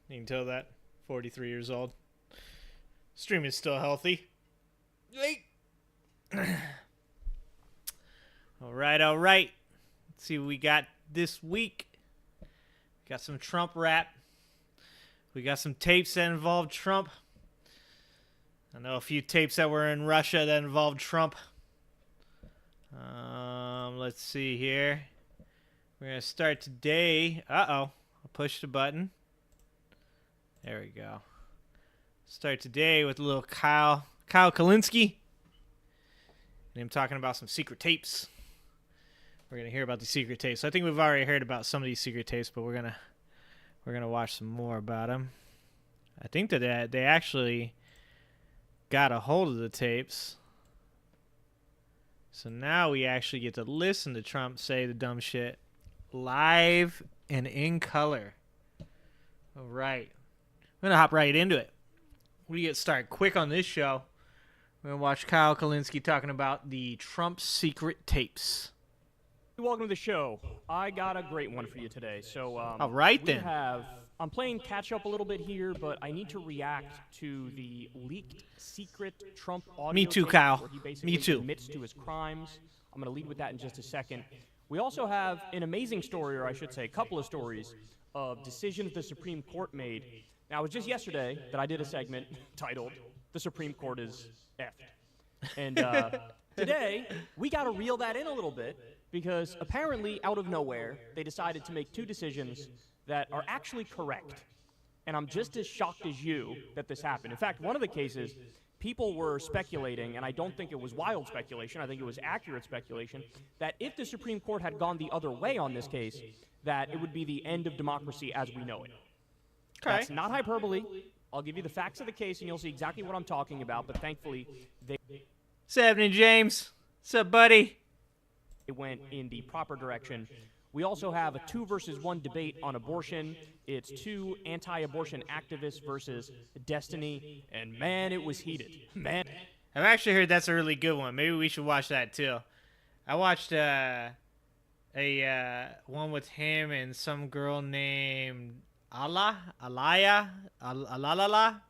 You can tell that. 43 years old. Stream is still healthy. All right. Let's see what we got this week. Got some Trump rap. We got some tapes that involved Trump. I know a few tapes that were in Russia that involved Trump. Let's see here. We're going to start today. Uh-oh. I pushed the button. There we go. Start today with a little Kyle Kalinske. And him talking about some secret tapes. We're going to hear about the secret tapes. I think we've already heard about some of these secret tapes, but we're going to watch some more about them. I think that they actually got a hold of the tapes. So now we actually get to listen to Trump say the dumb shit live and in color. All right. I'm going to hop right into it. We get started quick on this show. We're going to watch Kyle Kalinske talking about the Trump secret tapes. Welcome to the show. I got a great one for you today. So, all right, then. I'm playing catch up a little bit here, but I need to react to the leaked secret Trump audio. Me too, tape Kyle. Where he basically Me too. admits to his crimes. I'm going to lead with that in just a second. We also have an amazing story, or I should say a couple of stories, of decisions the Supreme Court made. Now, it was just yesterday that I did a segment titled, "The Supreme Court is effed." And today, we got to reel that in a little bit, because apparently, out of nowhere, they decided to make two decisions that are actually correct. And I'm just as shocked as you that this happened. In fact, one of the cases, people were speculating, and I don't think it was wild speculation, I think it was accurate speculation, that if the Supreme Court had gone the other way on this case, that it would be the end of democracy as we know it. Okay. That's not hyperbole. I'll give you the facts of the case, and you'll see exactly what I'm talking about, but thankfully, What's happening, James? What's up, buddy? It went in the proper direction. We also have a 2 versus 1 debate on abortion. It's two anti-abortion activists versus Destiny, and man, it was heated. Man. I've actually heard that's a really good one. Maybe we should watch that too. I watched a one with him and some girl named Alaya,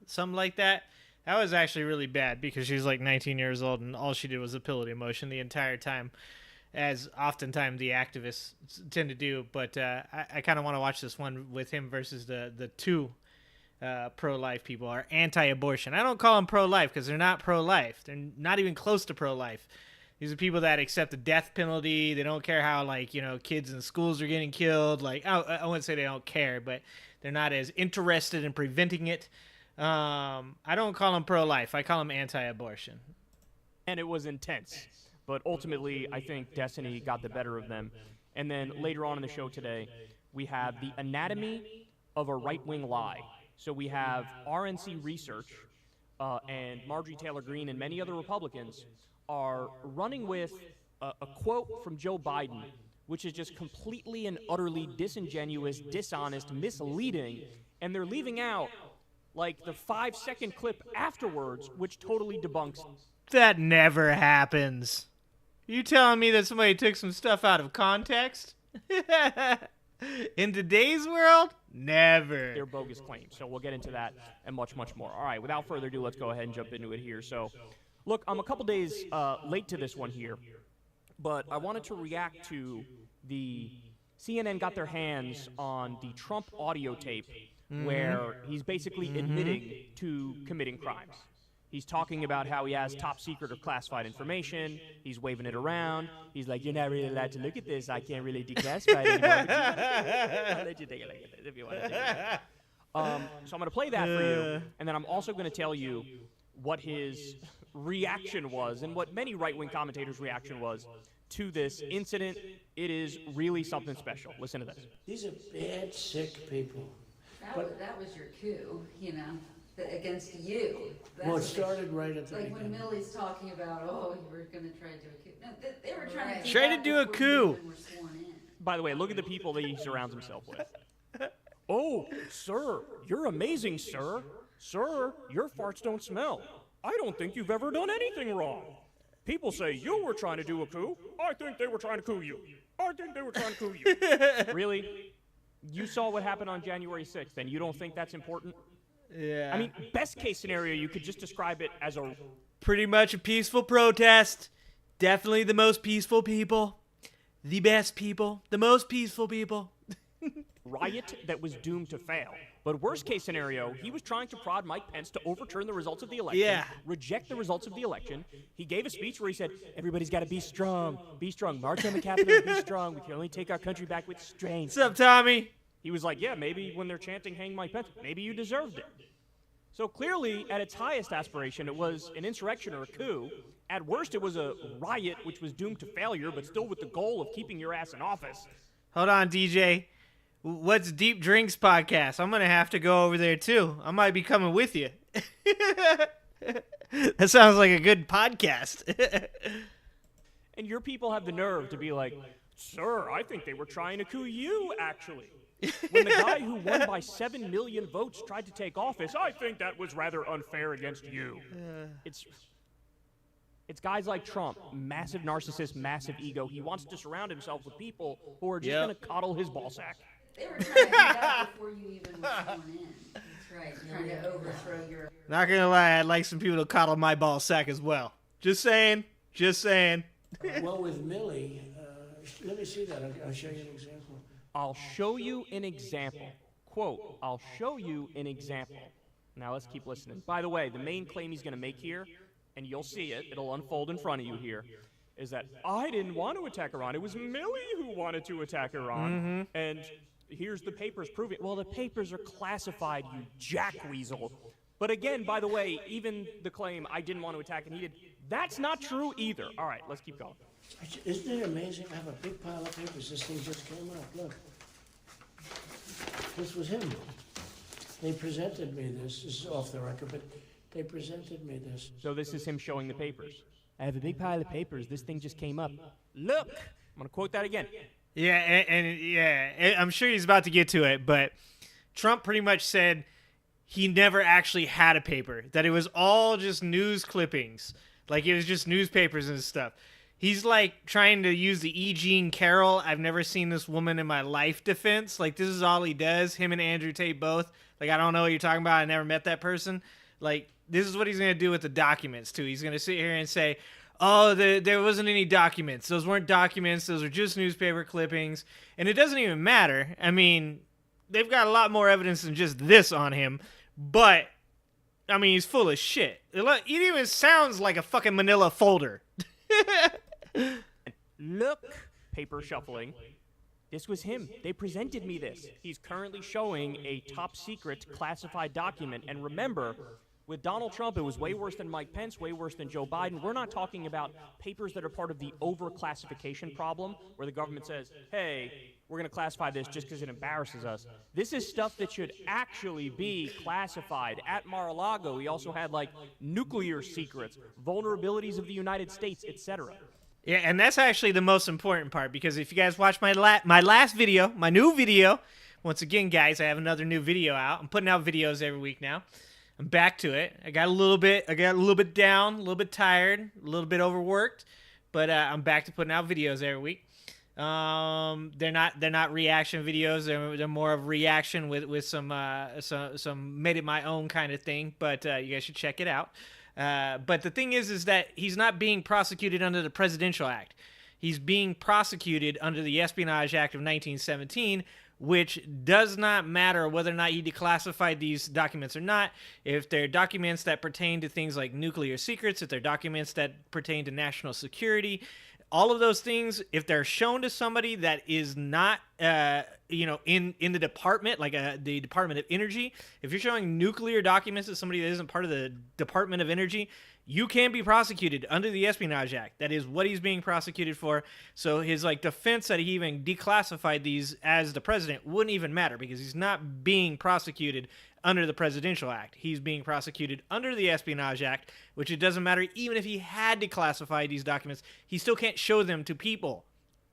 something like that. That was actually really bad because she's like 19 years old and all she did was appeal to emotion the entire time, as oftentimes the activists tend to do. But I kind of want to watch this one with him versus the two pro-life people, or anti-abortion. I don't call them pro-life because they're not pro-life. They're not even close to pro-life. These are people that accept the death penalty. They don't care how, kids in schools are getting killed. I wouldn't say they don't care, but they're not as interested in preventing it. I don't call them pro-life. I call them anti-abortion. And it was intense. But ultimately, I think Destiny got the better of them. And then later on in the show today, we have the anatomy of a right-wing lie. So we have RNC Research and Marjorie Taylor Greene and many other Republicans are running with a quote from Joe Biden, which is just completely and utterly disingenuous, dishonest, misleading, and they're leaving out like the 5-second clip afterwards, which totally debunks it. That never happens. You telling me that somebody took some stuff out of context? In today's world? Never. They're bogus claims. So we'll get into that and much, much more. All right, without further ado, let's go ahead and jump into it here. So, look, I'm a couple days late to this one here, but I wanted to react to the CNN got their hands on the Trump audio tape where he's basically admitting to committing crimes. He's talking about how he has top secret or classified information. He's waving it around. He's like, "You're not really allowed to look at this. I can't really declassify it anymore. I'll let you take a look at it if you want to take it." So I'm going to play that for you, and then I'm also going to tell you what his reaction was and what many right-wing commentators' reaction was to this incident. It is really something special. Listen to this. These are bad, sick people. That was your coup, against you. Well, it started right at the like when beginning. Millie's talking about, you were going to try to do a coup. No, they were trying to Try to do a coup. Were sworn in. By the way, look at the people that he surrounds himself with. "Oh, sir, you're amazing, sir. Sir, your farts don't smell. I don't think you've ever done anything wrong. People say you were trying to do a coup. I think they were trying to coup you. I think they were trying to coup you." Really? You saw what happened on January 6th, and you don't think that's important? Yeah. I mean, best case scenario, you could just describe it as a pretty much a peaceful protest. Definitely the most peaceful people. The best people. The most peaceful people. riot that was doomed to fail. But worst case scenario, he was trying to prod Mike Pence to overturn the results of the election, reject the results of the election. He gave a speech where he said, everybody's got to be strong, march on the Capitol, be strong. We can only take our country back with strength. What's up, Tommy? He was like, yeah, maybe when they're chanting hang Mike Pence, maybe you deserved it. So clearly, at its highest aspiration, it was an insurrection or a coup. At worst, it was a riot, which was doomed to failure, but still with the goal of keeping your ass in office. Hold on, DJ. What's Deep Drinks podcast? I'm going to have to go over there, too. I might be coming with you. That sounds like a good podcast. And your people have the nerve to be like, sir, I think they were trying to coup you, actually. When the guy who won by 7 million votes tried to take office, I think that was rather unfair against you. It's guys like Trump, massive narcissist, massive ego. He wants to surround himself with people who are just going to coddle his ball sack. They were trying to do that before you even were sworn in. That's right, trying to overthrow your... Not going to lie, I'd like some people to coddle my ball sack as well. Just saying. Just saying. Well, with Millie, let me see that. I'll show you an example. I'll show you an example. Quote, I'll show you an example. Now let's keep listening. By the way, the main claim he's going to make here, and you'll see it, it'll unfold in front of you here, is that I didn't want to attack Iran. It was Millie who wanted to attack Iran. And here's the papers proving it. Well, the papers are classified, you jackweasel. But again, by the way, even the claim I didn't want to attack and he did, that's not true either. All right, let's keep going. Isn't it amazing? I have a big pile of papers. This thing just came up. Look. This was him. They presented me this. This is off the record, but they presented me this. So this is him showing the papers. I have a big pile of papers. This thing just came up. Look! I'm going to quote that again. Yeah, and I'm sure he's about to get to it, but Trump pretty much said he never actually had a paper, that it was all just news clippings. Like, it was just newspapers and stuff. He's, like, trying to use the E. Jean Carroll, I've never seen this woman in my life defense. Like, this is all he does, him and Andrew Tate both. Like, I don't know what you're talking about. I never met that person. Like, this is what he's going to do with the documents, too. He's going to sit here and say, oh, there wasn't any documents. Those weren't documents. Those were just newspaper clippings. And it doesn't even matter. I mean, they've got a lot more evidence than just this on him. But, I mean, he's full of shit. It even sounds like a fucking manila folder. Look, paper shuffling. This was him. They presented me this. He's currently showing a top secret classified document. And remember, with Donald Trump, it was way worse than Mike Pence, way worse than Joe Biden. We're not talking about papers that are part of the overclassification problem, where the government says, hey, we're going to classify this just because it embarrasses us. This is stuff that should actually be classified. At Mar-a-Lago, he also had, like, nuclear secrets, vulnerabilities of the United States, etc. Yeah, and that's actually the most important part, because if you guys watch my last video, my new video, once again, guys, I have another new video out. I'm putting out videos every week now. I'm back to it. I got a little bit down, a little bit tired, a little bit overworked, but I'm back to putting out videos every week. They're not reaction videos. They're more of reaction with some made it my own kind of thing. But you guys should check it out. But the thing is that he's not being prosecuted under the Presidential Act. He's being prosecuted under the Espionage Act of 1917, which does not matter whether or not he declassified these documents or not. If they're documents that pertain to things like nuclear secrets, if they're documents that pertain to national security, all of those things, if they're shown to somebody that is not, in the department, like the Department of Energy, if you're showing nuclear documents to somebody that isn't part of the Department of Energy, you can be prosecuted under the Espionage Act. That is what he's being prosecuted for. So his defense that he even declassified these as the president wouldn't even matter, because he's not being prosecuted under the Presidential Act. He's being prosecuted under the Espionage Act, which it doesn't matter. Even if he had declassified these documents, he still can't show them to people.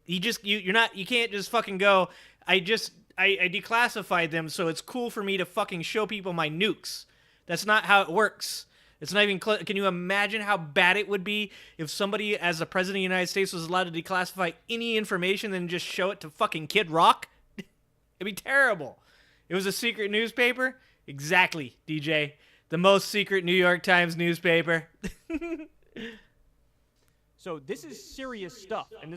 You can't just fucking go, I declassified them, so it's cool for me to fucking show people my nukes. That's not how it works. It's not even close. Can you imagine how bad it would be if somebody, as the president of the United States, was allowed to declassify any information and just show it to fucking Kid Rock? It'd be terrible. It was a secret newspaper? Exactly, DJ. The most secret New York Times newspaper. So this is serious stuff, and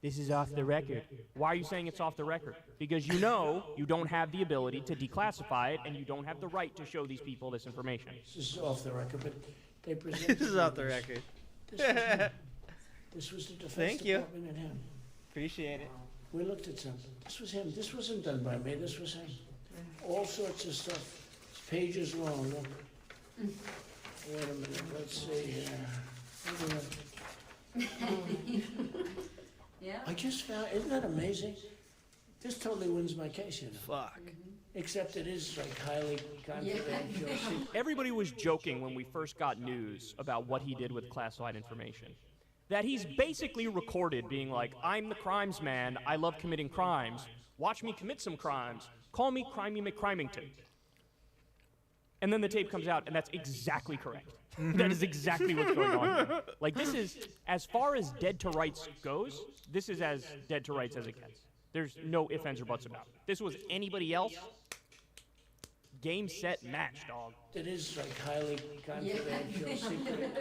this is off the record. Why are you saying it's off the record? Because you know you don't have the ability to declassify it, and you don't have the right to show these people this information. This is off the record, but they presented This is me off the record. This was the Defense Thank you. Department and him. Appreciate it. We looked at something. This was him. This wasn't done by me. This was him. All sorts of stuff. It's pages long. Look. Wait a minute. Let's see here. Wait a minute. Yeah. I just found, isn't that amazing? This totally wins my case, you know. Fuck. Except it is like highly confidential. secret. Everybody was joking when we first got news about what he did with classified information. That he's basically recorded being like, I'm the crimes man, I love committing crimes, watch me commit some crimes, call me Crimey McCrimington. And then the tape comes out, and that's exactly correct. That is exactly what's going on here. Like, this is, as far as dead to rights goes, this is as dead to rights as it gets. There's no ifs, ands, or buts about it. If this was anybody else, game, set, match, dog. It is like highly confidential, secret.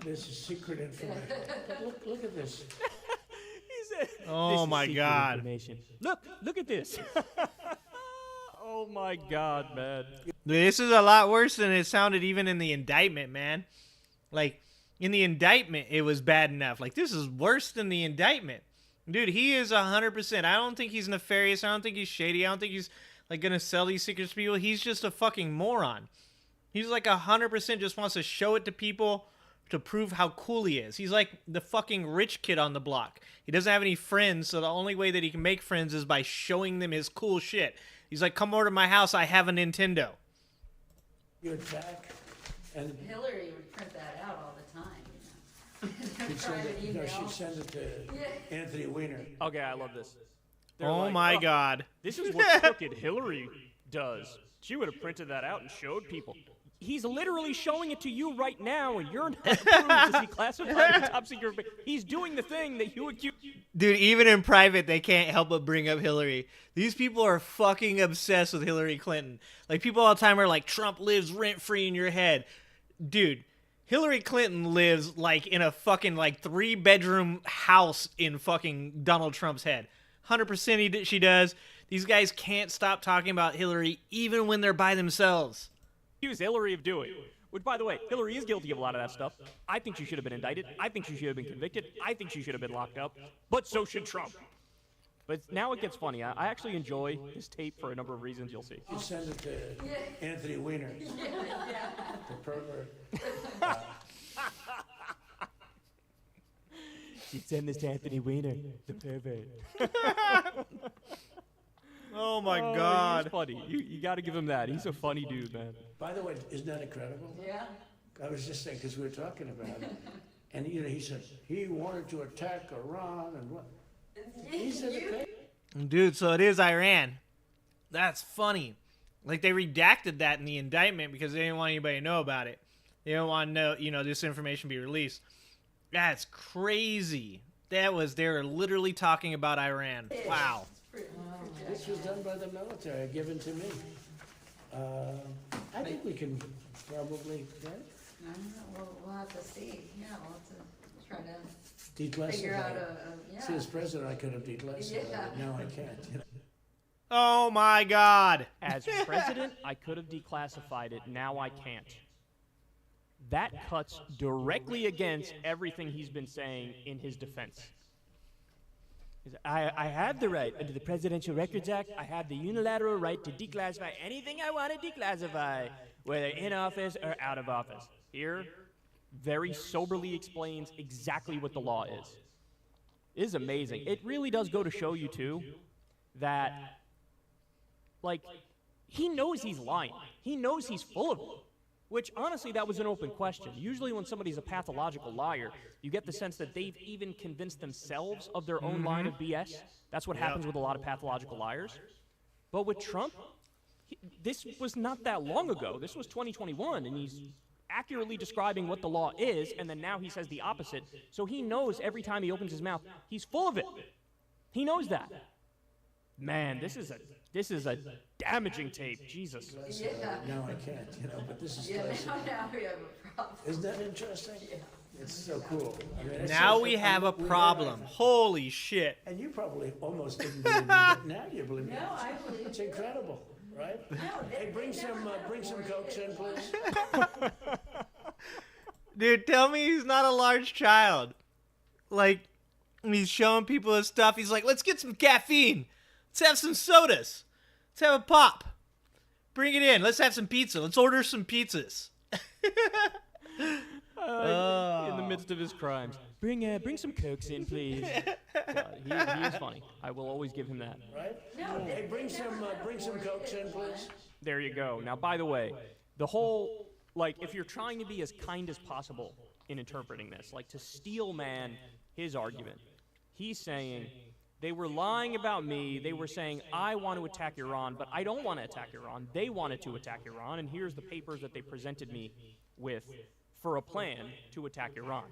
This is secret information. But look at this. He said, Oh "This is my secret God. information." Look at this. Oh my God, man. This is a lot worse than it sounded even in the indictment, man. Like, in the indictment, it was bad enough. Like, this is worse than the indictment. Dude, he is 100%. I don't think he's nefarious. I don't think he's shady. I don't think he's, like, gonna sell these secrets to people. He's just a fucking moron. He's, like, 100% just wants to show it to people to prove how cool he is. He's like the fucking rich kid on the block. He doesn't have any friends, so the only way that he can make friends is by showing them his cool shit. He's like, come over to my house, I have a Nintendo. You attack, and Hillary would print that out all the time, you know. she'd send Private it, no, email. she'd send it to Anthony Weiner. Okay, I love this. They're Oh like, my "Oh, God. This is what crooked Hillary does. She would have printed that out and showed people. He's literally showing it to you right now, and you're not approved to declassify the top secret. He's doing the thing that you accuse. Dude, even in private, they can't help but bring up Hillary. These people are fucking obsessed with Hillary Clinton. Like, people all the time are like, Trump lives rent-free in your head. Dude, Hillary Clinton lives, like, in a fucking, like, 3-bedroom house in fucking Donald Trump's head. 100% she does. These guys can't stop talking about Hillary even when they're by themselves. Accuse Hillary of doing. Which, by the way, Hillary is guilty of a lot of that stuff. I think she should have been indicted. I think she should have been convicted. I think she should have been locked up. But so should Trump. But now it gets funny. I actually enjoy this tape for a number of reasons you'll see. She'd send it to Anthony Weiner, the pervert. She'd send this to Anthony Weiner, the pervert. Oh my He's God. funny. You got to give him that. He's a funny dude, man. By the way, isn't that incredible? Yeah. I was just saying, because we were talking about it, and you know, he said he wanted to attack Iran and what? He said it. Dude, so it is Iran. That's funny. Like, they redacted that in the indictment because they didn't want anybody to know about it. They don't want to know, you know, this information be released. That's crazy. They were literally talking about Iran. Wow. This was done by the military, given to me. I think we can probably, right? I don't know, we'll have to see, yeah, we'll have to try to Declassify figure out it. yeah. See, as president, I could have declassified it. Yeah. Now I can't. You know? Oh my God. As president, I could have declassified it. Now I can't. That cuts directly against everything he's been saying in his defense. I have the right, under the Presidential Records Act, I have the unilateral right to declassify anything I want to declassify, whether in office or out of office. Here, very soberly explains exactly what the law is. It is amazing. It really does go to show you, too, that, like, he knows he's lying. He knows he's full of it. Which, honestly, that was an open question. Usually when somebody's a pathological liar, you get the sense that they've even convinced themselves of their own line of BS. That's what happens with a lot of pathological liars. But with Trump, this was not that long ago. This was 2021, and he's accurately describing what the law is, and then now he says the opposite. So he knows every time he opens his mouth, he's full of it. He knows that. Man, this This is a damaging tape. Jesus. Yeah. No, I can't, but this is Yeah, classic. now we have a problem. Isn't that interesting? Yeah. It's so cool. I mean, it's Now so- we have a we problem. Holy shit. And you probably almost didn't believe me, but now you believe me. No, I believe It's incredible, right? No, Hey, bring some Cokes in, please. Dude, tell me he's not a large child. Like, he's showing people his stuff. He's like, let's get some caffeine. Let's have some sodas. Let's have a pop. Bring it in. Let's have some pizza. Let's order some pizzas. In the midst of his crimes. Bring some Cokes in, please. He is funny. I will always give him that. Right? Hey, bring some Cokes in, please. There you go. Now, by the way, the whole, like, if you're trying to be as kind as possible in interpreting this, like to steel man his argument, he's saying, they were lying about me. They were saying, I want to attack Iran, but I don't want to attack Iran. They wanted to attack Iran, and here's the papers that they presented me with for a plan to attack Iran.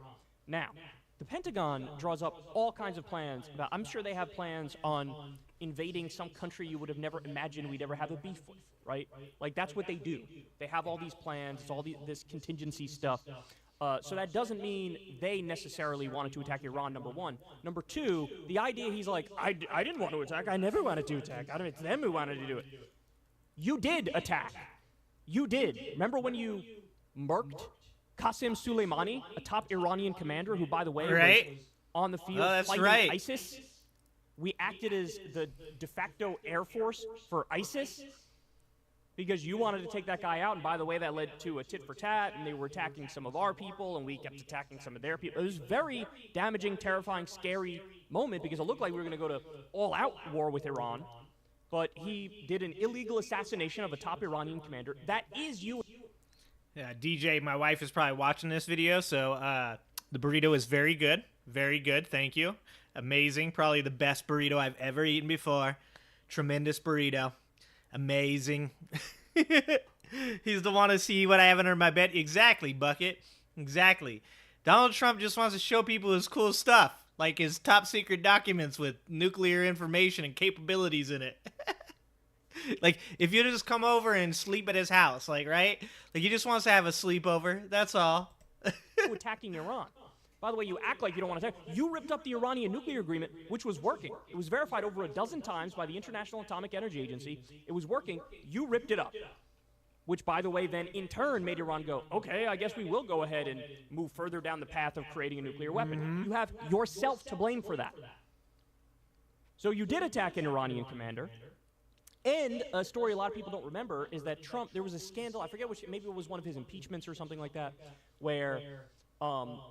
Now, the Pentagon draws up all kinds of plans about, I'm sure they have plans on invading some country you would have never imagined we'd ever have a beef with, right? Like, that's what they do. They have all these plans, it's all this contingency stuff. So that doesn't mean they necessarily wanted to attack Iran, number one. Number two, the idea he's like, I didn't want to attack, I never wanted to attack, it's them who wanted to do it. You did attack. You did. Remember when you murked Qasem Soleimani, a top Iranian commander who, by the way, was on the field fighting ISIS? We acted as the de facto air force for ISIS because you wanted to take that guy out, and by the way, that led to a tit for tat, and they were attacking some of our people, and we kept attacking some of their people. It was a very damaging, terrifying, scary moment because it looked like we were going to go to all-out war with Iran, but he did an illegal assassination of a top Iranian commander. That is you. Yeah, DJ, my wife is probably watching this video, so the burrito is very good. Very good, thank you. Amazing, probably the best burrito I've ever eaten before. Tremendous burrito. Amazing. He's the one to see what I have under my bed. Exactly, Bucket. Exactly. Donald Trump just wants to show people his cool stuff, like his top secret documents with nuclear information and capabilities in it. Like, if you just come over and sleep at his house, like, right? Like, he just wants to have a sleepover. That's all. Attacking Iran. By the way, you act like you don't want to attack. You ripped up the Iranian nuclear agreement, which was working. It was verified over a dozen times by the International Atomic Energy Agency. It was working. You ripped it up. Which, by the way, then in turn made Iran go, okay, I guess we will go ahead and move further down the path of creating a nuclear weapon. You have yourself to blame for that. So you did attack an Iranian commander. And a story a lot of people don't remember is that Trump, there was a scandal, I forget which, maybe it was one of his impeachments or something like that, where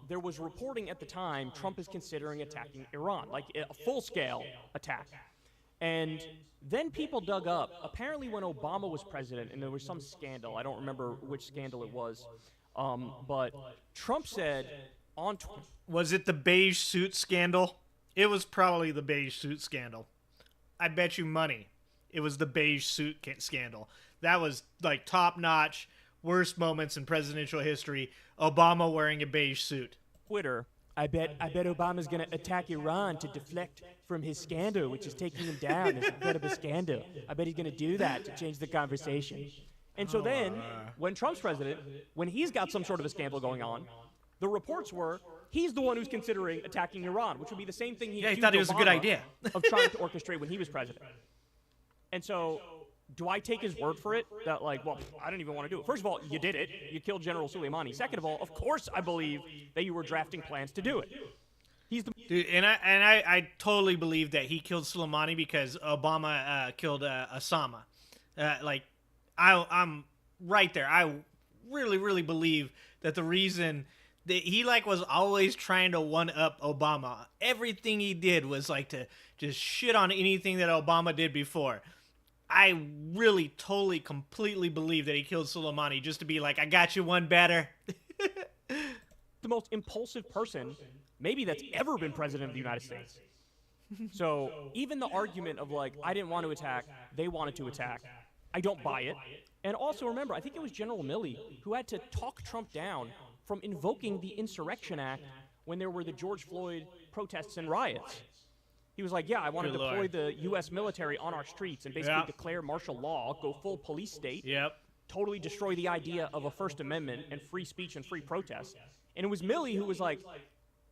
there was reporting at the time Trump is considering attacking Iran, like a full-scale attack. And then people dug up, apparently when Obama was president, and there was some scandal, I don't remember which scandal it was, but Trump said on Twitter. Was it the beige suit scandal? It was probably the beige suit scandal. I bet you money. It was the beige suit scandal. That was like top-notch, worst moments in presidential history. Obama wearing a beige suit. Twitter, I bet Obama's going to attack Iran to deflect from his scandal, which is taking him down. It's incredible scandal. I bet he's going to do that to change the conversation. And so then, when Trump's president, when he's got some sort of a scandal going on, the reports were he's the one who's considering attacking Iran, which would be the same thing he thought it was a good idea of trying to orchestrate when he was president. And so, do I take his word for it? That like, well, I didn't even want to do it. First of all, you did it. You killed General Soleimani. Second of all, of course I believe that you were drafting plans to do it. He's the dude, and I totally believe that he killed Soleimani because Obama killed Osama. I'm right there. I really believe that the reason that he like was always trying to one up Obama. Everything he did was like to just shit on anything that Obama did before. I really, totally, completely believe that he killed Soleimani just to be like, I got you one better. the most impulsive person maybe that's ever been president of the United States. So even the argument of like, I didn't want to attack, they wanted to attack, I don't buy it. And also remember, I think it was General Milley who had to talk Trump down from invoking the Insurrection Act when there were the George Floyd protests and riots. He was like, yeah, I want to Good deploy Lord. the U.S. military on our streets and basically Yep. declare martial law, go full police state, Yep. totally destroy the idea of a First Amendment and free speech and free protest. And it was Milley who was like,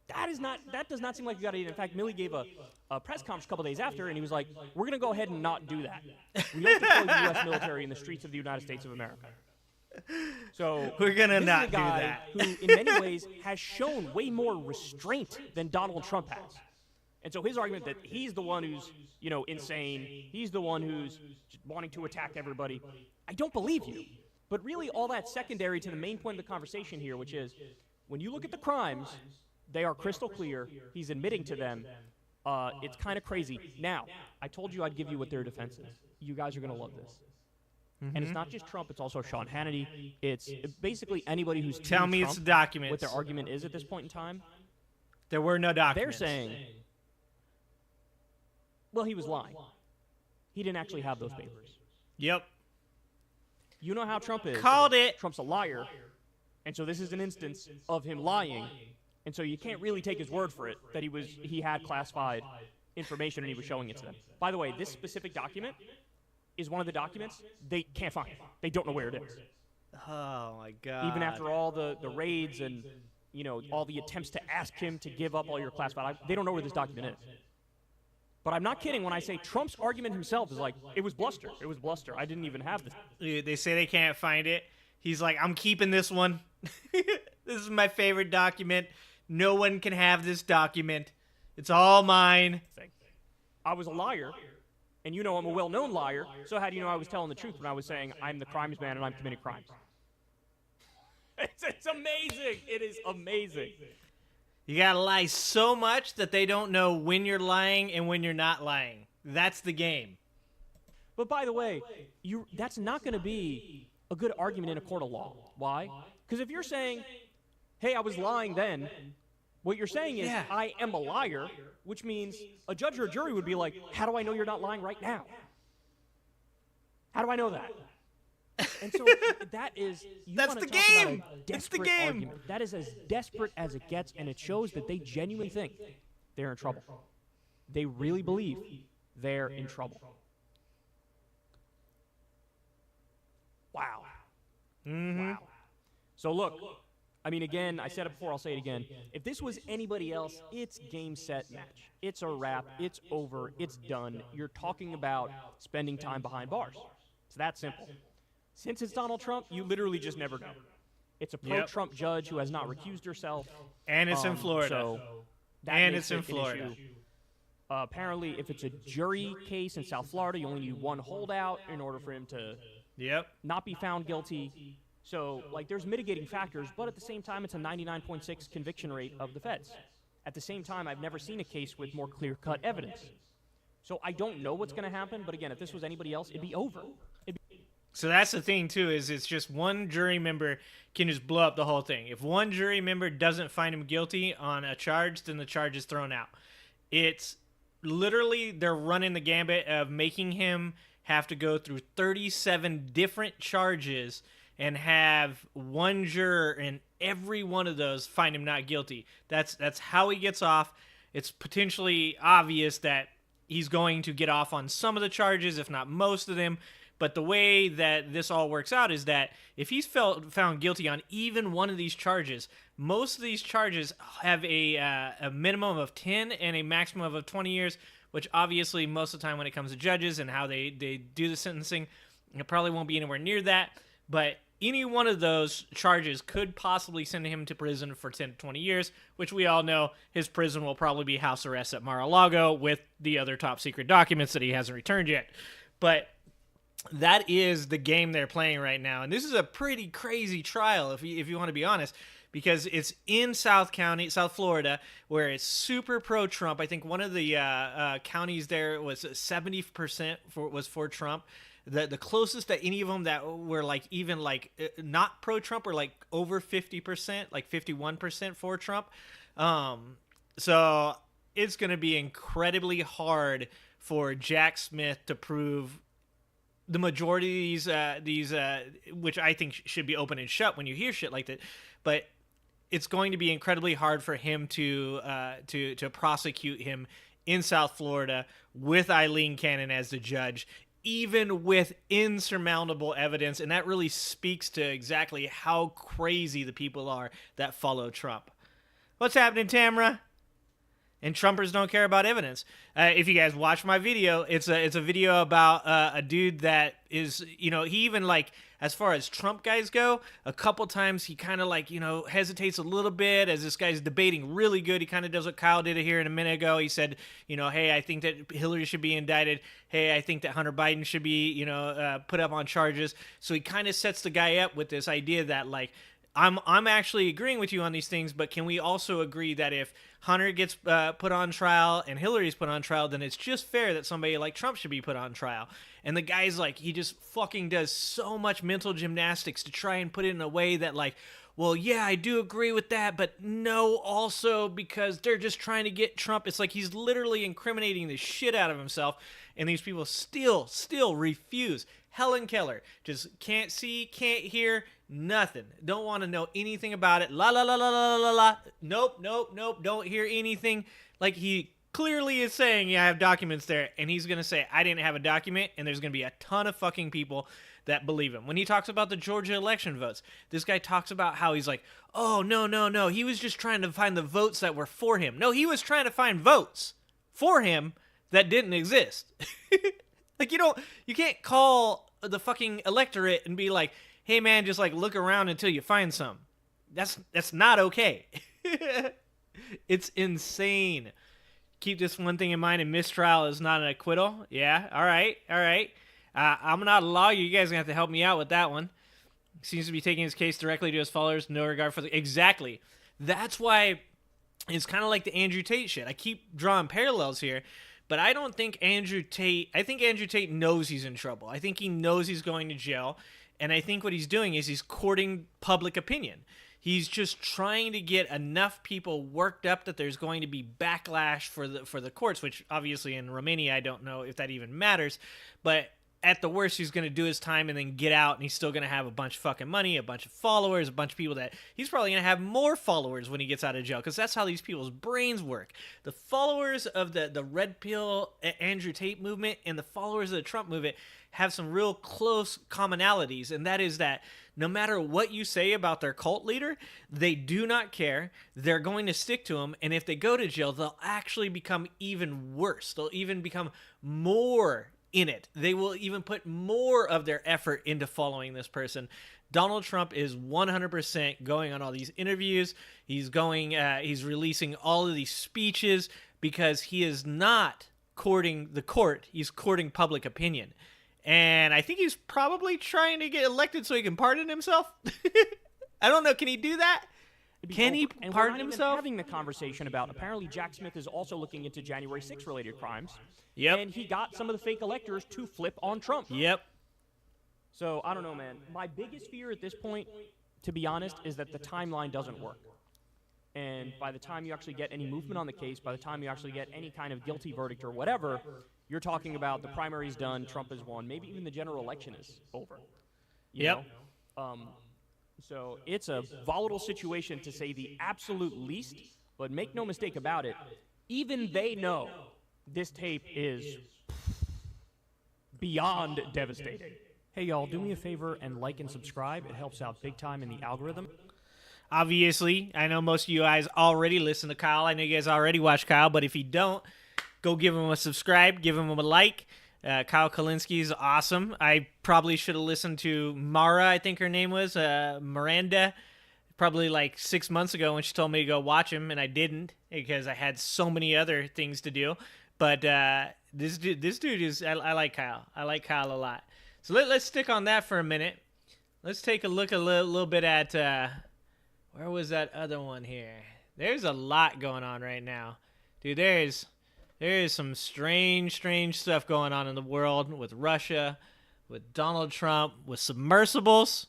that does not seem like a good idea. In fact, Milley gave a press conference a couple days after, and he was like, we're going to go ahead and not do that. We don't deploy the U.S. military in the streets of the United States of America. So We're gonna this not is a do guy that. who, in many ways, has shown way more restraint than Donald Trump has. And so his argument that he's the one who's, insane, he's the one who's wanting to attack everybody, I don't believe you. But really, all that's secondary to the main point of the conversation here, which is, when you look at the crimes, they are crystal clear. He's admitting to them. It's kind of crazy. Now, I told you I'd give you what their defense is. You guys are going to love this. And it's not just Trump, it's also Sean Hannity. It's basically anybody who's Tell team me Trump, it's the documents. what their argument is at this point in time. There were no documents. They're saying, well, he was lying. He didn't actually have those papers. Yep. You know how Trump is. Called it. Trump's a liar. And so this is an instance of him lying. And so you can't really take his word for it that he had classified information and he was showing it to them. By the way, this specific document is one of the documents they can't find. They don't know where it is. Oh my God. Even after all the raids and all the attempts to ask him to give up all your classified, they don't know where this document is. But I'm not kidding when I say Trump's argument himself is like, it was bluster. It was bluster. I didn't even have this. They say they can't find it. He's like, I'm keeping this one. This is my favorite document. No one can have this document. It's all mine. I was a liar, and I'm a well-known liar, so how do you know I was telling the truth when I was saying I'm the crimes man and I'm committing crimes? It's amazing. It is amazing. You gotta lie so much that they don't know when you're lying and when you're not lying. That's the game. But by the way, that's not going to be a good argument in a court of law. Why? Because if you're saying, hey, I was lying then, what you're saying is, Yeah. I am a liar, which means a judge or a jury would be like, how do I know you're not lying right now? How do I know that? And so that is, That's the wanna talk about game. a It's the desperate game. argument. That is as desperate as it gets, and it shows that they genuinely think they're in trouble. They really believe they're in trouble. Wow. Mm-hmm. Wow. So look, I mean, again, I said it before, I'll say it again. If this was anybody else, it's game, set, match. It's a wrap. It's over. It's done. You're talking about spending time behind bars. It's that simple. Since it's Donald Trump, you literally just never know. It's a pro-Trump judge who has not recused herself. And it's in Florida. So that And makes it's in it an Florida. issue. Apparently, if it's a jury case in South Florida, you only need one holdout in order for him to Yep. not be found guilty. So, there's mitigating factors, but at the same time, it's a 99.6 conviction rate of the feds. At the same time, I've never seen a case with more clear-cut evidence. So I don't know what's going to happen, but again, if this was anybody else, it'd be over. So that's the thing, too, is it's just one jury member can just blow up the whole thing. If one jury member doesn't find him guilty on a charge, then the charge is thrown out. It's literally they're running the gambit of making him have to go through 37 different charges and have one juror in every one of those find him not guilty. That's how he gets off. It's potentially obvious that he's going to get off on some of the charges, if not most of them. But the way that this all works out is that if he's found guilty on even one of these charges, most of these charges have a minimum of 10 and a maximum of 20 years, which obviously most of the time when it comes to judges and how they do the sentencing, it probably won't be anywhere near that. But any one of those charges could possibly send him to prison for 10 to 20 years, which we all know his prison will probably be house arrest at Mar-a-Lago with the other top secret documents that he hasn't returned yet. But that is the game they're playing right now. And this is a pretty crazy trial, if you want to be honest, because it's in South Florida, where it's super pro-Trump. I think one of the counties there was 70% was for Trump. The closest that any of them that were not pro-Trump were over 50%, 51% for Trump. So it's going to be incredibly hard for Jack Smith to prove the majority of these, which I think should be open and shut when you hear shit like that. But it's going to be incredibly hard for him to prosecute him in South Florida with Eileen Cannon as the judge, even with insurmountable evidence. And that really speaks to exactly how crazy the people are that follow Trump. What's happening, Tamara? And Trumpers don't care about evidence. If you guys watch my video, it's a video about a dude that is, he even, like, as far as Trump guys go, a couple times he kind of, like, hesitates a little bit as this guy's debating really good. He kind of does what Kyle did here in a minute ago. He said, hey, I think that Hillary should be indicted. Hey, I think that Hunter Biden should be, put up on charges. So he kind of sets the guy up with this idea that, like, I'm actually agreeing with you on these things, but can we also agree that if Hunter gets put on trial and Hillary's put on trial, then it's just fair that somebody like Trump should be put on trial? And the guy's like, he just fucking does so much mental gymnastics to try and put it in a way that, like, well, yeah, I do agree with that, but no, also because they're just trying to get Trump. It's like he's literally incriminating the shit out of himself, and these people still refuse. Helen Keller just can't see, can't hear, nothing. Don't want to know anything about it. La la la la la la la. Nope. Don't hear anything. Like, he clearly is saying, yeah, I have documents there, and he's going to say, I didn't have a document, and there's going to be a ton of fucking people that believe him. When he talks about the Georgia election votes, this guy talks about how he's like, oh, no, he was just trying to find the votes that were for him. No, he was trying to find votes for him that didn't exist. Like, you can't call the fucking electorate and be like, hey man, just like look around until you find some. That's not okay. It's insane. Keep this one thing in mind: a mistrial is not an acquittal. Yeah, all right. I'm not a lawyer. You guys are gonna have to help me out with that one. Seems to be taking his case directly to his followers, no regard for the... Exactly. That's why it's kind of like the Andrew Tate shit. I keep drawing parallels here, but I don't think Andrew Tate... I think Andrew Tate knows he's in trouble. I think he knows he's going to jail, and I think what he's doing is he's courting public opinion. He's just trying to get enough people worked up that there's going to be backlash for the courts, which obviously in Romania I don't know if that even matters, but at the worst he's going to do his time and then get out, and he's still going to have a bunch of fucking money, a bunch of followers, a bunch of people that he's probably going to have more followers when he gets out of jail, because that's how these people's brains work. The followers of the Red Pill Andrew Tate movement and the followers of the Trump movement have some real close commonalities, and that is that no matter what you say about their cult leader, they do not care. They're going to stick to him, and if they go to jail, they'll actually become even worse. They'll even become more in it. They will even put more of their effort into following this person. Donald Trump is 100% going on all these interviews. He's releasing all of these speeches because he is not courting the court. He's courting public opinion. And I think he's probably trying to get elected so he can pardon himself. I don't know. Can he do that? Can he pardon himself? Having the conversation about, apparently Jack Smith is also looking into January 6th related crimes. Yep. And he got some of the fake electors to flip on Trump. Yep. So, I don't know, man. My biggest fear at this point, to be honest, is that the timeline doesn't work. And by the time you actually get any movement on the case, by the time you actually get any kind of guilty verdict or whatever, you're talking about the primary's done, Trump has won, maybe even the general election is over. You know? So it's a volatile situation, to say the absolute least, but make no mistake about it, even they know this tape is beyond devastating. Hey, y'all, do me a favor and like and subscribe. It helps out big time in the algorithm. Obviously, I know most of you guys already listen to Kyle. I know you guys already watch Kyle, but if you don't, go give him a subscribe, give him a like. Kyle Kalinske is awesome. I probably should have listened to Mara, I think her name was, Miranda, probably like 6 months ago when she told me to go watch him, and I didn't because I had so many other things to do. But this dude is, I like Kyle. I like Kyle a lot. So let's stick on that for a minute. Let's take a look a little bit at, where was that other one here? There's a lot going on right now. Dude, there is some strange stuff going on in the world with Russia, with Donald Trump, with submersibles.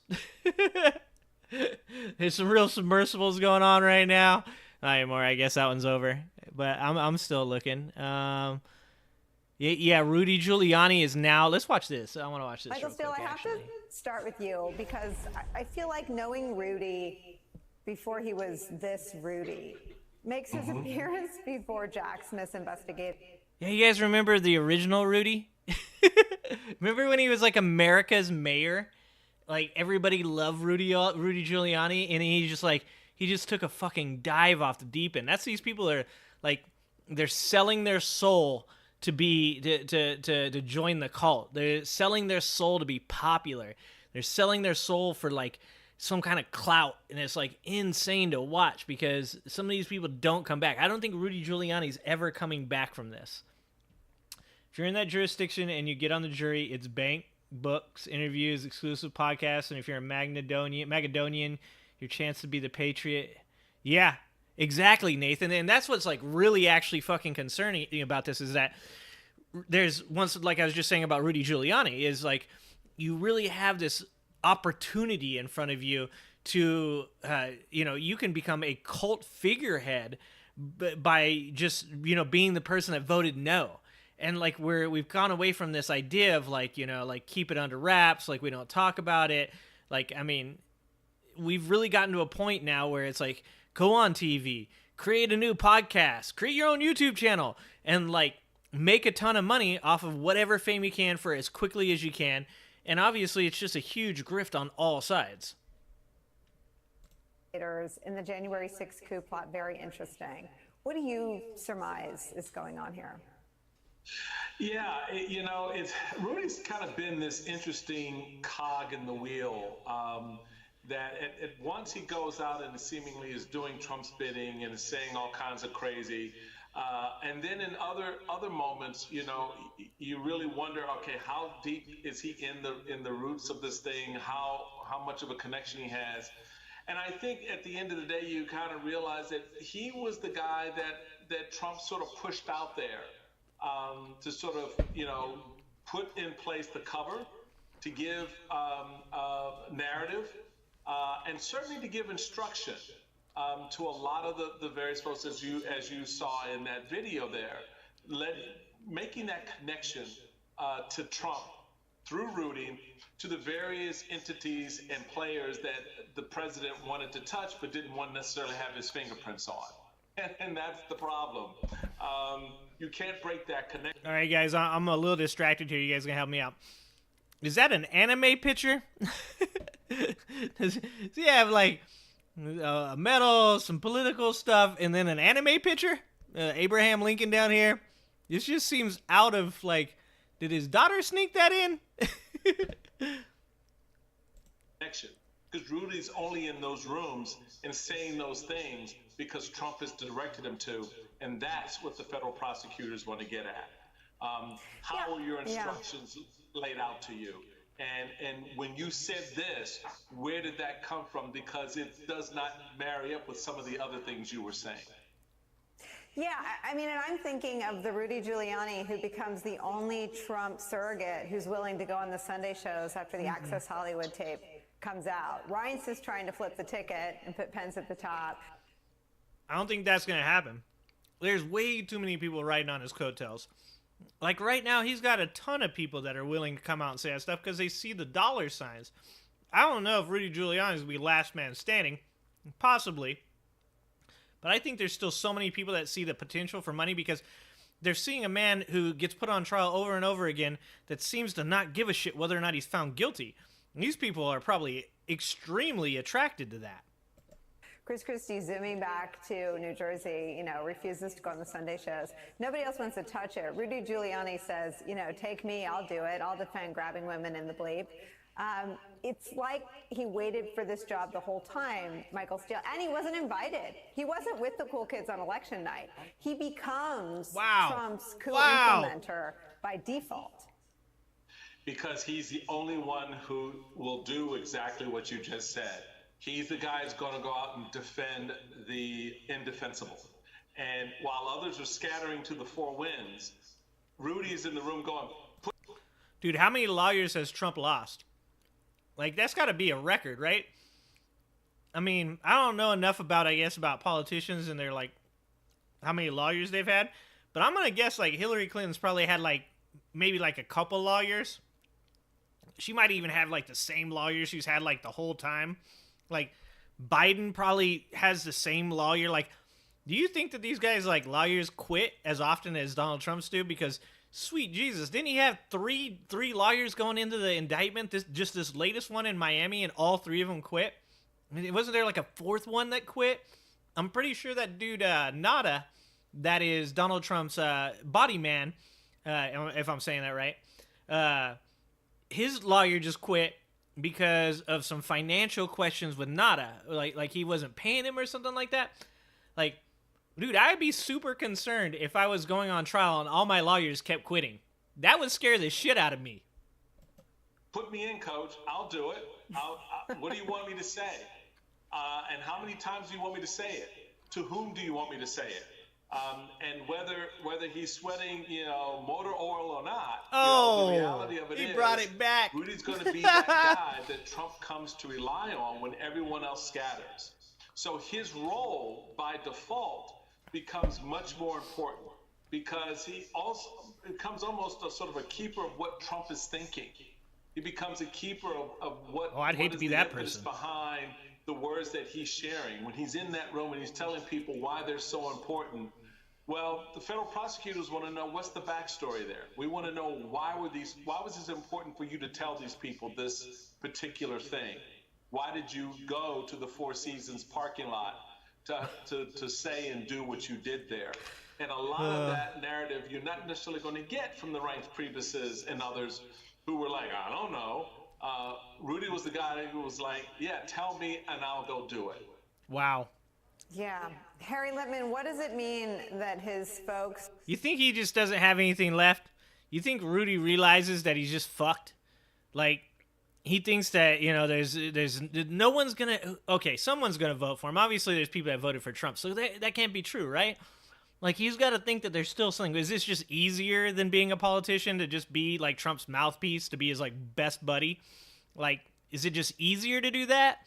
There's some real submersibles going on right now. Not anymore. I guess that one's over. But I'm still looking. Yeah, Rudy Giuliani is now. Let's watch this. I want to watch this. Michael Steele, I have to start with you because I feel like knowing Rudy before he was this Rudy, makes his appearance before Jack Smith's investigation. Yeah, you guys remember the original Rudy? Remember when he was like America's mayor? Like everybody loved Rudy Giuliani, and he just took a fucking dive off the deep end. That's these people that are like they're selling their soul to be to join the cult. They're selling their soul to be popular. They're selling their soul for like some kind of clout, and it's like insane to watch because some of these people don't come back. I don't think Rudy Giuliani's ever coming back from this. If you're in that jurisdiction and you get on the jury, it's bank, books, interviews, exclusive podcasts, and if you're a Macedonian, your chance to be the patriot. Yeah, exactly, Nathan. And that's what's like really actually fucking concerning about this is that there's once, like I was just saying about Rudy Giuliani, is like you really have this opportunity in front of you to, you can become a cult figurehead by just, being the person that voted no. And like we've gone away from this idea of like, like keep it under wraps, like we don't talk about it. Like, I mean, we've really gotten to a point now where it's like, go on TV, create a new podcast, create your own YouTube channel, and like make a ton of money off of whatever fame you can for as quickly as you can. And obviously it's just a huge grift on all sides. In the January 6th coup plot, very interesting. What do you surmise is going on here? Yeah, Rudy's kind of been this interesting cog in the wheel. That at once he goes out and seemingly is doing Trump's bidding and is saying all kinds of crazy, and then in other moments, you really wonder, okay, how deep is he in the roots of this thing? How much of a connection he has? And I think at the end of the day, you kind of realize that he was the guy that Trump sort of pushed out there. To sort of, put in place the cover, to give narrative, and certainly to give instruction to a lot of the various folks, as you saw in that video there, making that connection to Trump through Rudy to the various entities and players that the president wanted to touch but didn't want to necessarily have his fingerprints on. And that's the problem. You can't break that connection. All right, guys, I'm a little distracted here. You guys gonna help me out? Is that an anime picture? Does he have like a medal, some political stuff, and then an anime picture? Abraham Lincoln down here. This just seems out of like. Did his daughter sneak that in? Connection. Because Rudy's only in those rooms and saying those things because Trump has directed him to, and that's what the federal prosecutors want to get at. How are your instructions laid out to you? And when you said this, where did that come from? Because it does not marry up with some of the other things you were saying. Yeah, I mean, and I'm thinking of the Rudy Giuliani who becomes the only Trump surrogate who's willing to go on the Sunday shows after the Access Hollywood tape comes out. Ryan's just trying to flip the ticket and put pens at the top. I don't think that's going to happen. There's way too many people riding on his coattails. Like right now, he's got a ton of people that are willing to come out and say that stuff because they see the dollar signs. I don't know if Rudy Giuliani is going to be last man standing. Possibly. But I think there's still so many people that see the potential for money because they're seeing a man who gets put on trial over and over again that seems to not give a shit whether or not he's found guilty. And these people are probably extremely attracted to that. Chris Christie, zooming back to New Jersey, refuses to go on the Sunday shows. Nobody else wants to touch it. Rudy Giuliani says, take me, I'll do it. I'll defend grabbing women in the bleep. It's like he waited for this job the whole time, Michael Steele, and he wasn't invited. He wasn't with the cool kids on election night. He becomes Trump's coup implementer by default. Because he's the only one who will do exactly what you just said. He's the guy who's going to go out and defend the indefensible. And while others are scattering to the four winds, Rudy's in the room going, dude, how many lawyers has Trump lost? Like, that's got to be a record, right? I mean, I don't know enough about politicians and their, like, how many lawyers they've had. But I'm going to guess, like, Hillary Clinton's probably had, like, maybe, like, a couple lawyers. She might even have, like, the same lawyers she's had, like, the whole time. Like, Biden probably has the same lawyer. Like, Do you think that these guys, like, lawyers quit as often as Donald Trump's do? Because, sweet Jesus, didn't he have three lawyers going into the indictment, this latest one in Miami, and all three of them quit? I mean, wasn't there, like, a fourth one that quit? I'm pretty sure that dude, Nada, that is Donald Trump's body man, if I'm saying that right, his lawyer just quit because of some financial questions with Nada. Like he wasn't paying him or something like that. Like, dude, I'd be super concerned if I was going on trial and all my lawyers kept quitting. That would scare the shit out of me. Put me in, coach. I'll do it. What do you want me to say? And how many times do you want me to say it? To whom do you want me to say it? And whether he's sweating, motor oil or not, the reality of it he is, brought it back. Rudy's going to be that guy that Trump comes to rely on when everyone else scatters. So his role, by default, becomes much more important because he also becomes almost a sort of a keeper of what Trump is thinking. He becomes a keeper of what. Oh, I'd hate to be that person. Behind the words that he's sharing when he's in that room and he's telling people why they're so important. Well, the federal prosecutors want to know what's the backstory there. We want to know why was this important for you to tell these people this particular thing? Why did you go to the Four Seasons parking lot to say and do what you did there? And a lot of that narrative you're not necessarily going to get from the Reince Priebus's and others who were like, I don't know. Rudy was the guy who was like, yeah, tell me and I'll go do it. Wow. Yeah. Harry Littman, what does it mean that his folks... You think he just doesn't have anything left? You think Rudy realizes that he's just fucked? Like, he thinks that, there's no one's going to... Okay, someone's going to vote for him. Obviously, there's people that voted for Trump, so that can't be true, right? Like, he's got to think that there's still something. Is this just easier than being a politician to just be, like, Trump's mouthpiece, to be his, like, best buddy? Like, is it just easier to do that?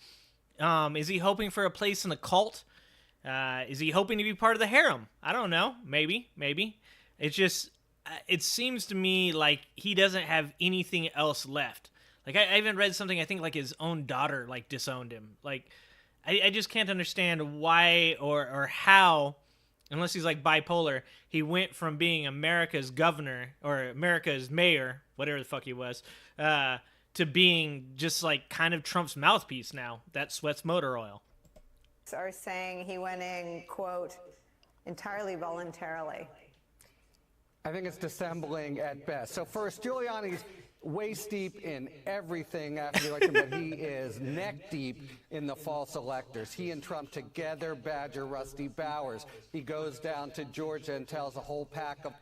Is he hoping for a place in the cult? Is he hoping to be part of the harem? I don't know. Maybe. It's just, it seems to me like he doesn't have anything else left. Like, I even read something, I think, like, his own daughter, like, disowned him. Like, I just can't understand why or how... Unless he's like bipolar, he went from being America's governor or America's mayor, whatever the fuck he was, to being just like kind of Trump's mouthpiece now that sweats motor oil. Are saying he went in, quote, entirely voluntarily. I think it's dissembling at best. So first, Giuliani's waist deep in everything after the election, but he is neck deep in the false electors. He and Trump together badger Rusty Bowers. He goes down to Georgia and tells a whole pack of...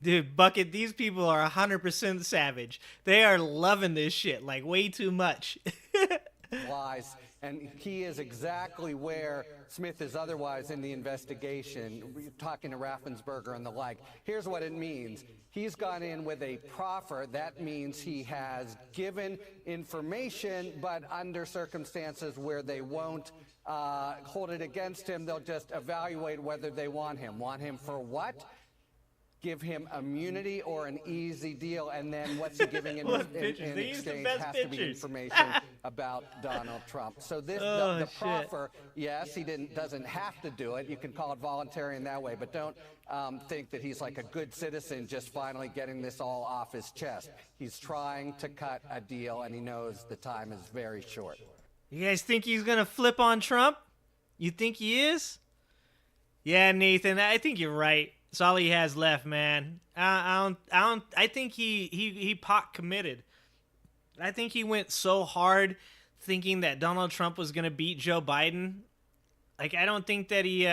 Dude, Bucket, these people are 100% savage. They are loving this shit, like, way too much. lies. And he is exactly where Smith is otherwise in the investigation, talking to Raffensperger and the like. Here's what it means. He's gone in with a proffer. That means he has given information, but under circumstances where they won't hold it against him. They'll just evaluate whether they want him. Want him for what? Give him immunity or an easy deal, and then what's he giving in exchange has to be information about Donald Trump. So this the proffer, yes, he doesn't have to do it. You can call it voluntary in that way, but don't think that he's like a good citizen just finally getting this all off his chest. He's trying to cut a deal, and he knows the time is very short. You guys think he's gonna flip on Trump? You think he is? Yeah, Nathan, I think you're right. It's all he has left, man. I think he pot committed. I think he went so hard thinking that Donald Trump was gonna beat Joe Biden. Like, I don't think he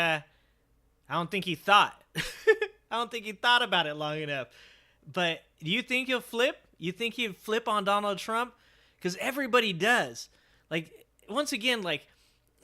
thought. I don't think he thought about it long enough. But do you think he'll flip? You think he'd flip on Donald Trump? Because everybody does. Like, once again, like,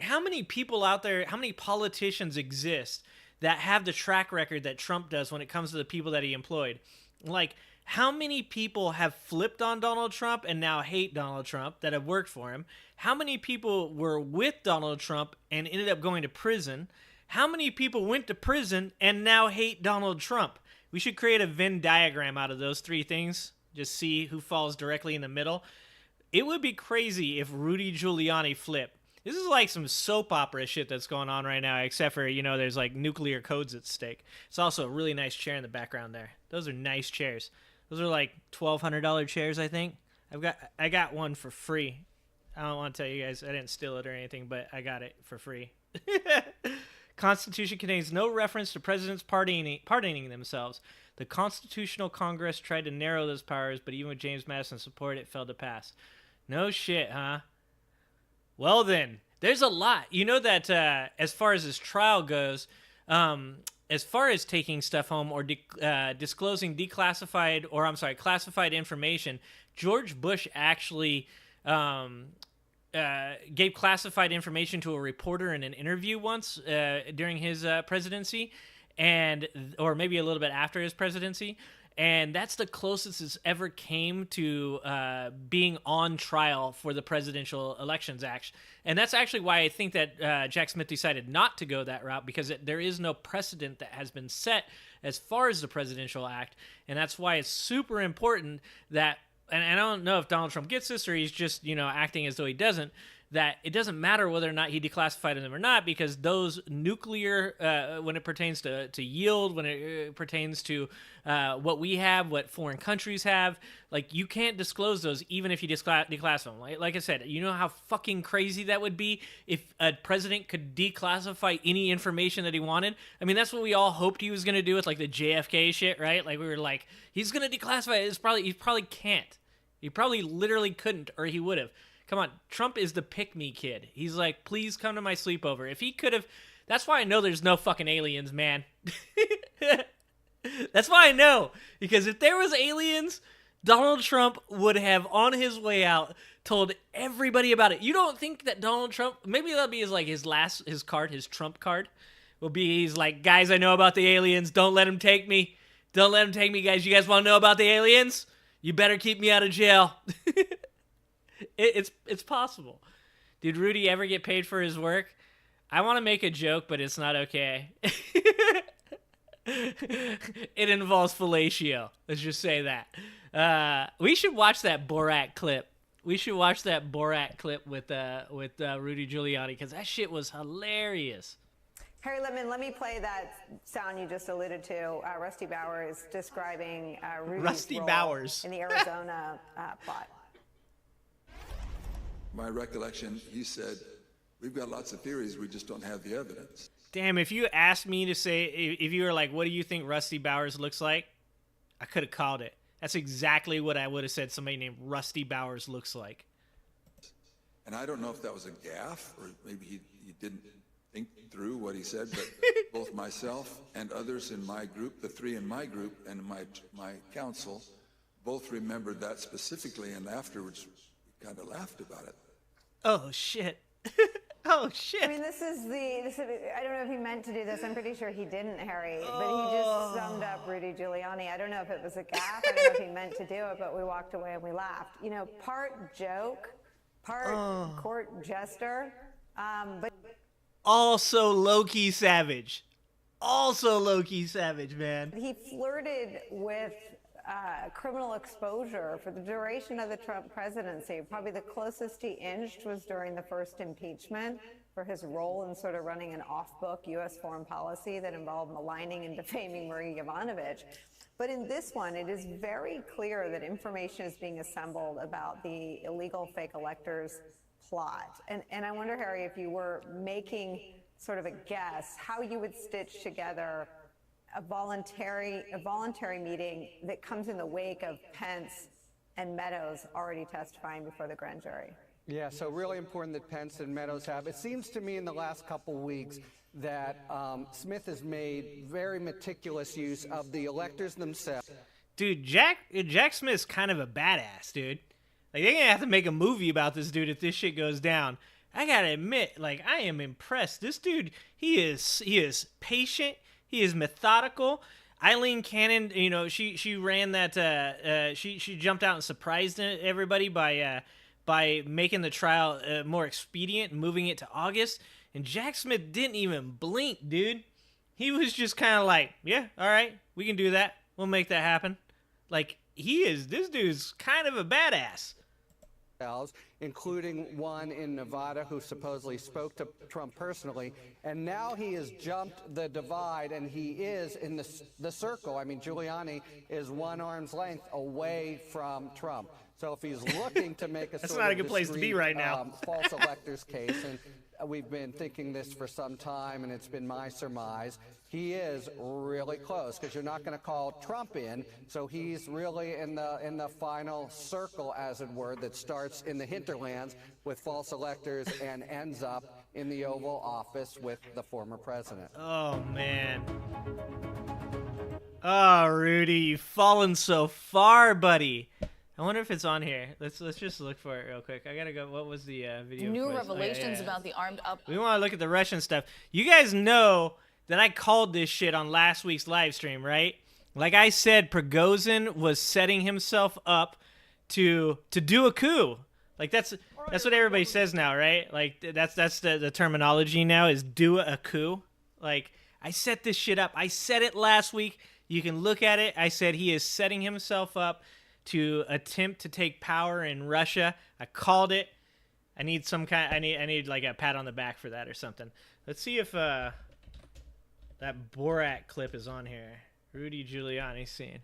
how many people out there, how many politicians exist that have the track record that Trump does when it comes to the people that he employed? Like, how many people have flipped on Donald Trump and now hate Donald Trump that have worked for him? How many people were with Donald Trump and ended up going to prison? How many people went to prison and now hate Donald Trump? We should create a Venn diagram out of those three things. Just see who falls directly in the middle. It would be crazy if Rudy Giuliani flipped. This is like some soap opera shit that's going on right now, except for, you know, there's like nuclear codes at stake. It's also a really nice chair in the background there. Those are nice chairs. Those are like $1,200 chairs, I think. I got one for free. I don't want to tell you guys I didn't steal it or anything, but I got it for free. Constitution contains no reference to presidents pardoning themselves. The Constitutional Congress tried to narrow those powers, but even with James Madison's support, it failed to pass. No shit, huh? Well then, there's a lot. You know that as far as this trial goes, as far as taking stuff home or disclosing classified information, George Bush actually gave classified information to a reporter in an interview once during his presidency, or maybe a little bit after his presidency. And that's the closest it's ever came to being on trial for the Presidential Elections Act. And that's actually why I think that Jack Smith decided not to go that route, because there is no precedent that has been set as far as the Presidential Act. And that's why it's super important that, and I don't know if Donald Trump gets this or he's just, you know, acting as though he doesn't, that it doesn't matter whether or not he declassified them or not, because those nuclear, when it pertains to yield, when it pertains to what we have, what foreign countries have, like, you can't disclose those even if you declassify them. Like I said, you know how fucking crazy that would be if a president could declassify any information that he wanted? I mean, that's what we all hoped he was going to do with, like, the JFK shit, right? Like, we were like, he's going to declassify it. He probably can't. He probably literally couldn't, or he would have. Come on, Trump is the pick-me kid. He's like, please come to my sleepover. If he could have... That's why I know there's no fucking aliens, man. That's why I know. Because if there was aliens, Donald Trump would have, on his way out, told everybody about it. You don't think that Donald Trump... Maybe that'll be his Trump card. Will be, he's like, guys, I know about the aliens. Don't let him take me. Don't let him take me, guys. You guys want to know about the aliens? You better keep me out of jail. It's possible. Did Rudy ever get paid for his work? I want to make a joke, but it's not okay. It involves fellatio. Let's just say that. We should watch that Borat clip. We should watch that Borat clip with Rudy Giuliani, because that shit was hilarious. Harry Littman, let me play that sound you just alluded to. Rusty Bowers describing Rudy's role in the Arizona plot. My recollection, he said, we've got lots of theories, we just don't have the evidence. Damn, if you asked me to say, if you were like, what do you think Rusty Bowers looks like? I could have called it. That's exactly what I would have said somebody named Rusty Bowers looks like. And I don't know if that was a gaffe, or maybe he didn't think through what he said, but both myself and others in my group, the three in my group and my council, both remembered that specifically, and afterwards we kind of laughed about it. Oh, shit. Oh, shit. I mean, this is I don't know if he meant to do this. I'm pretty sure he didn't, Harry. But he just summed up Rudy Giuliani. I don't know if it was a gaffe. I don't know if he meant to do it, but we walked away and we laughed. You know, part joke, part court jester, but... Also low-key savage. Also low-key savage, man. He flirted with criminal exposure for the duration of the Trump presidency. Probably the closest he inched was during the first impeachment for his role in sort of running an off-book U.S. foreign policy that involved maligning and defaming Marie Yovanovitch. But in this one, it is very clear that information is being assembled about the illegal fake electors plot. And I wonder, Harry, if you were making sort of a guess, how you would stitch together a voluntary meeting that comes in the wake of Pence and Meadows already testifying before the grand jury. Yeah, so really important that Pence and Meadows have. It seems to me in the last couple weeks that Smith has made very meticulous use of the electors themselves. Dude, Jack Smith's kind of a badass, dude. Like, they're gonna have to make a movie about this dude if this shit goes down. I gotta admit, like, I am impressed. This dude, he is patient. He is methodical. Eileen Cannon, you know, she ran that. She jumped out and surprised everybody by making the trial more expedient, moving it to August. And Jack Smith didn't even blink, dude. He was just kind of like, yeah, all right, we can do that. We'll make that happen. Like, this dude's kind of a badass. including one in Nevada who supposedly spoke to Trump personally. And now he has jumped the divide, and he is in the circle. I mean, Giuliani is one arm's length away from Trump. So if he's looking to make a That's sort not of a good place to be discreet, right now. false electors case, and we've been thinking this for some time, and it's been my surmise, he is really close, because you're not going to call Trump in, so he's really in the final circle, as it were, that starts in the hinterlands with false electors and ends up in the Oval Office with the former president. Oh, man. Oh, Rudy, you've fallen so far, buddy. I wonder if it's on here. Let's just look for it real quick. I gotta go. What was the video? New quiz? revelations about the armed up. We want to look at the Russian stuff. You guys know that I called this shit on last week's live stream, right? Like I said, Prigozhin was setting himself up to do a coup. Like that's what everybody says now, right? Like that's the terminology now is do a coup. Like I set this shit up. I said it last week. You can look at it. I said he is setting himself up to attempt to take power in Russia. I called it. I need some kind. I need like a pat on the back for that or something. Let's see if that Borat clip is on here. Rudy Giuliani scene.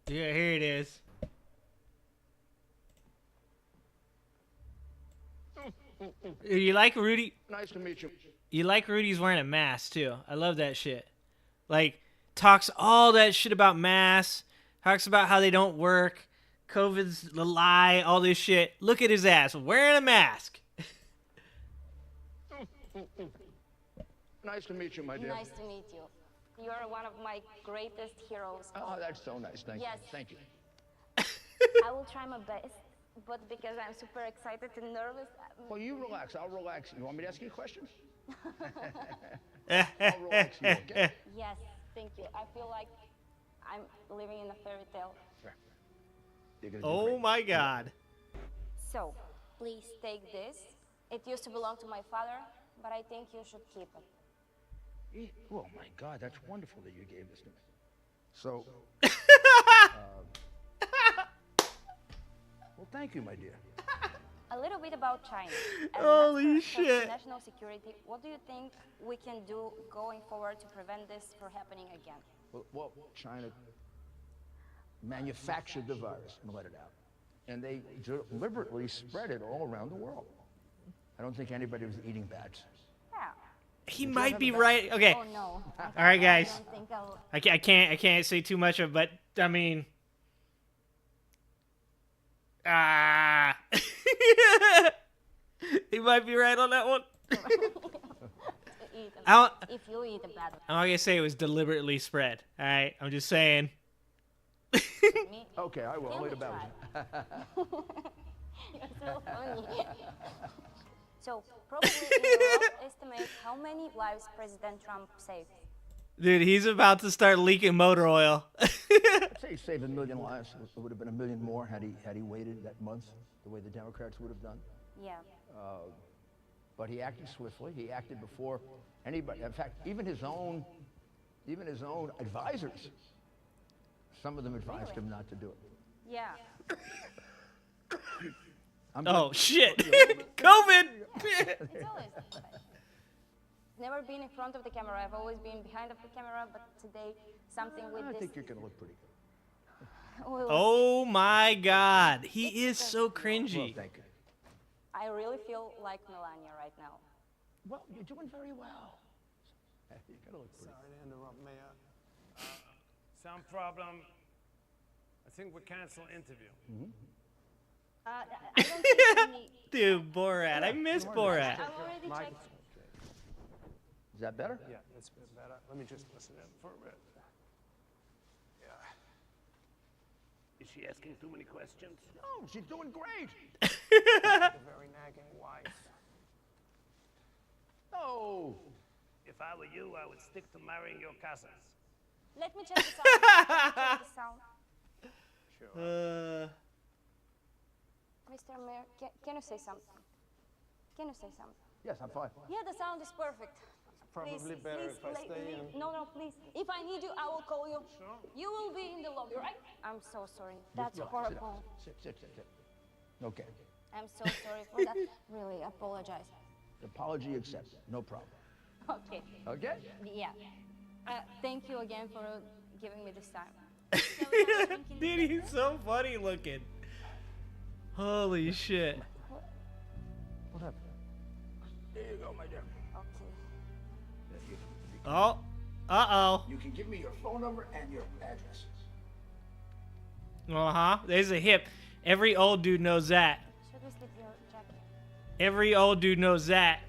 Yeah, here it is. You like Rudy? Nice to meet you. You like Rudy's wearing a mask too. I love that shit. Like talks all that shit about masks. Talks about how they don't work. COVID's the lie. All this shit. Look at his ass wearing a mask. Nice to meet you, my dear. Nice to meet you. You are one of my greatest heroes. Oh, that's so nice. Thank Yes. you. Thank you. I will try my best, but because I'm super excited and nervous. Well, you relax. I'll relax. You want me to ask you a question? I'll relax you, okay? Yes, thank you. I feel like I'm living in a fairy tale. You're gonna do Oh great. my God. So, please take this. It used to belong to my father, but I think you should keep it. Oh my God, that's wonderful that you gave this to me. So, well, thank you, my dear. A little bit about China. As Holy Minister for shit. National Security, what do you think we can do going forward to prevent this from happening again? Well, China manufactured the virus and let it out. And they deliberately spread it all around the world. I don't think anybody was eating bats. Yeah. He might be right. Okay. Oh no. All right, guys. I don't think I'll... I can't say too much of, but I mean, he might be right on that one. If you eat a bat I'm not gonna say it was deliberately spread. All right, I'm just saying. with me, Okay, I will. I'll eat a bat. you're so funny. So, probably in your rough estimate, how many lives President Trump saved? Dude, he's about to start leaking motor oil. I'd say he saved 1 million lives. It would have been 1 million more had he waited that month, the way the Democrats would have done. Yeah. But he acted swiftly. He acted before anybody. In fact, even his own advisors. Some of them advised him not to do it. Yeah. Oh shit! COVID. It's always. Never been in front of the camera. I've always been behind of the camera, but today something with I this. think you're going to look pretty good. Oh my God, he is so Well, cringy. thank you. I really feel like Melania right now. Well, you're doing very well. You're going to look pretty Sorry to interrupt, Mayor. Sound problem. I think we'll cancel interview. I don't think we need. Dude, Borat. I miss Borat. I've already checked. Is that better? Yeah, that's a bit better. Let me just listen in for a bit. Yeah. Is she asking too many questions? No, she's doing great. A very nagging wife. No. If I were you, I would stick to marrying your cousins. Let me check the sound. Let me check the sound. Sure. Mr. Mayor, can you say something? Can you say something? Yes, I'm fine. Yeah, the sound is perfect. probably please, better please, if I stay in. No, please. If I need you, I will call you. Sure. You will be in the lobby, right? I'm so sorry. That's horrible. Sit. Okay. I'm so sorry for that. Really, apologize. Apology accepted. No problem. Okay. Okay? Yeah. Thank you again for giving me this time. Dude, he's so funny looking. Holy shit. What happened? There you go, my dear. Okay. Oh. Uh-oh. You can give me your phone number and your address. Uh-huh. There's a hip. Every old dude knows that. Should we slip your jacket? Every old dude knows that.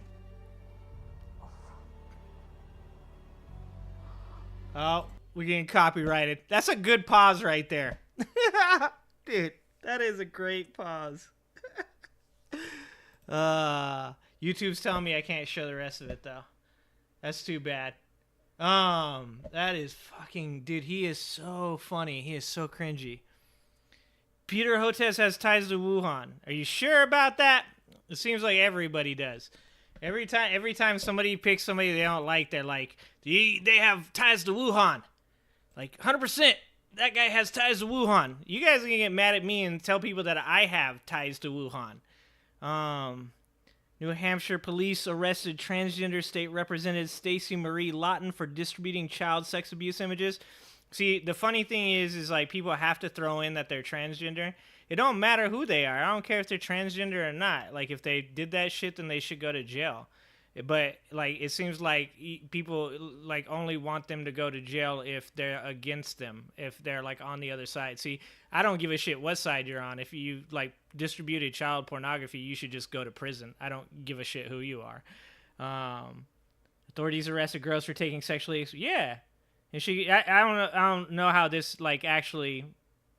Oh, we're getting copyrighted. That's a good pause right there. Dude, that is a great pause. YouTube's telling me I can't show the rest of it, though. That's too bad. That is fucking... Dude, he is so funny. He is so cringy. Peter Hotez has ties to Wuhan. Are you sure about that? It seems like everybody does. Every time somebody picks somebody they don't like, they're like, they have ties to Wuhan. Like, 100%, that guy has ties to Wuhan. You guys are going to get mad at me and tell people that I have ties to Wuhan. New Hampshire police arrested transgender state representative Stacey Marie Lawton for distributing child sex abuse images. See, the funny thing is like people have to throw in that they're transgender. It don't matter who they are. I don't care if they're transgender or not. Like, if they did that shit, then they should go to jail. But, like, it seems like people, like, only want them to go to jail if they're against them, if they're, like, on the other side. See, I don't give a shit what side you're on. If you, like, distributed child pornography, you should just go to prison. I don't give a shit who you are. Authorities arrested girls for taking sexually... Yeah. And I don't know how this, like, actually...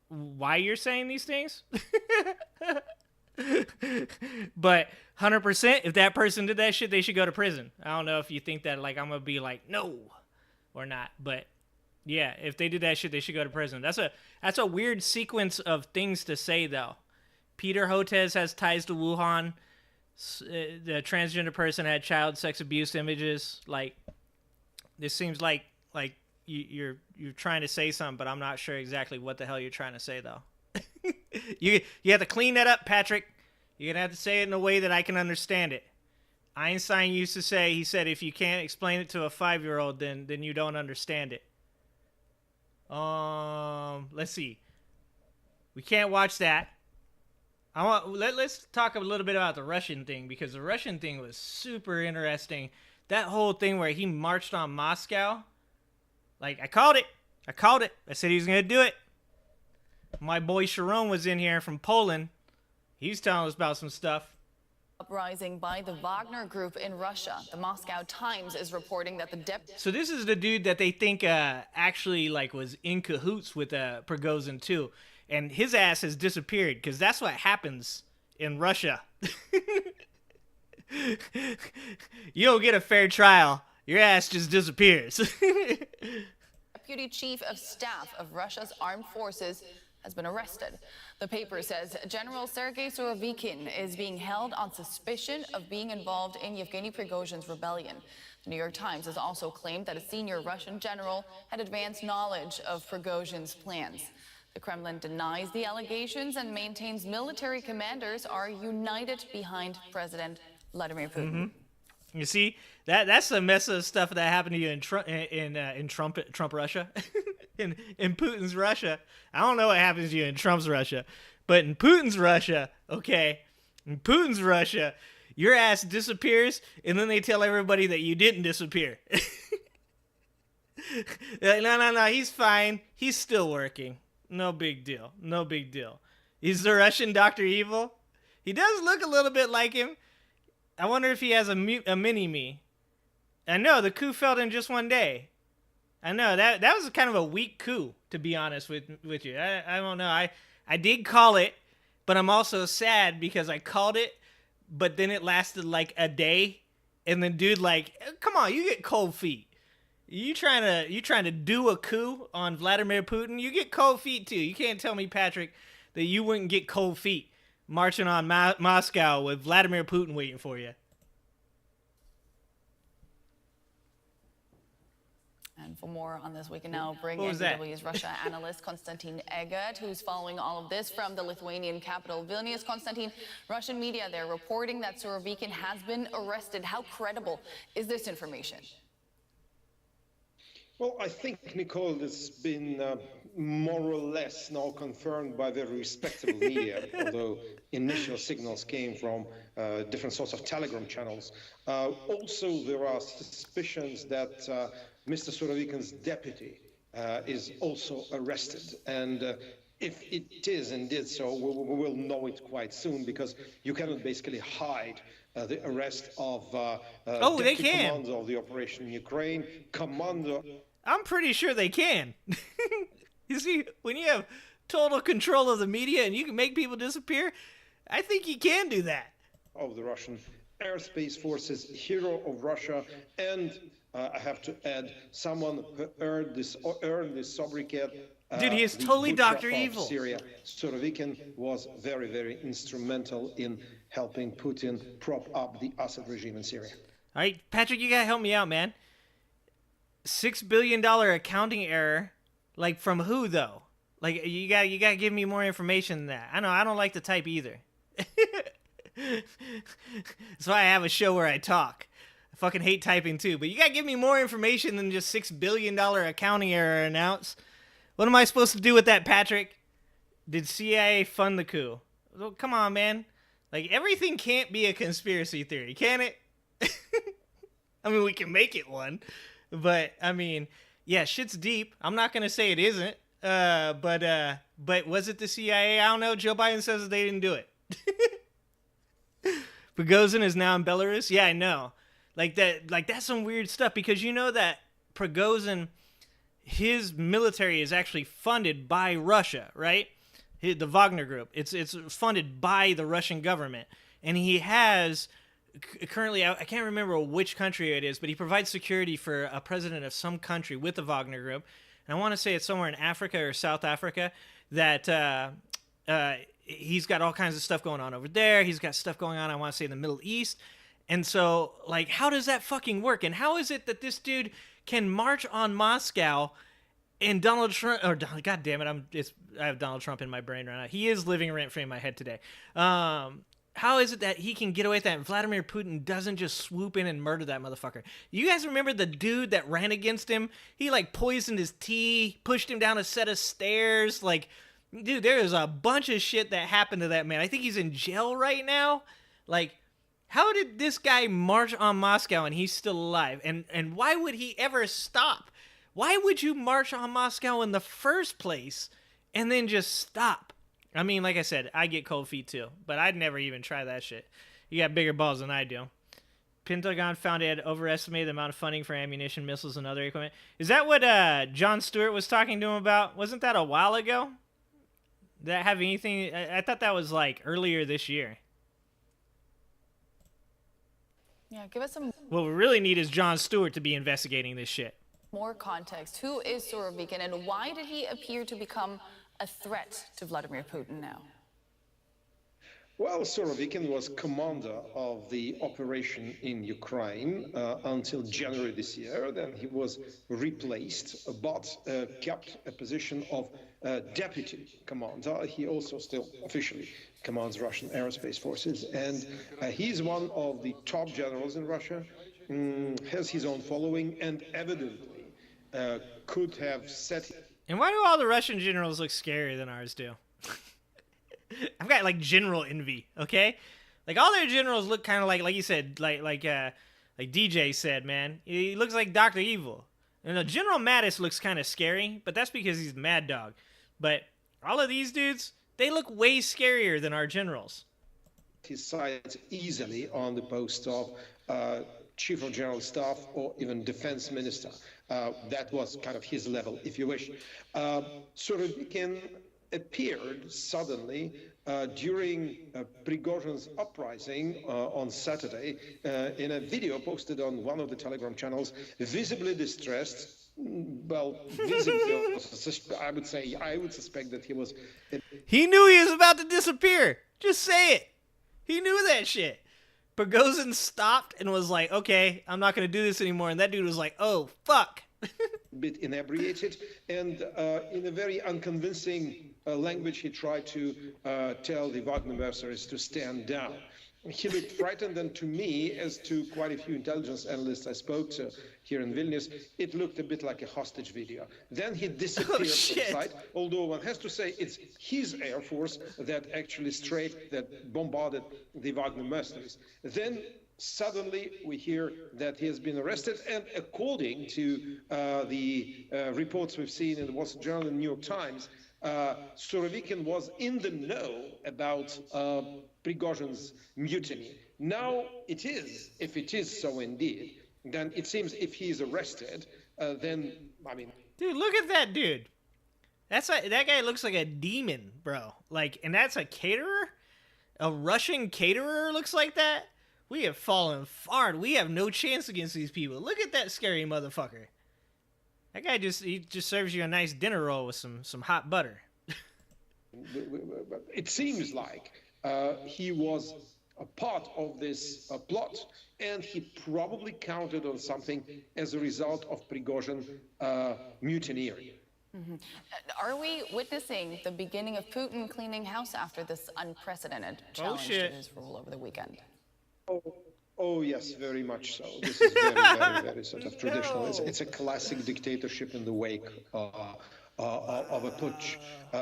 why you're saying these things. But 100%, if that person did that shit, they should go to prison. I don't know if you think that, like, I'm gonna be like, no, or not. But yeah, if they did that shit, they should go to prison. That's a weird sequence of things to say, though. Peter Hotez has ties to Wuhan. The transgender person had child sex abuse images. Like, this seems like you're trying to say something, but I'm not sure exactly what the hell you're trying to say, though. you have to clean that up, Patrick. You're gonna have to say it in a way that I can understand it. Einstein used to say, he said, if you can't explain it to a 5-year-old, then you don't understand it. Let's see. We can't watch that. Let's talk a little bit about the Russian thing, because the Russian thing was super interesting. That whole thing where he marched on Moscow. Like, I called it. I said he was going to do it. My boy Sharon was in here from Poland. He's telling us about some stuff. Uprising by the Wagner Group in Russia. The Moscow Times is reporting that the So this is the dude that they think actually, like, was in cahoots with Prigozhin too. And his ass has disappeared, because that's what happens in Russia. You don't get a fair trial. Your ass just disappears. Deputy Chief of Staff of Russia's armed forces has been arrested. The paper says General Sergei Surovikin is being held on suspicion of being involved in Yevgeny Prigozhin's rebellion. The New York Times has also claimed that a senior Russian general had advanced knowledge of Prigozhin's plans. The Kremlin denies the allegations and maintains military commanders are united behind President Vladimir Putin. Mm-hmm. You see, that's the mess of stuff that happened to you in Trump Russia, in Putin's Russia. I don't know what happens to you in Trump's Russia, but in Putin's Russia, okay, in Putin's Russia, your ass disappears, and then they tell everybody that you didn't disappear. No, he's fine. He's still working. No big deal. No big deal. He's the Russian Dr. Evil. He does look a little bit like him. I wonder if he has a mini-me. I know, the coup failed in just one day. I know, that was kind of a weak coup, to be honest with you. I don't know. I did call it, but I'm also sad because I called it, but then it lasted like a day. And then dude, like, come on, you get cold feet. You trying to do a coup on Vladimir Putin? You get cold feet too. You can't tell me, Patrick, that you wouldn't get cold feet marching on Moscow with Vladimir Putin waiting for you. For more on this, we can now bring What in was that? DW's Russia analyst Konstantin Eggert, who's following all of this from the Lithuanian capital, Vilnius. Konstantin, Russian media, they're reporting that Surovikin has been arrested. How credible is this information? Well, I think, Nicole, it's been more or less now confirmed by very respectable media, although initial signals came from different sorts of Telegram channels. Also, there are suspicions that Mr. Surovikin's deputy is also arrested. And if it is indeed so, we will know it quite soon, because you cannot basically hide the arrest of deputy commander of the operation in Ukraine, commander... I'm pretty sure they can. You see, when you have total control of the media and you can make people disappear, I think you can do that. Of the Russian airspace forces, hero of Russia, and I have to add, someone who earned this sobriquet. Dude, he is totally Dr. of Evil. Syria. Surovikin was very, very instrumental in helping Putin prop up the Assad regime in Syria. All right, Patrick, you gotta help me out, man. $6 billion accounting error, like from who though? Like you gotta give me more information than that. I don't like to type either. That's why I have a show where I talk. I fucking hate typing too, but you gotta give me more information than just $6 billion accounting error announced. What am I supposed to do with that, Patrick? Did CIA fund the coup? Well, come on, man. Like everything can't be a conspiracy theory, can it? I mean, we can make it one. But I mean, yeah, shit's deep. I'm not gonna say it isn't. But was it the CIA? I don't know. Joe Biden says that they didn't do it. Prigozhin is now in Belarus. Yeah, I know. Like that's some weird stuff, because you know that Prigozhin, his military is actually funded by Russia, right? The Wagner Group. It's funded by the Russian government, and he has. Currently, I can't remember which country it is, but he provides security for a president of some country with the Wagner Group. And I want to say it's somewhere in Africa or South Africa that he's got all kinds of stuff going on over there. He's got stuff going on, I want to say, in the Middle East. And so, like, how does that fucking work? And how is it that this dude can march on Moscow and Donald Trump, or God damn it, I have Donald Trump in my brain right now. He is living rent-free in my head today. How is it that he can get away with that and Vladimir Putin doesn't just swoop in and murder that motherfucker? You guys remember the dude that ran against him? He, like, poisoned his tea, pushed him down a set of stairs. Like, dude, there is a bunch of shit that happened to that man. I think he's in jail right now. Like, how did this guy march on Moscow and he's still alive? And why would he ever stop? Why would you march on Moscow in the first place and then just stop? I mean, like I said, I get cold feet too, but I'd never even try that shit. You got bigger balls than I do. Pentagon found it had overestimated the amount of funding for ammunition, missiles, and other equipment. Is that what Jon Stewart was talking to him about? Wasn't that a while ago? Did that have anything? I thought that was like earlier this year. Yeah, give us some What we really need is Jon Stewart to be investigating this shit. more context. Who is Surovikin, and why did he appear to become a threat to Vladimir Putin now? Well, Surovikin was commander of the operation in Ukraine until January this year. Then he was replaced, but kept a position of deputy commander. He also still officially commands Russian aerospace forces. And he's one of the top generals in Russia, has his own following, and evidently could have set... And why do all the Russian generals look scarier than ours do? I've got like general envy, okay? Like all their generals look kind of like you said, like DJ said, man. He looks like Dr. Evil. And General Mattis looks kind of scary, but that's because he's Mad Dog. But all of these dudes, they look way scarier than our generals. His sides easily on the post of Chief of General Staff or even Defense Minister. That was kind of his level, if you wish. Surovikin appeared suddenly during Prigozhin's uprising on Saturday in a video posted on one of the Telegram channels, visibly distressed. Well, visibly, I would suspect that he was... He knew he was about to disappear. Just say it. He knew that shit. Prigozhin stopped and was like, okay, I'm not going to do this anymore. And that dude was like, oh, fuck. bit inebriated, and in a very unconvincing language, he tried to tell the Wagner mercenaries to stand down. He looked frightened, and to me, as to quite a few intelligence analysts I spoke to here in Vilnius, it looked a bit like a hostage video. Then he disappeared from sight, although one has to say it's his Air Force that actually that bombarded the Wagner mercenaries. Then suddenly we hear that he has been arrested, and according to the reports we've seen in the Wall Street Journal and New York Times, Surovikin was in the know about Prigozhin's mutiny. Now it is, if it is so indeed, then it seems if he is arrested, then, I mean... Dude, look at that dude. That guy looks like a demon, bro. Like, and that's a caterer? A Russian caterer looks like that? We have fallen far. We have no chance against these people. Look at that scary motherfucker. That guy just serves you a nice dinner roll with some hot butter. It seems like he was a part of this plot, and he probably counted on something as a result of Prigozhin mutineering. Mm-hmm. Are we witnessing the beginning of Putin cleaning house after this unprecedented challenge to his rule over the weekend? Oh, yes, very much so. This is very, very, very sort of traditional. It's a classic dictatorship in the wake of a putsch.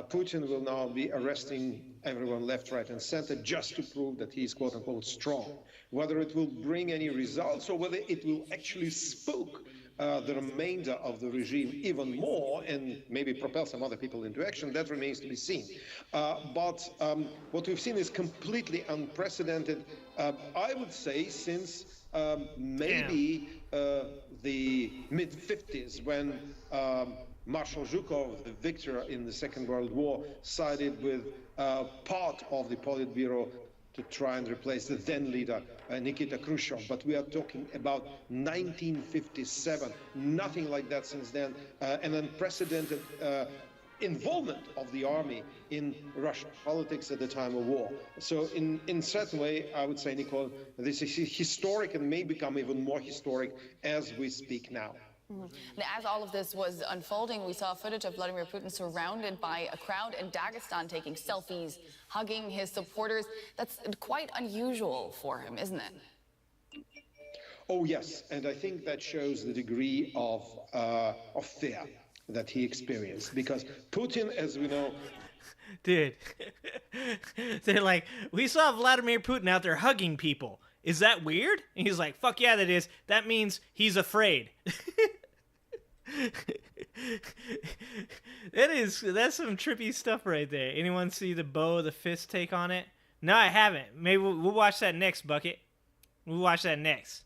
Putin will now be arresting everyone left, right, and center just to prove that he's quote-unquote strong. Whether it will bring any results or whether it will actually spook the remainder of the regime even more and maybe propel some other people into action, that remains to be seen. But what we've seen is completely unprecedented, I would say, since maybe the mid-50s, when Marshal Zhukov, the victor in the Second World War, sided with part of the Politburo to try and replace the then leader, Nikita Khrushchev. But we are talking about 1957, nothing like that since then, an unprecedented involvement of the army in Russian politics at the time of war. So in certain way, I would say, Nicole, this is historic and may become even more historic as we speak now. Mm-hmm. As all of this was unfolding, we saw footage of Vladimir Putin surrounded by a crowd in Dagestan taking selfies, hugging his supporters. That's quite unusual for him, isn't it? Oh, yes. And I think that shows the degree of fear that he experienced. Because Putin, as we know... Dude, they're like, we saw Vladimir Putin out there hugging people. Is that weird? And he's like, fuck yeah, that is. That means he's afraid. That's some trippy stuff right there. Anyone see the bow, the fist take on it? No, I haven't. Maybe we'll watch that next, Bucket. We'll watch that next.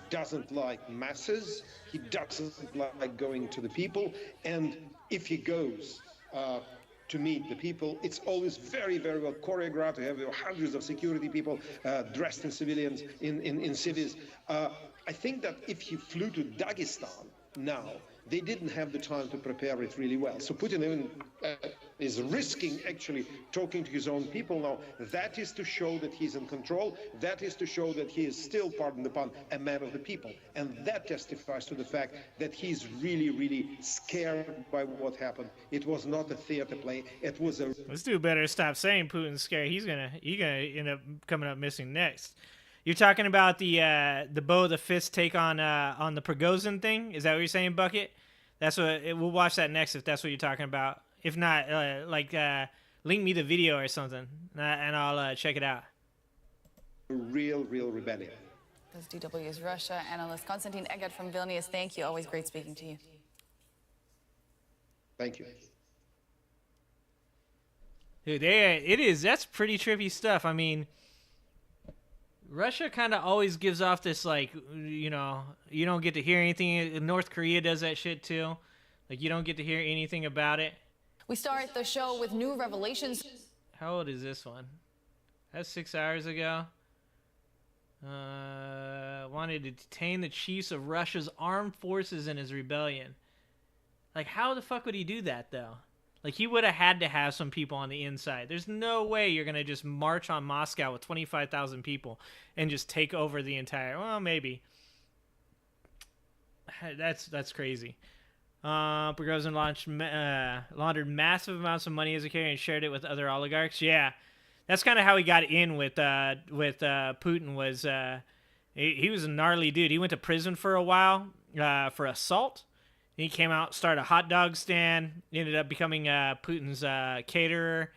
Doesn't like masses. He doesn't like going to the people. And if he goes to meet the people, it's always very, very well choreographed. We have hundreds of security people dressed in civilians, in civils. I think that if he flew to Dagestan now, they didn't have the time to prepare it really well. So Putin even is risking actually talking to his own people now. That is to show that he's in control. That is to show that he is still, pardon the pun, a man of the people. And that testifies to the fact that he's really, really scared by what happened. It was not a theater play. It was a... This dude better stop saying Putin's scared. He's gonna end up coming up missing next. You're talking about the bow, the fist take on the Prigozhin thing? Is that what you're saying, Bucket? That's what we'll watch that next if that's what you're talking about. If not, link me the video or something, and I'll check it out. Real rebellion. This is DW's Russia analyst Konstantin Eggert from Vilnius. Thank you. Always great speaking to you. Thank you. Dude, it is. That's pretty trippy stuff. I mean, Russia kind of always gives off this, like, you know, you don't get to hear anything. North Korea does that shit too. Like, you don't get to hear anything about it. We start the show with new revelations. How old is this one? That's 6 hours ago. Wanted to detain the chiefs of Russia's armed forces in his rebellion. Like, how the fuck would he do that, though? Like, he would have had to have some people on the inside. There's no way you're going to just march on Moscow with 25,000 people and just take over the entire... Well, maybe. That's crazy. Prigozhin laundered massive amounts of money as a carrier and shared it with other oligarchs. Yeah, that's kind of how he got in with Putin. Was he was a gnarly dude. He went to prison for a while for assault. He came out, started a hot dog stand, ended up becoming Putin's caterer.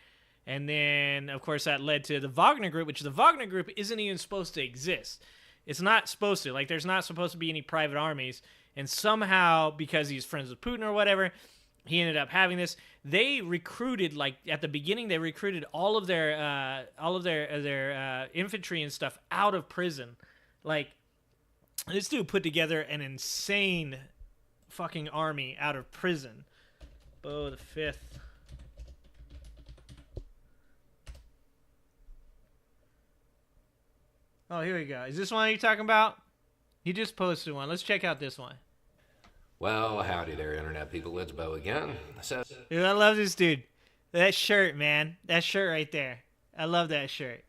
And then, of course, that led to the Wagner Group, which the Wagner Group isn't even supposed to exist. It's not supposed to. Like, there's not supposed to be any private armies. And somehow, because he's friends with Putin or whatever, he ended up having this. They recruited, like, at the beginning, they recruited all of their infantry and stuff out of prison. Like, this dude put together an insane fucking army out of prison. Bo the Fifth. Oh, here we go. Is this one you're talking about? He just posted one. Let's check out this one. Well, howdy there, Internet people. It's Bo again. So, dude, I love this dude. That shirt, man. That shirt right there. I love that shirt.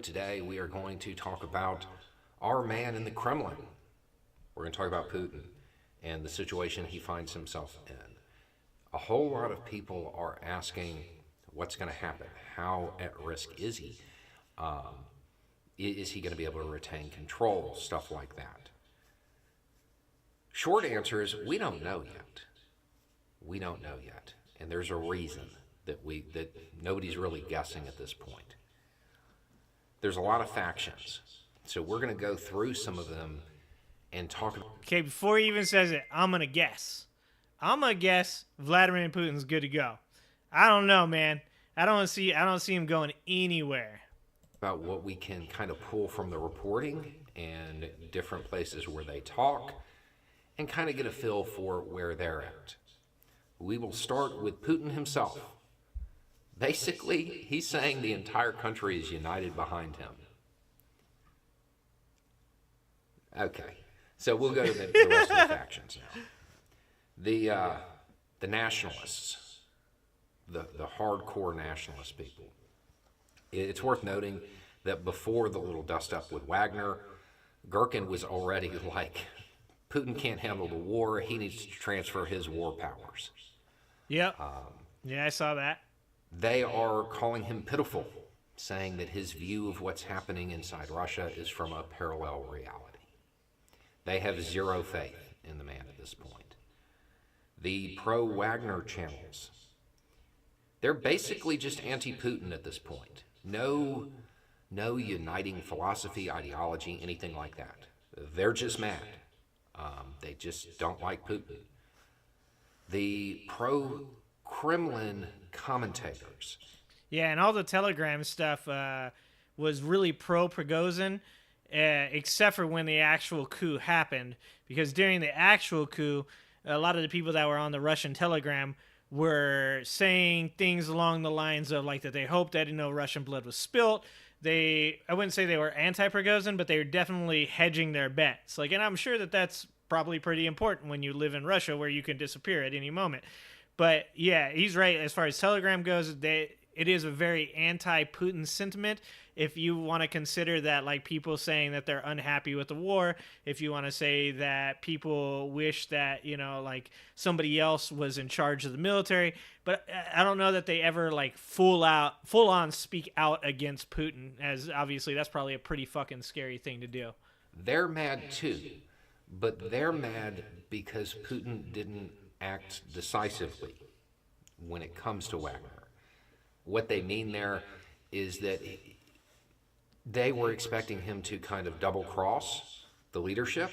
today we are going to talk about our man in the Kremlin. We're going to talk about Putin and the situation he finds himself in. A whole lot of people are asking what's going to happen. How at risk is he? Is he going to be able to retain control? Stuff like that. Short answer is we don't know yet. We don't know yet. And there's a reason that nobody's really guessing at this point. There's a lot of factions. So we're going to go through some of them and talk about... Okay, before he even says it, I'm going to guess. I'm going to guess Vladimir Putin's good to go. I don't know, man. I don't see him going anywhere. About what we can kind of pull from the reporting and different places where they talk and kind of get a feel for where they're at. We will start with Putin himself. Basically, he's saying the entire country is united behind him. Okay, so we'll go to the rest of the factions now. The nationalists, the hardcore nationalist people. It's worth noting that before the little dust-up with Wagner, Gherkin was already like, Putin can't handle the war, he needs to transfer his war powers. Yep. Yeah, I saw that. They are calling him pitiful, saying that his view of what's happening inside Russia is from a parallel reality. They have zero faith in the man at this point. The pro-Wagner channels, they're basically just anti-Putin at this point. No uniting philosophy, ideology, anything like that. They're just mad. They just don't like Putin. The pro-Kremlin commentators. Yeah, and all the Telegram stuff was really pro-Prigozhin, except for when the actual coup happened. Because during the actual coup, a lot of the people that were on the Russian Telegram were saying things along the lines of like that they hoped that no Russian blood was spilt. I wouldn't say they were anti-Prigozhin, but they were definitely hedging their bets. Like, and I'm sure that that's probably pretty important when you live in Russia where you can disappear at any moment. But yeah, he's right. As far as Telegram goes, it is a very anti-Putin sentiment. If you want to consider that, like, people saying that they're unhappy with the war, if you want to say that people wish that, like, somebody else was in charge of the military, but I don't know that they ever, like, full on speak out against Putin, as obviously that's probably a pretty fucking scary thing to do. They're mad too, but they're mad because Putin didn't act decisively when it comes to Wagner. What they mean there is that they were expecting him to kind of double-cross the leadership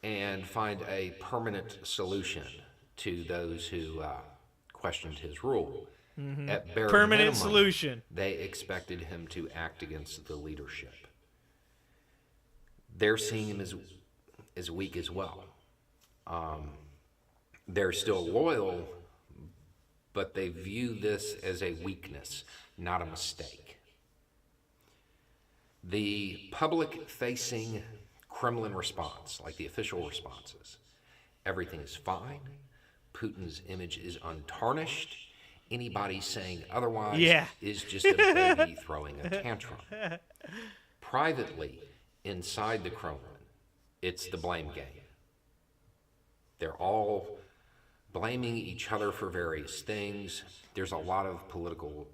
and find a permanent solution to those who questioned his rule. Mm-hmm. At bare permanent minimum, solution. They expected him to act against the leadership. They're seeing him as weak as well. They're still loyal, but they view this as a weakness, not a mistake. The public-facing Kremlin response, like the official responses, everything is fine. Putin's image is untarnished. Anybody saying otherwise is just a baby throwing a tantrum. Privately, inside the Kremlin, it's the blame game. They're all blaming each other for various things. There's a lot of political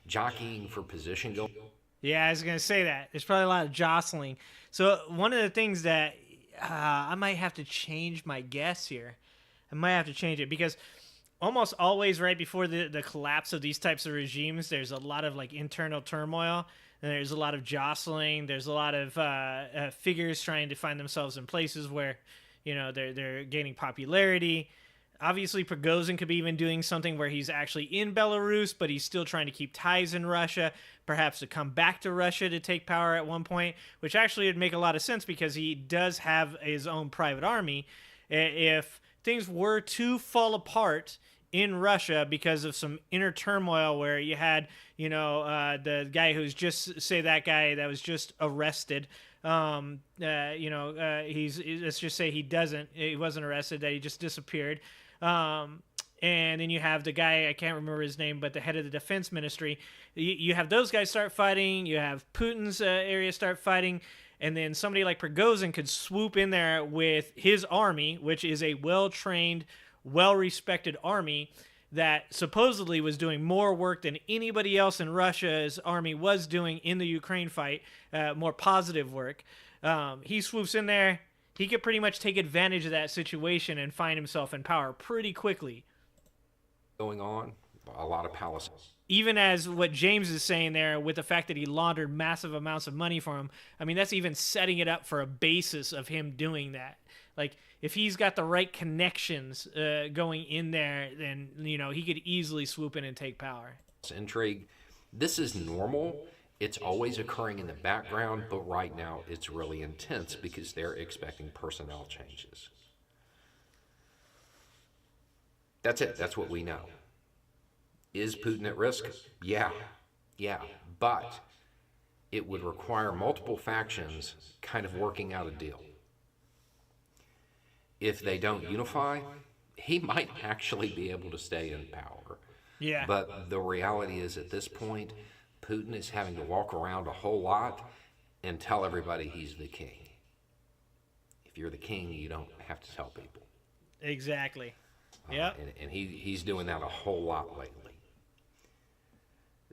jockeying for position going. Yeah, I was going to say that. There's probably a lot of jostling. So one of the things that I might have to change my guess here. I might have to change it because almost always right before the collapse of these types of regimes, there's a lot of like internal turmoil. And there's a lot of jostling. There's a lot of figures trying to find themselves in places where, you know, they're gaining popularity. Obviously, Prigozhin could be even doing something where he's actually in Belarus, but he's still trying to keep ties in Russia, perhaps to come back to Russia to take power at one point, which actually would make a lot of sense because he does have his own private army. If things were to fall apart in Russia because of some inner turmoil where you had, you know, the guy who's just, say that guy that was just arrested, he's, let's just say he wasn't arrested, that he just disappeared. And then you have the guy, I can't remember his name, but the head of the defense ministry. You have those guys start fighting. You have Putin's area start fighting. And then somebody like Prigozhin could swoop in there with his army, which is a well-trained, well-respected army that supposedly was doing more work than anybody else in Russia's army was doing in the Ukraine fight, more positive work. He swoops in there. He could pretty much take advantage of that situation and find himself in power pretty quickly. Going on, a lot of palaces. Even as what James is saying there with the fact that he laundered massive amounts of money for him, I mean, that's even setting it up for a basis of him doing that. Like, if he's got the right connections going in there, then, you know, he could easily swoop in and take power. Intrigue. This is normal. It's always occurring in the background, but right now it's really intense because they're expecting personnel changes. That's it. That's what we know. Is Putin at risk? Yeah. But it would require multiple factions kind of working out a deal. If they don't unify, he might actually be able to stay in power. Yeah. But the reality is at this point, Putin is having to walk around a whole lot and tell everybody he's the king. If you're the king, you don't have to tell people. Exactly. Yeah. And he's doing that a whole lot lately.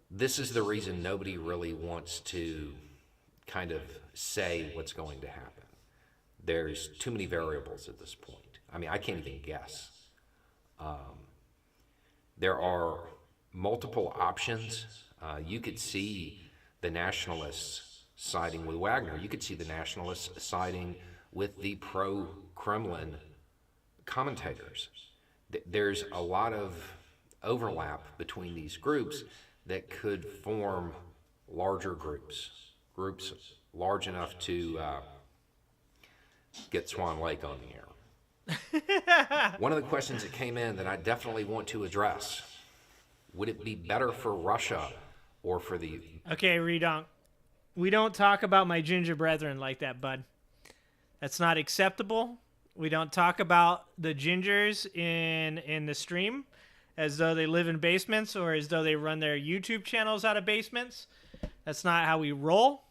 This is the reason nobody really wants to kind of say what's going to happen. There's too many variables at this point. I mean, I can't even guess. There are multiple options. You could see the nationalists siding with Wagner. You could see the nationalists siding with the pro-Kremlin commentators. There's a lot of overlap between these groups that could form larger groups large enough to get Swan Lake on the air. One of the questions that came in that I definitely want to address, would it be better for Russia or for the... Okay, Redonk. We don't talk about my ginger brethren like that, bud. That's not acceptable. We don't talk about the gingers in the stream as though they live in basements or as though they run their YouTube channels out of basements. That's not how we roll.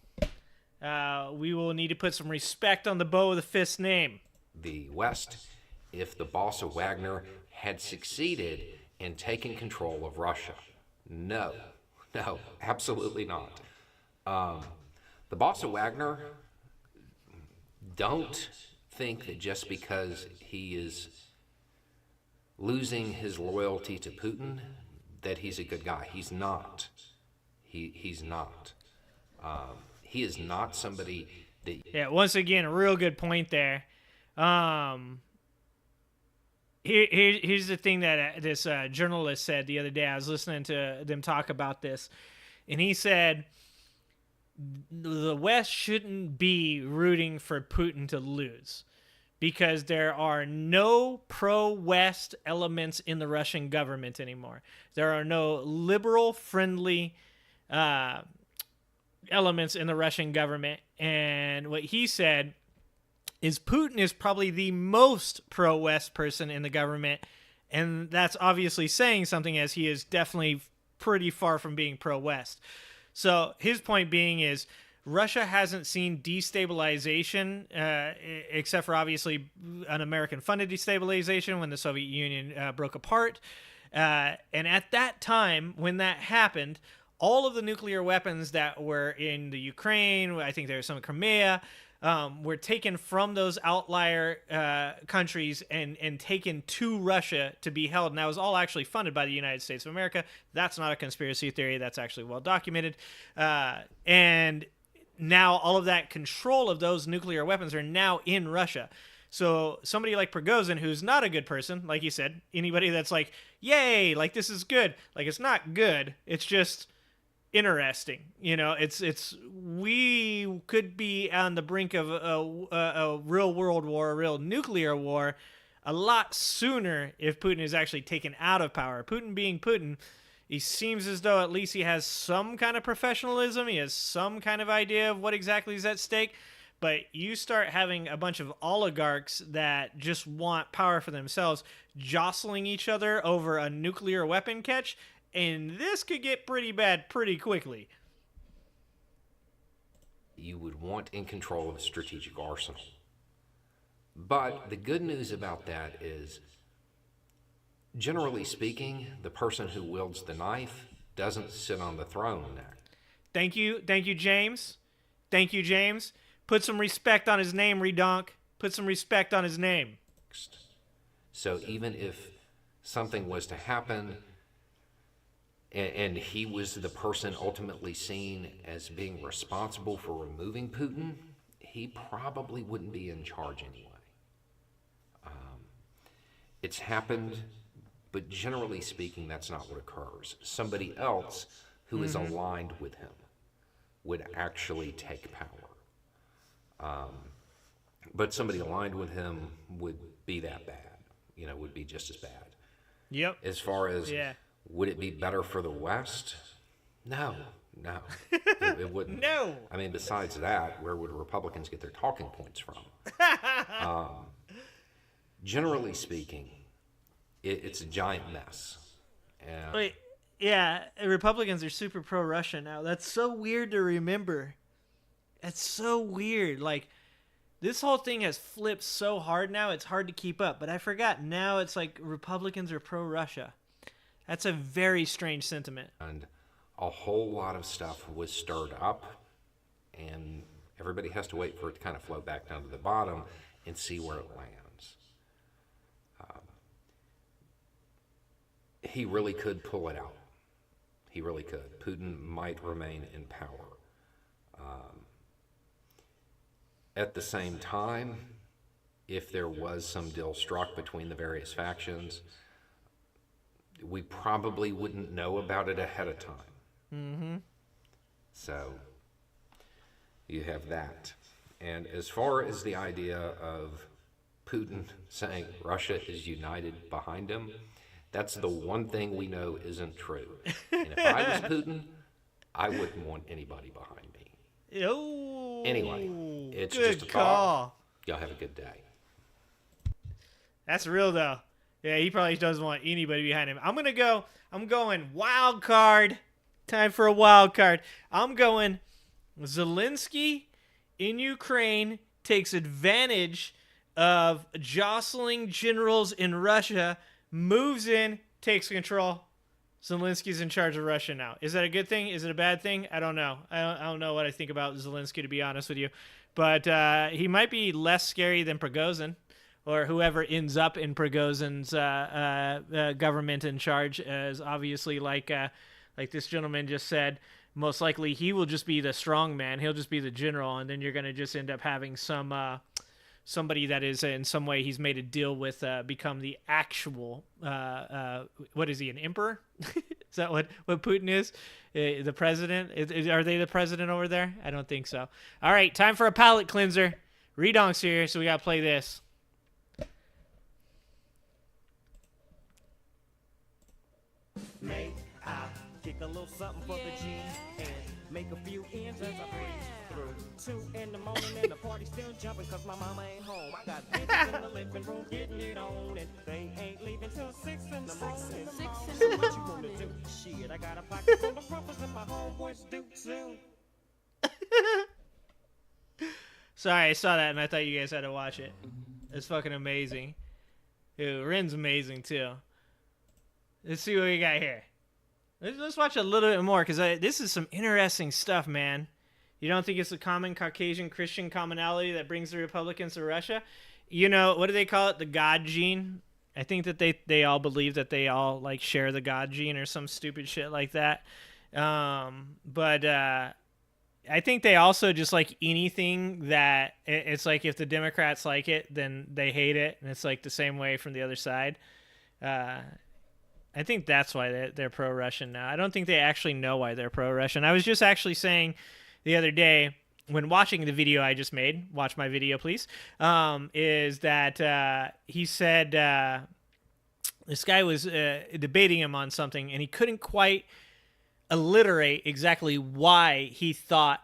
We will need to put some respect on the bow of the fist name. The West, if the boss of Wagner had succeeded in taking control of Russia. No, absolutely not. The boss of Wagner, don't think that just because he is losing his loyalty to Putin, that he's a good guy. He's not. He's not. He is not somebody that... Yeah, once again, a real good point there. Here's the thing that this journalist said the other day. I was listening to them talk about this, and he said the West shouldn't be rooting for Putin to lose because there are no pro-West elements in the Russian government anymore. There are no liberal-friendly elements in the Russian government. And what he said is Putin is probably the most pro-West person in the government. And that's obviously saying something, as he is definitely pretty far from being pro-West. So his point being is Russia hasn't seen destabilization, except for obviously an American-funded destabilization when the Soviet Union broke apart. And at that time, when that happened, all of the nuclear weapons that were in the Ukraine, I think there was some in Crimea, were taken from those outlier countries and taken to Russia to be held. And that was all actually funded by the United States of America. That's not a conspiracy theory. That's actually well documented. And now all of that control of those nuclear weapons are now in Russia. So somebody like Prigozhin, who's not a good person, like you said, anybody that's like, yay, like this is good. Like it's not good. It's just interesting. You know, it's we could be on the brink of a real world war, a real nuclear war a lot sooner if Putin is actually taken out of power. Putin being Putin, he seems as though at least he has some kind of professionalism. He has some kind of idea of what exactly is at stake. But you start having a bunch of oligarchs that just want power for themselves, jostling each other over a nuclear weapon catch, and this could get pretty bad pretty quickly. You would want in control of a strategic arsenal. But the good news about that is, generally speaking, the person who wields the knife doesn't sit on the throne there. Thank you, James. Thank you, James. Put some respect on his name, Redonk. Put some respect on his name. So even if something was to happen and he was the person ultimately seen as being responsible for removing Putin, he probably wouldn't be in charge anyway. It's happened, but generally speaking, that's not what occurs. Somebody else who is aligned with him would actually take power. But somebody aligned with him would be that bad, you know, would be just as bad. Yep. As far as, would it be better for the West? No, it wouldn't. No. I mean, besides that, where would Republicans get their talking points from? Generally speaking, it's a giant mess. Wait, yeah, Republicans are super pro-Russia now. That's so weird to remember. That's so weird. Like, this whole thing has flipped so hard now, it's hard to keep up. But I forgot, now it's like Republicans are pro-Russia. That's a very strange sentiment. And a whole lot of stuff was stirred up, and everybody has to wait for it to kind of flow back down to the bottom and see where it lands. He really could pull it out. He really could. Putin might remain in power. At the same time, if there was some deal struck between the various factions, we probably wouldn't know about it ahead of time. Mm-hmm. So you have that. And as far as the idea of Putin saying Russia is united behind him, that's the one thing we know isn't true. And if I was Putin, I wouldn't want anybody behind me. Oh, anyway, it's good just a call. thought. Y'all have a good day. That's real though. Yeah, he probably doesn't want anybody behind him. I'm going wild card. Time for a wild card. I'm going Zelensky in Ukraine takes advantage of jostling generals in Russia, moves in, takes control. Zelensky's in charge of Russia now. Is that a good thing? Is it a bad thing? I don't know. I don't know what I think about Zelensky, to be honest with you. But he might be less scary than Prigozhin, or whoever ends up in Prigozhin's government in charge. As obviously, like this gentleman just said, most likely he will just be the strong man. He'll just be the general, and then you're going to just end up having somebody that is in some way he's made a deal with become the actual what is he, an emperor? Is that what Putin is? The president? Are they the president over there? I don't think so. All right, time for a palate cleanser. Redonk's here, so we got to play this. May I kick a little something for the G and make a few ends as I breeze through 2 in the morning and the party still jumping cause my mama ain't home. I got bitches in the living room getting it on and they ain't leaving till 6 in the morning. So what you wanna do? Shit, I got a pocket full of ruffles and my homeboys do too. Sorry, I saw that and I thought you guys had to watch it. It's fucking amazing. Dude, Rin's amazing too. Let's see what we got here. Let's watch a little bit more, because this is some interesting stuff, man. You don't think it's a common Caucasian Christian commonality that brings the Republicans to Russia? You know, what do they call it? The God gene? I think that they all believe that they all, like, share the God gene or some stupid shit like that. But I think they also just like anything that it's like if the Democrats like it, then they hate it. And it's like the same way from the other side. I think that's why they're pro-Russian now. I don't think they actually know why they're pro-Russian. I was just actually saying the other day, when watching the video I just made, watch my video, please, is that he said this guy was debating him on something, and he couldn't quite alliterate exactly why he thought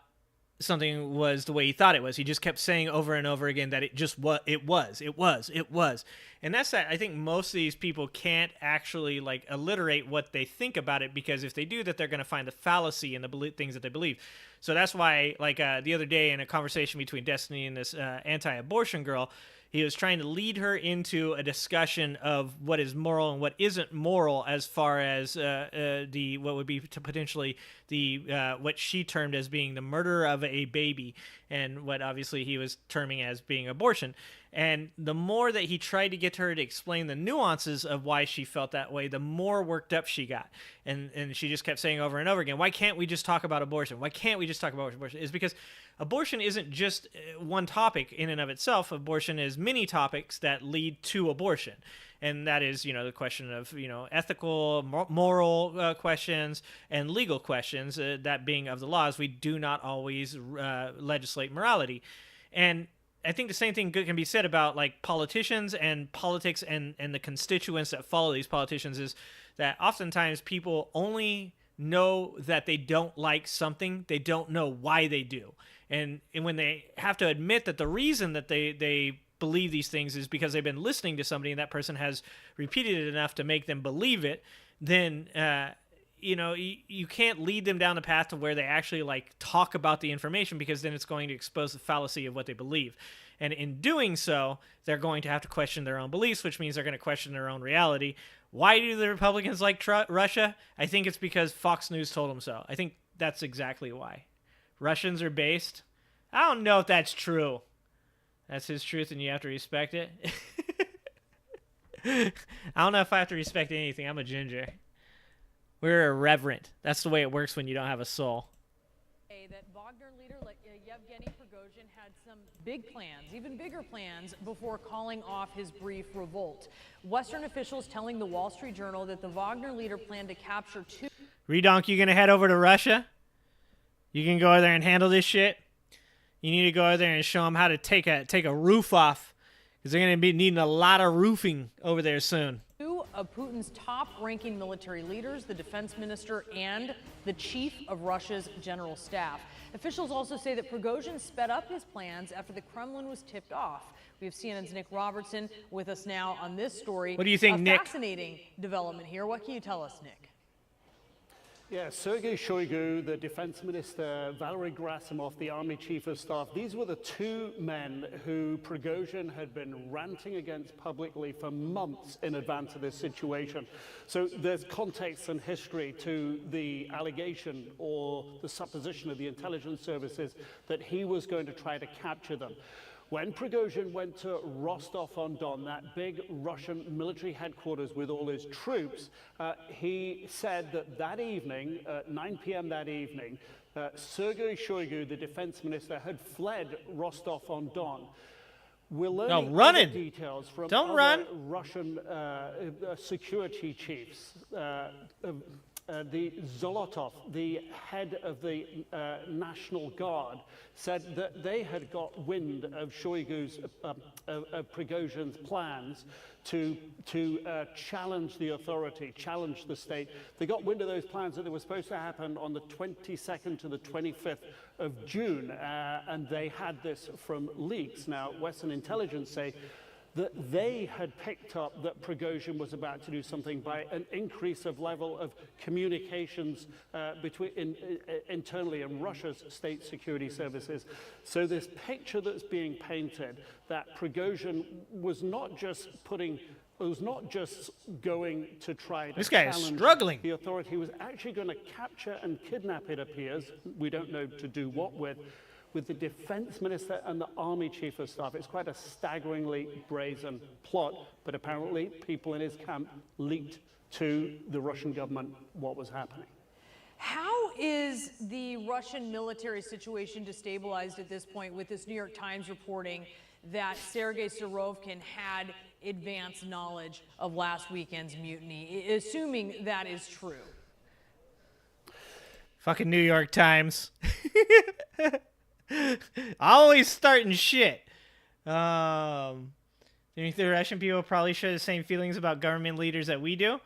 something was the way he thought it was. He just kept saying over and over again that it was. And that's that. I think most of these people can't actually like alliterate what they think about it, because if they do that, they're going to find the fallacy in the things that they believe. So that's why, like the other day in a conversation between Destiny and this anti-abortion girl, he was trying to lead her into a discussion of what is moral and what isn't moral, as far as what would be potentially what she termed as being the murder of a baby, and what obviously he was terming as being abortion. And the more that he tried to get her to explain the nuances of why she felt that way, the more worked up she got. And she just kept saying over and over again, why can't we just talk about abortion? Why can't we just talk about abortion? It's because abortion isn't just one topic in and of itself. Abortion is many topics that lead to abortion. And that is, the question of, ethical, moral questions and legal questions, that being of the laws. We do not always legislate morality. And I think the same thing can be said about like politicians and politics and the constituents that follow these politicians, is that oftentimes people only know that they don't like something. They don't know why they do. And when they have to admit that the reason that they believe these things is because they've been listening to somebody and that person has repeated it enough to make them believe it, then you can't lead them down the path to where they actually like talk about the information, because then it's going to expose the fallacy of what they believe. And in doing so, they're going to have to question their own beliefs, which means they're going to question their own reality. Why do the Republicans like Russia? I think it's because Fox News told them so. I think that's exactly why. Russians are based. I don't know if that's true. That's his truth, and you have to respect it. I don't know if I have to respect anything. I'm a ginger. We're irreverent. That's the way it works when you don't have a soul. That Wagner leader Yevgeny Prigozhin had some big plans, even bigger plans, before calling off his brief revolt. Western officials telling the Wall Street Journal that the Wagner leader planned to capture two... Redonk, you gonna head over to Russia? You can go over there and handle this shit? You need to go over there and show them how to take a roof off, because they're going to be needing a lot of roofing over there soon. Two of Putin's top-ranking military leaders, the defense minister and the chief of Russia's general staff. Officials also say that Prigozhin sped up his plans after the Kremlin was tipped off. We have CNN's Nick Robertson with us now on this story. What do you think, Nick? Fascinating development here. What can you tell us, Nick? Yeah, Sergei Shoigu, the defense minister, Valery Gerasimov, the army chief of staff, these were the two men who Prigozhin had been ranting against publicly for months in advance of this situation. So there's context and history to the allegation or the supposition of the intelligence services that he was going to try to capture them. When Prigozhin went to Rostov-on-Don, that big Russian military headquarters with all his troops, he said that evening, at 9 p.m. that evening, Sergei Shoigu, the defense minister, had fled Rostov-on-Don. We're learning other details from other Russian security chiefs. The Zolotov, the head of the National Guard, said that they had got wind of Shoigu's, of Prigozhin's plans to challenge the authority, challenge the state. They got wind of those plans that they were supposed to happen on the 22nd to the 25th of June, and they had this from leaks. Now, Western intelligence say that they had picked up that Prigozhin was about to do something by an increase of level of communications internally in Russia's state security services. So this picture that's being painted that Prigozhin was not just going to try to This guy is challenge struggling. the authority. He was actually going to capture and kidnap, it appears, we don't know to do what with the defense minister and the army chief of staff. It's quite a staggeringly brazen plot, but apparently people in his camp leaked to the Russian government what was happening. How is the Russian military situation destabilized at this point with this New York Times reporting that Sergei Surovikin had advance knowledge of last weekend's mutiny, assuming that is true? Fucking New York Times. Always starting shit. Do you think the Russian people probably share the same feelings about government leaders that we do?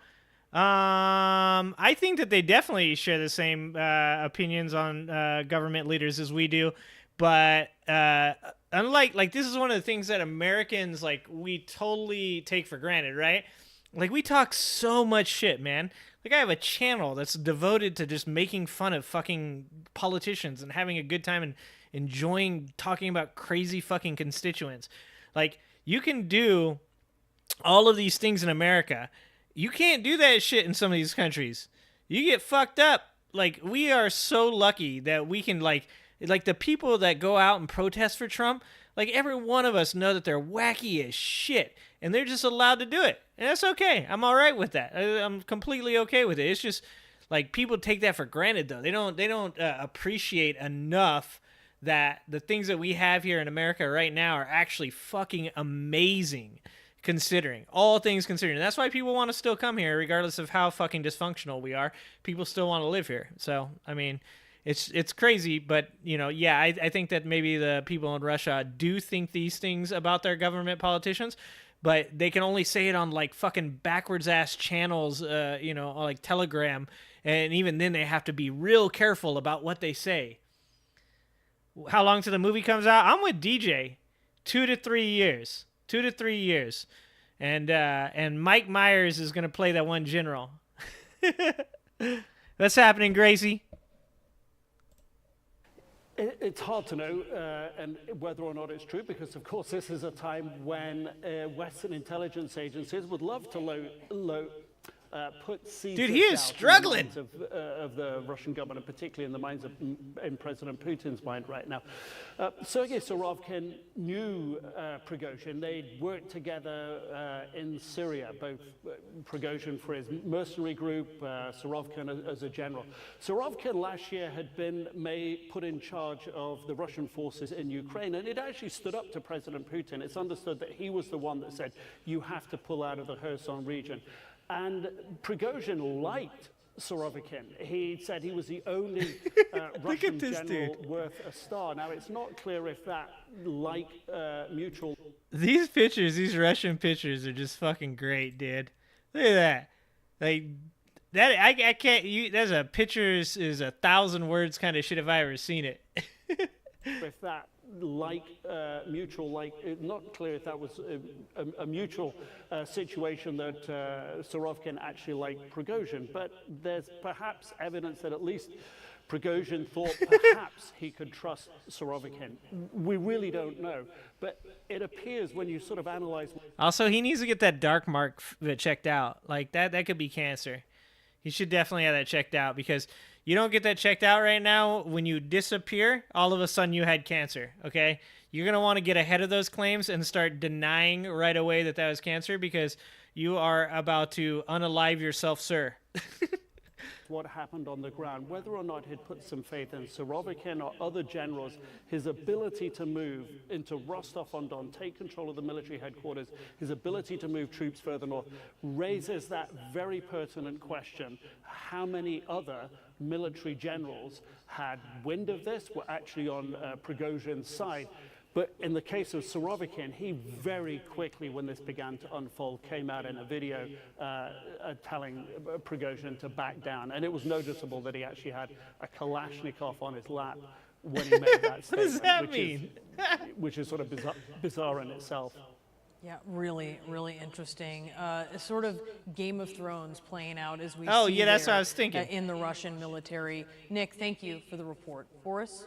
I think that they definitely share the same opinions on government leaders as we do, but unlike, like, this is one of the things that Americans, like, we totally take for granted, right? Like, we talk so much shit, man. Like, I have a channel that's devoted to just making fun of fucking politicians and having a good time and enjoying talking about crazy fucking constituents. Like, you can do all of these things in America. You can't do that shit in some of these countries. You get fucked up. Like, we are so lucky that we can, like the people that go out and protest for Trump, like, every one of us know that they're wacky as shit, and they're just allowed to do it. And that's okay. I'm all right with that. I'm completely okay with it. It's just, like, people take that for granted, though. They don't appreciate enough that the things that we have here in America right now are actually fucking amazing, considering all things considering. And that's why people want to still come here, regardless of how fucking dysfunctional we are. People still want to live here. So, I mean, it's crazy, but, you know, yeah, I think that maybe the people in Russia do think these things about their government politicians, but they can only say it on, like, fucking backwards ass channels, you know, like Telegram, and even then they have to be real careful about what they say. How long till the movie comes out? I'm with DJ. 2 to 3 years. 2 to 3 years. And Mike Myers is going to play that one general. What's happening, Gracie? It's hard to know and whether or not it's true, because, of course, this is a time when Western intelligence agencies would love to put seeds Dude, he is struggling in the minds of the Russian government, and particularly in the minds of in President Putin's mind right now. Sergei Surovikin knew Prigozhin. They'd worked together in Syria, both Prigozhin for his mercenary group, Surovikin as a general. Surovikin last year had been put in charge of the Russian forces in Ukraine, and it actually stood up to President Putin. It's understood that he was the one that said, you have to pull out of the Kherson region. And Prigozhin liked Surovikin. He said he was the only Russian general worth a star. Now, it's not clear if that mutual... These pictures, these Russian pictures are just fucking great, dude. Look at that. Like, that, I can't... There's a pictures is 1,000 words kind of shit if I ever seen it. If that mutual, not clear if that was a mutual situation that Surovikin actually liked Prigozhin, but there's perhaps evidence that at least Prigozhin thought perhaps he could trust Surovikin. We really don't know, but it appears when you sort of analyze... Also, he needs to get that dark mark checked out. Like, that could be cancer. He should definitely have that checked out, because you don't get that checked out right now, when you disappear, all of a sudden you had cancer, okay? You're going to want to get ahead of those claims and start denying right away that was cancer, because you are about to unalive yourself, sir. What happened on the ground, whether or not he'd put some faith in Surovikin or other generals, his ability to move into Rostov-on-Don, take control of the military headquarters, his ability to move troops further north, raises that very pertinent question: how many other military generals had wind of this, were actually on Prigozhin's side? But in the case of Surovikin, he very quickly, when this began to unfold, came out in a video telling Prigozhin to back down. And it was noticeable that he actually had a Kalashnikov on his lap when he made that statement. What does that mean? Which is sort of bizarre in itself. Yeah, really, really interesting. A sort of Game of Thrones playing out as we Oh, see yeah, that's what there, I was thinking. in the Russian military. Nick, thank you for the report. Boris?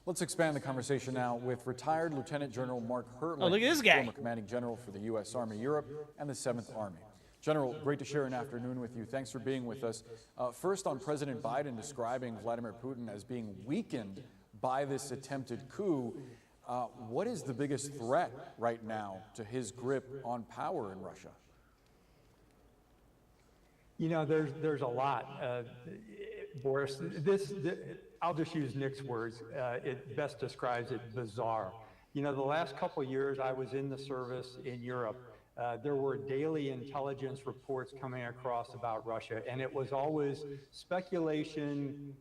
Let's expand the conversation now with retired Lieutenant General Mark Hertling, Oh, look at this guy. former commanding general for the U.S. Army Europe and the 7th Army. General, great to share an afternoon with you. Thanks for being with us. First, on President Biden describing Vladimir Putin as being weakened by this attempted coup, what is the biggest threat right now to his grip on power in Russia? You know, there's a lot, Boris. I'll just use Nick's words. It best describes it: bizarre. You know, the last couple of years I was in the service in Europe. There were daily intelligence reports coming across about Russia, and it was always speculation,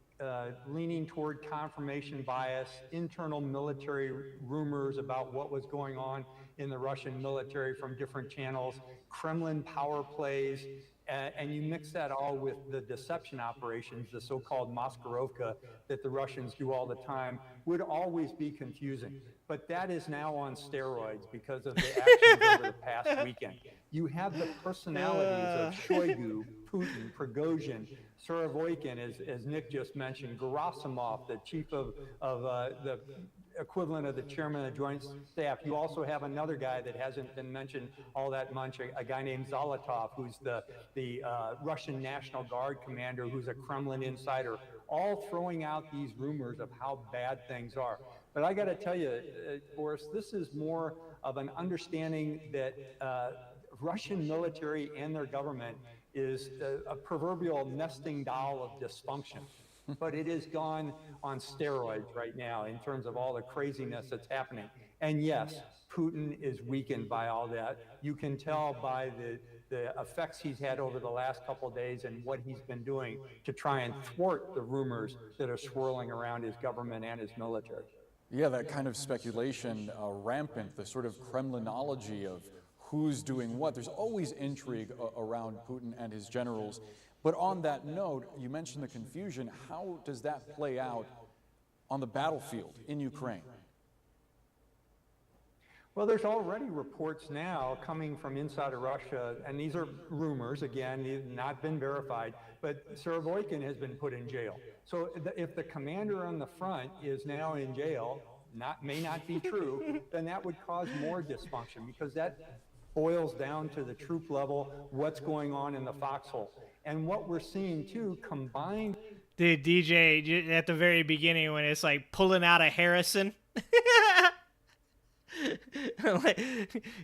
leaning toward confirmation bias, internal military rumors about what was going on in the Russian military from different channels, Kremlin power plays, and you mix that all with the deception operations, the so-called Maskirovka that the Russians do all the time, would always be confusing. But that is now on steroids because of the actions over the past weekend. You have the personalities of Shoigu, Putin, Prigozhin, Surovikin, as Nick just mentioned, Gerasimov, the chief of the equivalent of the chairman of the Joint Staff. You also have another guy that hasn't been mentioned all that much, a guy named Zolotov, who's the Russian National Guard commander, who's a Kremlin insider, all throwing out these rumors of how bad things are. But I got to tell you, Boris, this is more of an understanding that Russian military and their government is a proverbial nesting doll of dysfunction. But it has gone on steroids right now in terms of all the craziness that's happening. And yes, Putin is weakened by all that. You can tell by the effects he's had over the last couple of days and what he's been doing to try and thwart the rumors that are swirling around his government and his military. Yeah, that kind of speculation rampant, the sort of Kremlinology of who's doing what. There's always intrigue around Putin and his generals. But on that note, you mentioned the confusion. How does that play out on the battlefield in Ukraine? Well, there's already reports now coming from inside of Russia, and these are rumors, again, they've not been verified, but Surovikin has been put in jail. So if the commander on the front is now in jail, may not be true, then that would cause more dysfunction, because that boils down to the troop level, what's going on in the foxhole. And what we're seeing too, combined. Dude, DJ, at the very beginning when it's like pulling out a Harrison.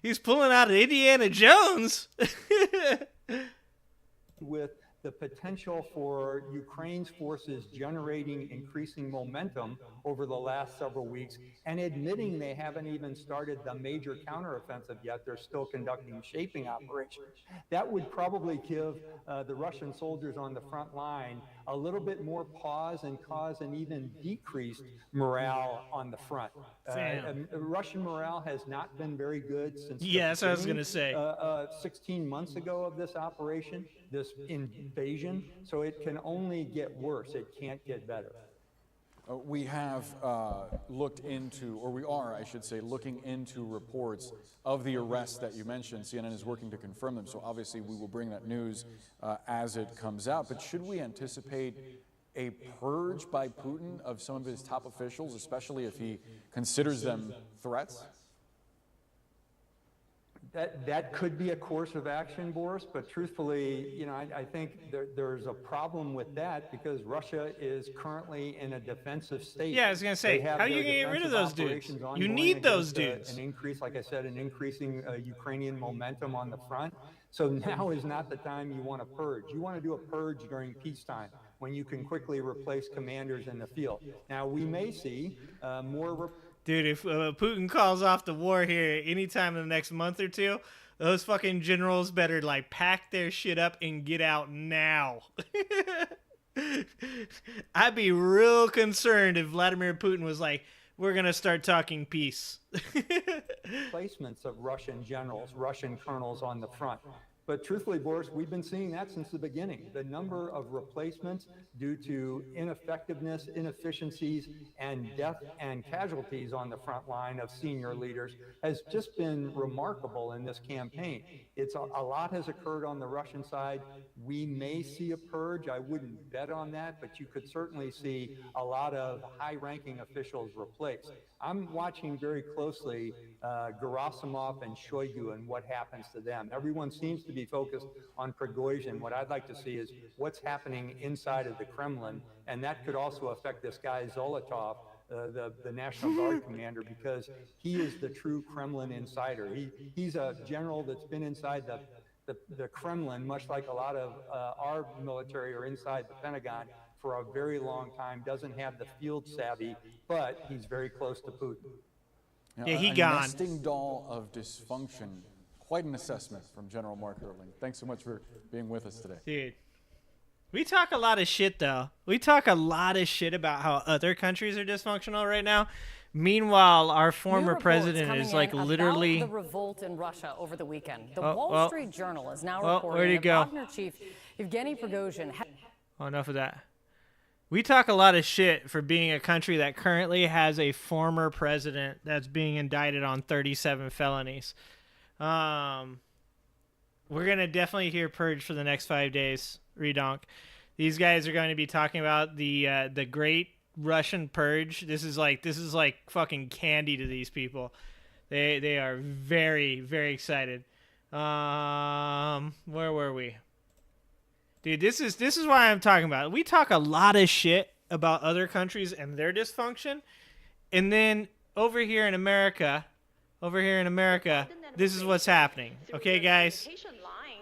He's pulling out an Indiana Jones. With the potential for Ukraine's forces generating increasing momentum over the last several weeks and admitting they haven't even started the major counteroffensive yet. They're still conducting shaping operations. That would probably give the Russian soldiers on the front line a little bit more pause and cause an even decreased morale on the front. Russian morale has not been very good since that's what I was going to say. 16 months ago of this operation, this invasion, so it can only get worse. It can't get better. We have looked into, or we are, I should say, looking into reports of the arrests that you mentioned. CNN is working to confirm them, so obviously we will bring that news as it comes out. But should we anticipate a purge by Putin of some of his top officials, especially if he considers them threats? That could be a course of action, Boris, but truthfully, you know, I think there's a problem with that because Russia is currently in a defensive state. Yeah, I was going to say, how are you going to get rid of those dudes? You need those dudes. An increase, like I said, an increasing Ukrainian momentum on the front. So now is not the time you want to purge. You want to do a purge during peacetime when you can quickly replace commanders in the field. Now, we may see more... Dude, if Putin calls off the war here anytime in the next month or two, those fucking generals better, like, pack their shit up and get out now. I'd be real concerned if Vladimir Putin was like, we're going to start talking peace. Placements of Russian generals, Russian colonels on the front. But truthfully, Boris, we've been seeing that since the beginning. The number of replacements due to ineffectiveness, inefficiencies, and death and casualties on the front line of senior leaders has just been remarkable in this campaign. A lot has occurred on the Russian side. We may see a purge. I wouldn't bet on that, but you could certainly see a lot of high-ranking officials replaced. I'm watching very closely Gerasimov and Shoigu and what happens to them. Everyone seems to be focused on Prigozhin. What I'd like to see is what's happening inside of the Kremlin, and that could also affect this guy Zolotov, the National Guard commander, because he is the true Kremlin insider. He's a general that's been inside the Kremlin, much like a lot of our military are inside the Pentagon for a very long time, doesn't have the field savvy, but he's very close to Putin. Yeah, he a gone. nesting doll of dysfunction. Quite an assessment from General Mark Erling. Thanks so much for being with us today. Dude, we talk a lot of shit, though. We talk a lot of shit about how other countries are dysfunctional right now. Meanwhile, our former president is like literally... About the revolt in Russia over the weekend. The Oh, Wall oh. Street Journal is now Oh, reporting where'd he that go? Wagner chief Yevgeny Prigozhin... Oh, enough of that. We talk a lot of shit for being a country that currently has a former president that's being indicted on 37 felonies. We're going to definitely hear purge for the next 5 days, Redonk. These guys are going to be talking about the great Russian purge. This is like fucking candy to these people. They are very, very excited. Where were we? Dude, this is why I'm talking about it. We talk a lot of shit about other countries and their dysfunction, and then over here in America, this is what's happening. Okay, guys?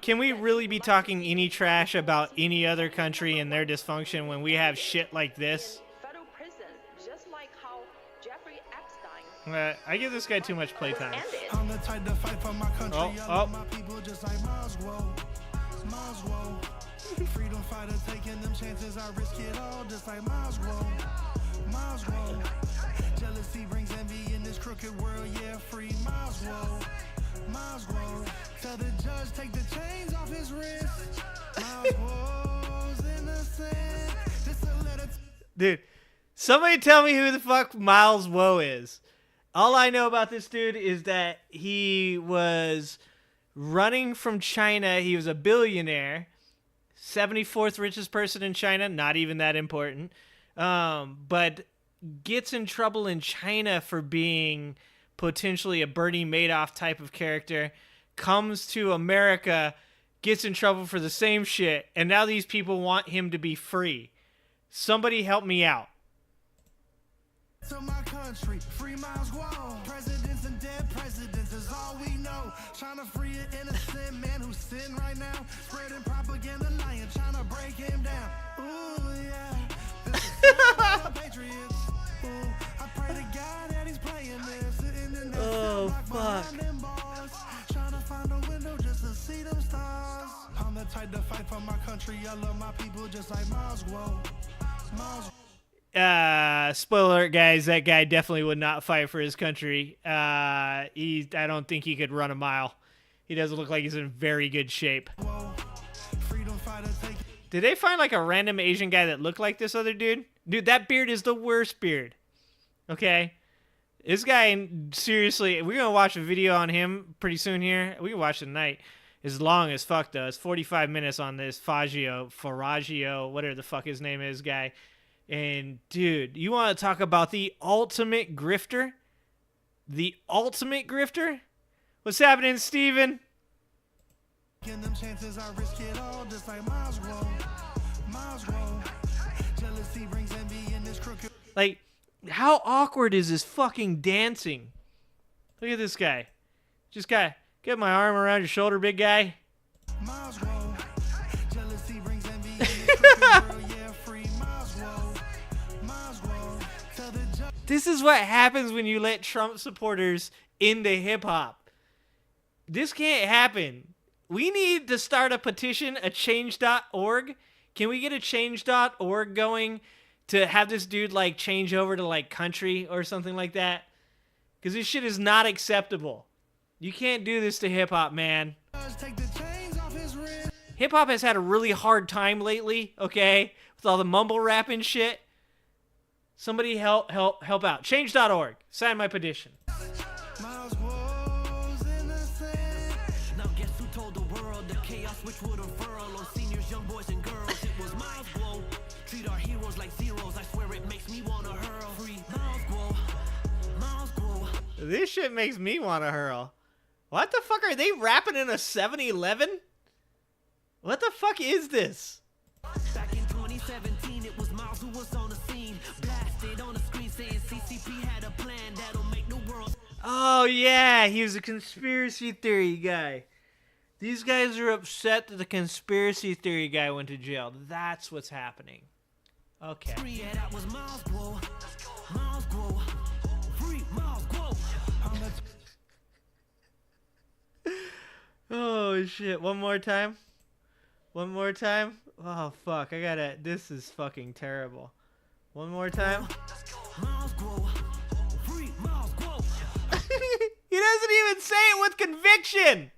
Can we really be talking any trash about any other country and their dysfunction when we have shit like this? I give this guy too much playtime. Oh. Freedom fighter taking them chances, I risk it all just like Miles Rowe. Jealousy brings envy in this crooked world, yeah, free Miles Rowe. Tell the judge take the chains off his wrist. Miles Rowe's innocent. This a letter Dude, somebody tell me who the fuck Miles Woe is. All I know about this dude is that he was running from China. He was a billionaire. 74th richest person in China, not even that important, but gets in trouble in China for being potentially a Bernie Madoff type of character, comes to America, gets in trouble for the same shit, and now these people want him to be free. Somebody help me out. to my country, free Miles Rowe. Presidents and dead presidents is all we know. Trying to free an innocent man who's sitting right now, spreading propaganda, lying, trying to break him down. Ooh, yeah. This is for patriots. Ooh, I pray to God that he's playing this. Sitting in that cell block behind them bars, trying to find a window just to see them stars. I'm the type to fight for my country. I love my people just like Miles Rowe. Miles. Spoiler alert, guys, that guy definitely would not fight for his country. I don't think he could run a mile. He doesn't look like he's in very good shape. Did they find like a random Asian guy that looked like this other dude? Dude, that beard is the worst beard. Okay? This guy, seriously, we're going to watch a video on him pretty soon here. We can watch it tonight. It's long as fuck, though. It's 45 minutes on this Faraggio, whatever the fuck his name is, guy. And, dude, you want to talk about the ultimate grifter? The ultimate grifter? What's happening, Steven? Them chances, I risk it all, just like Miles Rowe. Miles Rowe. Jealousy brings envy in this crooked. Like, how awkward is this fucking dancing? Look at this guy. Just get my arm around your shoulder, big guy. Miles Rowe. Jealousy brings envy in this crooked world, yeah, free Miles Rowe. Miles Rowe. Tell the judge. This is what happens when you let Trump supporters into hip-hop. This can't happen. We need to start a petition, a change.org. Can we get a change.org going to have this dude, like, change over to, like, country or something like that? Because this shit is not acceptable. You can't do this to hip-hop, man. Take the chains off his Hip hop has had a really hard time lately, okay? With all the mumble rap and shit. Somebody help out. Change.org. Sign my petition. Now guess who told the world the chaos which would unfurl on seniors, young boys and girls? It was Miles Glow. Treat our heroes like zeros. I swear it makes me wanna hurl. Free Miles Glow. Miles Glow. This shit makes me want to hurl. What the fuck? Are they rapping in a 7-Eleven? What the fuck is this? Back in 2017, it was Miles who was on the scene. Blasted on the screen saying CCP had a plan that'll make the world. Oh, yeah. He was a conspiracy theory guy. These guys are upset that the conspiracy theory guy went to jail. That's what's happening. Okay. Yeah, that was Miles Glow. Miles Glow. Free Miles Glow. Oh, shit. One more time. One more time. Oh, fuck. I gotta... This is fucking terrible. One more time. Miles Glow. Free Miles Glow. He doesn't even say it with conviction.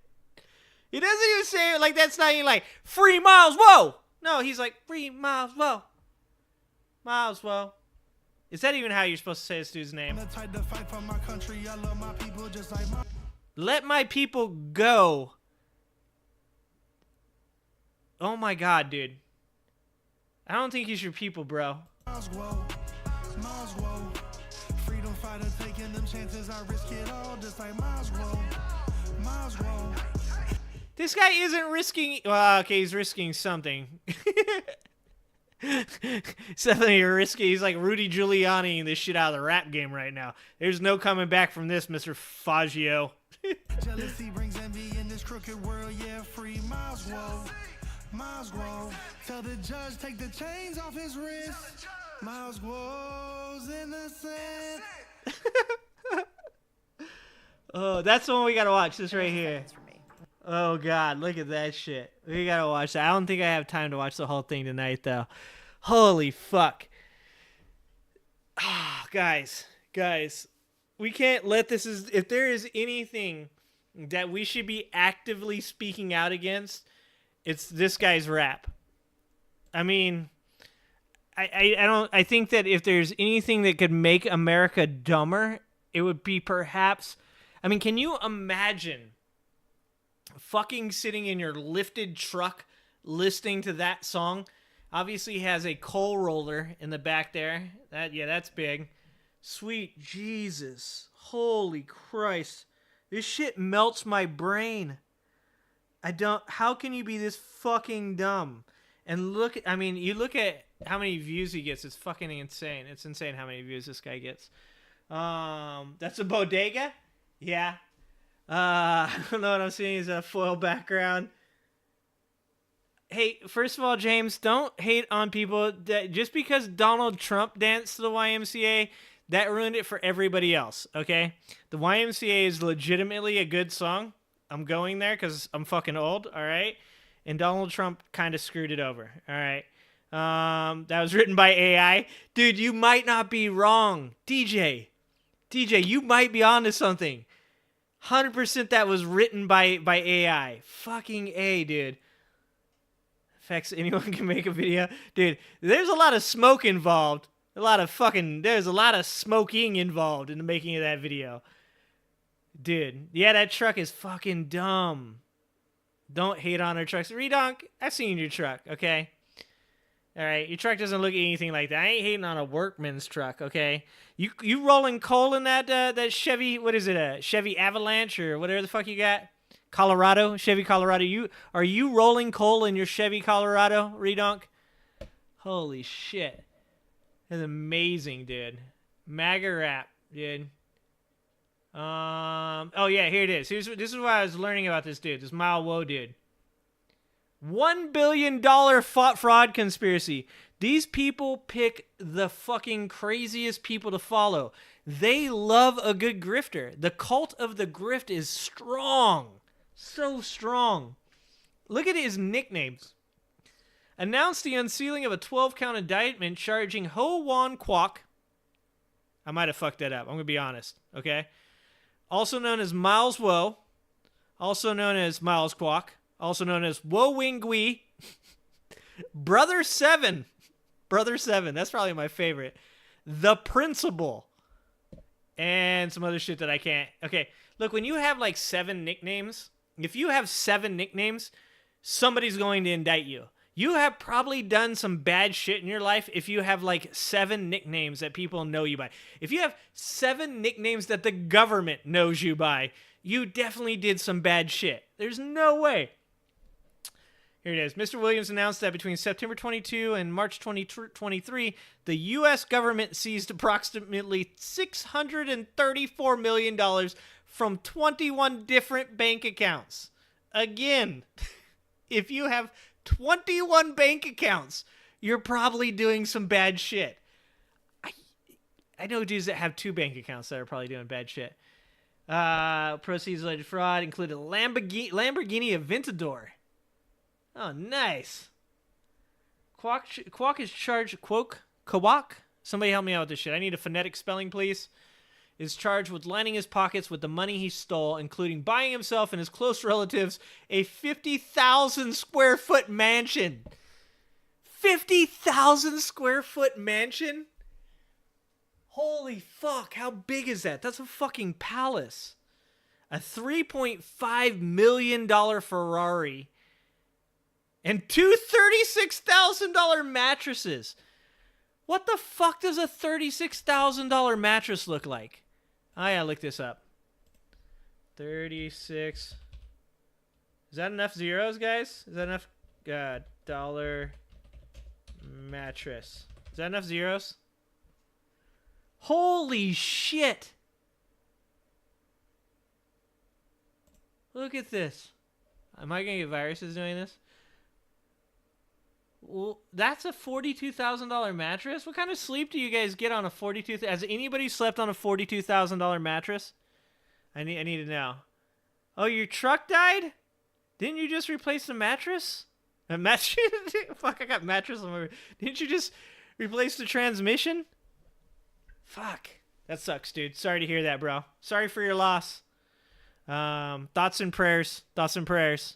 He doesn't even say it like that's not even like, free Miles, whoa. No, he's like, free Miles, whoa. Miles, whoa. Is that even how you're supposed to say this dude's name? Let my people go. Oh my god, dude. I don't think he's your people, bro. Freedom fighter taking them chances, I risk it all just like Miles Glow. Miles Glow. This guy isn't risking... Well, okay, he's risking something. Something you're risking. He's like Rudy Giuliani this shit out of the rap game right now. There's no coming back from this, Mr. Faggio. Jealousy brings envy in this crooked world, yeah, free Miles Glow. Miles Glow. Tell the judge take the chains off his wrist. Miles Glow's innocent. Oh, that's the one we gotta watch. This right here. Oh god, look at that shit. We gotta watch that. I don't think I have time to watch the whole thing tonight, though. Holy fuck. Ah, guys, we can't let this. If there is anything that we should be actively speaking out against, it's this guy's rap. I mean, I think that if there's anything that could make America dumber, it would be perhaps. I mean, can you imagine fucking sitting in your lifted truck listening to that song? Obviously he has a coal roller in the back there. That's big. Sweet Jesus. Holy Christ. This shit melts my brain. How can you be this fucking dumb? And look, you look at how many views he gets. It's fucking insane. It's insane how many views this guy gets. That's a bodega? Yeah. I don't know what I'm seeing is a foil background. Hey, first of all, James, don't hate on people that just because Donald Trump danced to the YMCA, that ruined it for everybody else, okay? The YMCA is legitimately a good song. I'm going there because I'm fucking old, all right? And Donald Trump kind of screwed it over, all right? That was written by AI. Dude, you might not be wrong. DJ, you might be onto something. 100% that was written by AI. Fucking A, dude. Facts, anyone can make a video. Dude, there's a lot of smoke involved. There's a lot of smoking involved in the making of that video. Dude, yeah, that truck is fucking dumb. Don't hate on our trucks. Redonk, I've seen your truck, okay? Alright, your truck doesn't look anything like that. I ain't hating on a workman's truck, okay? You rolling coal in that Chevy, what is it, a Chevy Avalanche or whatever the fuck you got? Chevy Colorado. Are you rolling coal in your Chevy Colorado, Redonk? Holy shit. That's amazing, dude. MAGA rap, dude. Oh yeah, here it is. This is what I was learning about this dude, this Mile Woe dude. $1 billion fraud conspiracy. These people pick the fucking craziest people to follow. They love a good grifter. The cult of the grift is strong. So strong. Look at his nicknames. Announced the unsealing of a 12-count indictment charging Ho Wan Kwok. I might have fucked that up. I'm going to be honest. Okay? Also known as Miles Woe. Also known as Miles Kwok. also known as Wo Wing Gui, Brother 7. Brother 7, that's probably my favorite. The Principal. And some other shit that I can't. Okay, look, when you have like 7 nicknames, if you have 7 nicknames, somebody's going to indict you. You have probably done some bad shit in your life if you have like 7 nicknames that people know you by. If you have 7 nicknames that the government knows you by, you definitely did some bad shit. There's no way. Here it is. Mr. Williams announced that between September 22 and March 2023, the U.S. government seized approximately $634 million from 21 different bank accounts. Again, if you have 21 bank accounts, you're probably doing some bad shit. I know dudes that have 2 bank accounts that are probably doing bad shit. Proceeds related fraud included a Lamborghini Aventador. Oh, nice. Kwok is charged. Kwok? Somebody help me out with this shit. I need a phonetic spelling, please. Is charged with lining his pockets with the money he stole, including buying himself and his close relatives a 50,000 square foot mansion. 50,000 square foot mansion? Holy fuck, how big is that? That's a fucking palace. A $3.5 million Ferrari. And 2 $36,000 mattresses. What the fuck does a $36,000 mattress look like? I gotta look this up. 36. Is that enough zeros, guys? Is that enough dollar mattress? Is that enough zeros? Holy shit. Look at this. Am I gonna get viruses doing this? Well, that's a $42,000 mattress? What kind of sleep do you guys get on a $42,000? Has anybody slept on a $42,000 mattress? I need to know. Oh, your truck died? Didn't you just replace the mattress? A mattress? Fuck, I got mattress on my... Didn't you just replace the transmission? Fuck. That sucks, dude. Sorry to hear that, bro. Sorry for your loss. Thoughts and prayers. Thoughts and prayers.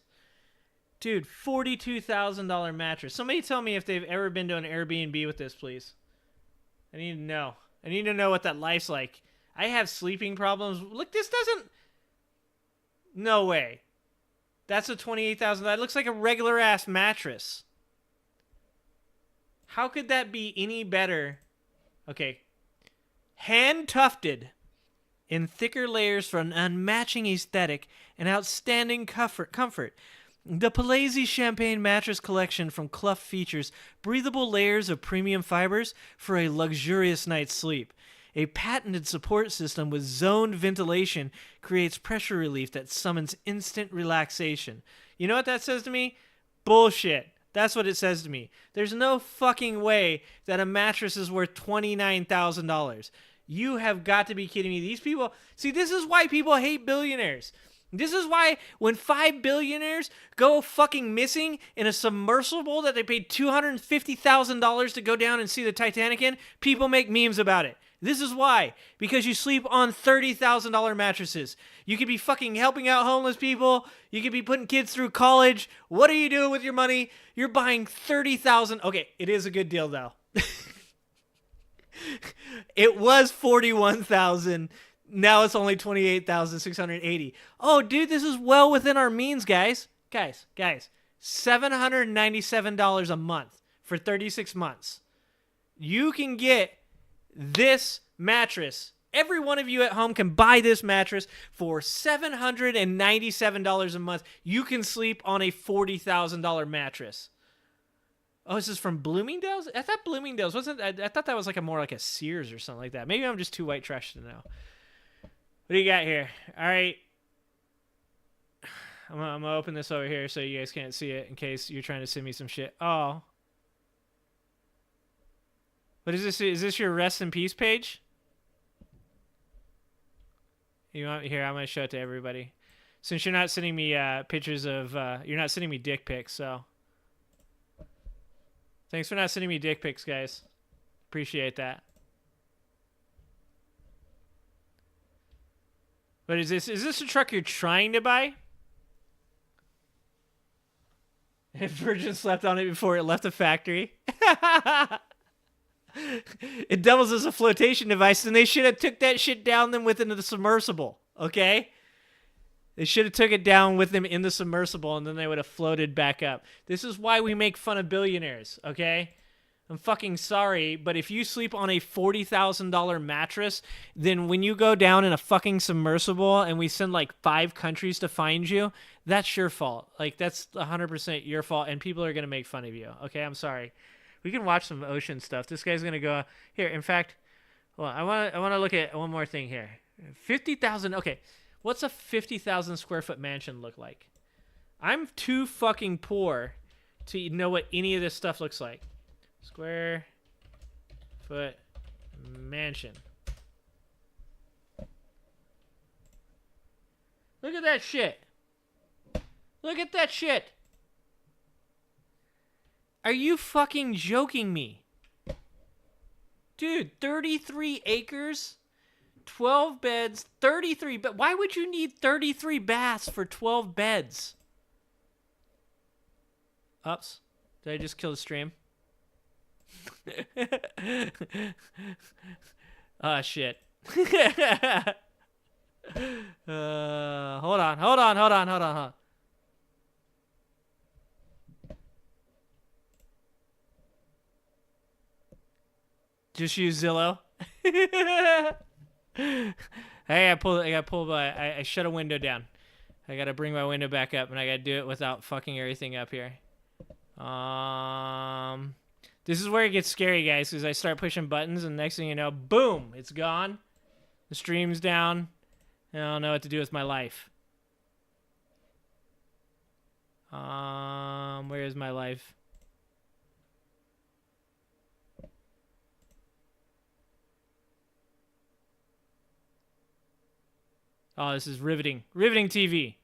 Dude, $42,000 mattress. Somebody tell me if they've ever been to an Airbnb with this, please. I need to know. I need to know what that life's like. I have sleeping problems. Look, this doesn't... No way. That's a $28,000. That looks like a regular-ass mattress. How could that be any better? Okay. Hand-tufted in thicker layers for an unmatching aesthetic and outstanding comfort. The Palazzi Champagne Mattress Collection from Clough features breathable layers of premium fibers for a luxurious night's sleep. A patented support system with zoned ventilation creates pressure relief that summons instant relaxation. You know what that says to me? Bullshit. That's what it says to me. There's no fucking way that a mattress is worth $29,000. You have got to be kidding me. These people... See, this is why people hate billionaires. This is why when 5 billionaires go fucking missing in a submersible that they paid $250,000 to go down and see the Titanic in, people make memes about it. This is why. Because you sleep on $30,000 mattresses. You could be fucking helping out homeless people. You could be putting kids through college. What are you doing with your money? You're buying $30,000. Okay, it is a good deal though. It was $41,000. Now it's only $28,680. Oh, dude, this is well within our means, guys. Guys, $797 a month for 36 months. You can get this mattress. Every one of you at home can buy this mattress for $797 a month. You can sleep on a $40,000 mattress. Oh, this is from Bloomingdale's? I thought Bloomingdale's wasn't... I thought that was like more like a Sears or something like that. Maybe I'm just too white trash to know. What do you got here? All right. I'm going to open this over here so you guys can't see it in case you're trying to send me some shit. Oh. What is this? Is this your rest in peace page? You want here? I'm going to show it to everybody. Since you're not sending me pictures of... you're not sending me dick pics, so... Thanks for not sending me dick pics, guys. Appreciate that. But is this a truck you're trying to buy? Virgin slept on it before it left the factory. It doubles as a flotation device, and they should have took that shit down them within the submersible, okay? They should have took it down with them in the submersible, and then they would have floated back up. This is why we make fun of billionaires, okay? I'm fucking sorry, but if you sleep on a $40,000 mattress, then when you go down in a fucking submersible and we send like 5 countries to find you, that's your fault. Like, that's 100% your fault, and people are going to make fun of you, okay? I'm sorry. We can watch some ocean stuff. This guy's going to go... Here, in fact, well, I want to look at one more thing here. 50,000... Okay, what's a 50,000 square foot mansion look like? I'm too fucking poor to know what any of this stuff looks like. Square foot mansion. Look at that shit. Look at that shit. Are you fucking joking me? Dude, 33 acres, 12 beds, 33. But why would you need 33 baths for 12 beds? Oops. Did I just kill the stream? Ah, shit. Hold on. Just use Zillow. Hey, I shut a window down. I gotta bring my window back up, and I gotta do it without fucking everything up here. This is where it gets scary, guys, because I start pushing buttons, and next thing you know, boom, it's gone. The stream's down. I don't know what to do with my life. Where is my life? Oh, this is riveting. Riveting TV.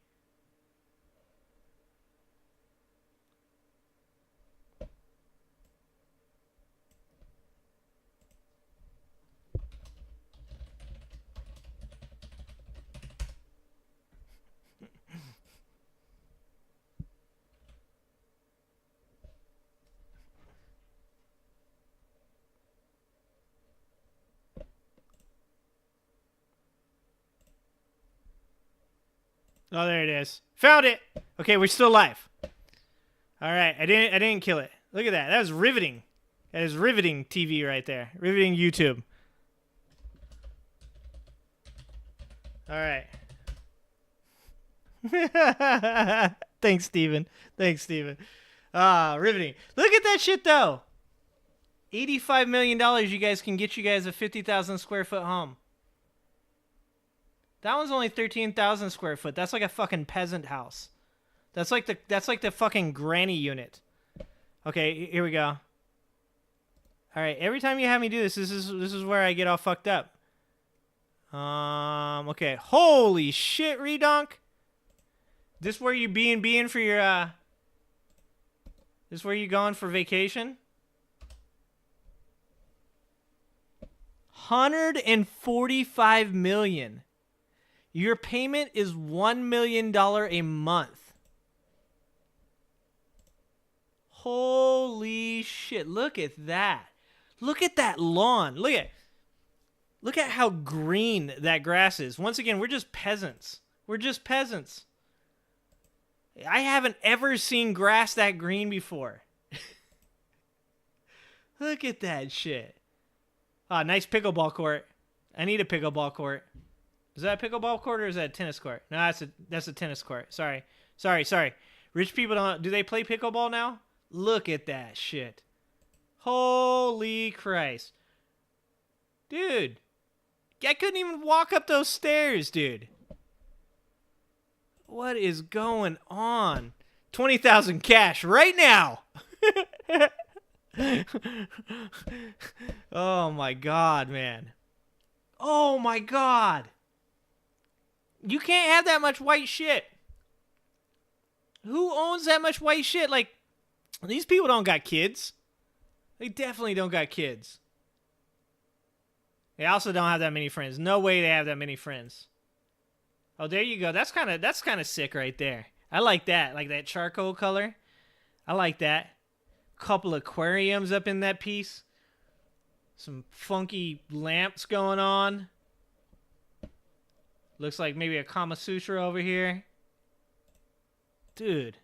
Oh, there it is. Found it. Okay, we're still live. All right, I didn't kill it. Look at that. That was riveting. That is riveting TV right there. Riveting YouTube. All right. Thanks, Steven. Riveting. Look at that shit, though. $85 million you guys can get you guys a 50,000 square foot home. That one's only 13,000 square foot. That's like a fucking peasant house. That's like the fucking granny unit. Okay, here we go. All right, every time you have me do this, this is where I get all fucked up. Okay. Holy shit, redonk. This where you being for your this where you going for vacation? $145 million. Your payment is $1 million a month. Holy shit. Look at that. Look at that lawn. Look at how green that grass is. Once again, we're just peasants. I haven't ever seen grass that green before. Look at that shit. Ah, nice pickleball court. I need a pickleball court. Is that a pickleball court or is that a tennis court? No, that's a tennis court. Sorry. Rich people don't... Do they play pickleball now? Look at that shit. Holy Christ. Dude. I couldn't even walk up those stairs, dude. What is going on? 20,000 cash right now. Oh my God, man. Oh my God. You can't have that much white shit. Who owns that much white shit? Like, these people don't got kids. They definitely don't got kids. They also don't have that many friends. No way they have that many friends. Oh, there you go. That's kind of sick right there. I like that. Like that charcoal color. I like that. Couple aquariums up in that piece. Some funky lamps going on. Looks like maybe a Kama Sutra over here. Dude.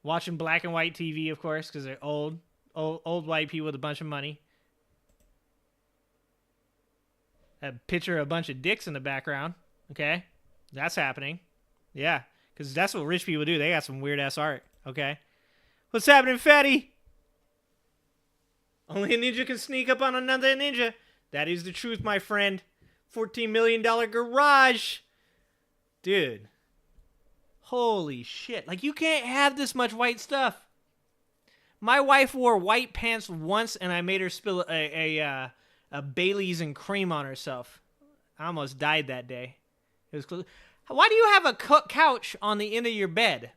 Watching black and white TV, of course, because they're old white people with a bunch of money. A picture of a bunch of dicks in the background. Okay? That's happening. Yeah, because that's what rich people do. They got some weird-ass art. Okay? What's happening, fatty? Only a ninja can sneak up on another ninja. That is the truth, my friend. $14 million garage. Dude. Holy shit. Like, you can't have this much white stuff. My wife wore white pants once, and I made her spill a Bailey's and cream on herself. I almost died that day. It was close. Why do you have a couch on the end of your bed?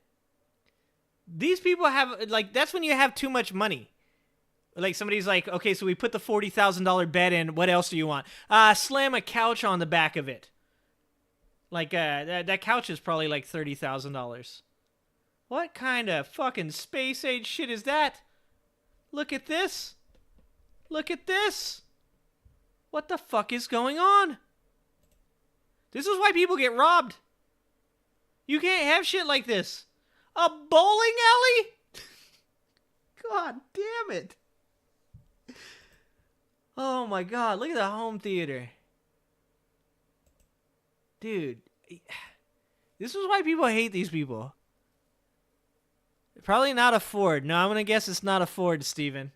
These people have, like, that's when you have too much money. Like, somebody's like, okay, so we put the $40,000 bed in. What else do you want? Slam a couch on the back of it. Like, that couch is probably like $30,000. What kind of fucking space age shit is that? Look at this. Look at this. What the fuck is going on? This is why people get robbed. You can't have shit like this. A bowling alley? God damn it. Oh my god, look at the home theater. Dude, this is why people hate these people. Probably not a Ford. No, I'm going to guess it's not a Ford, Steven.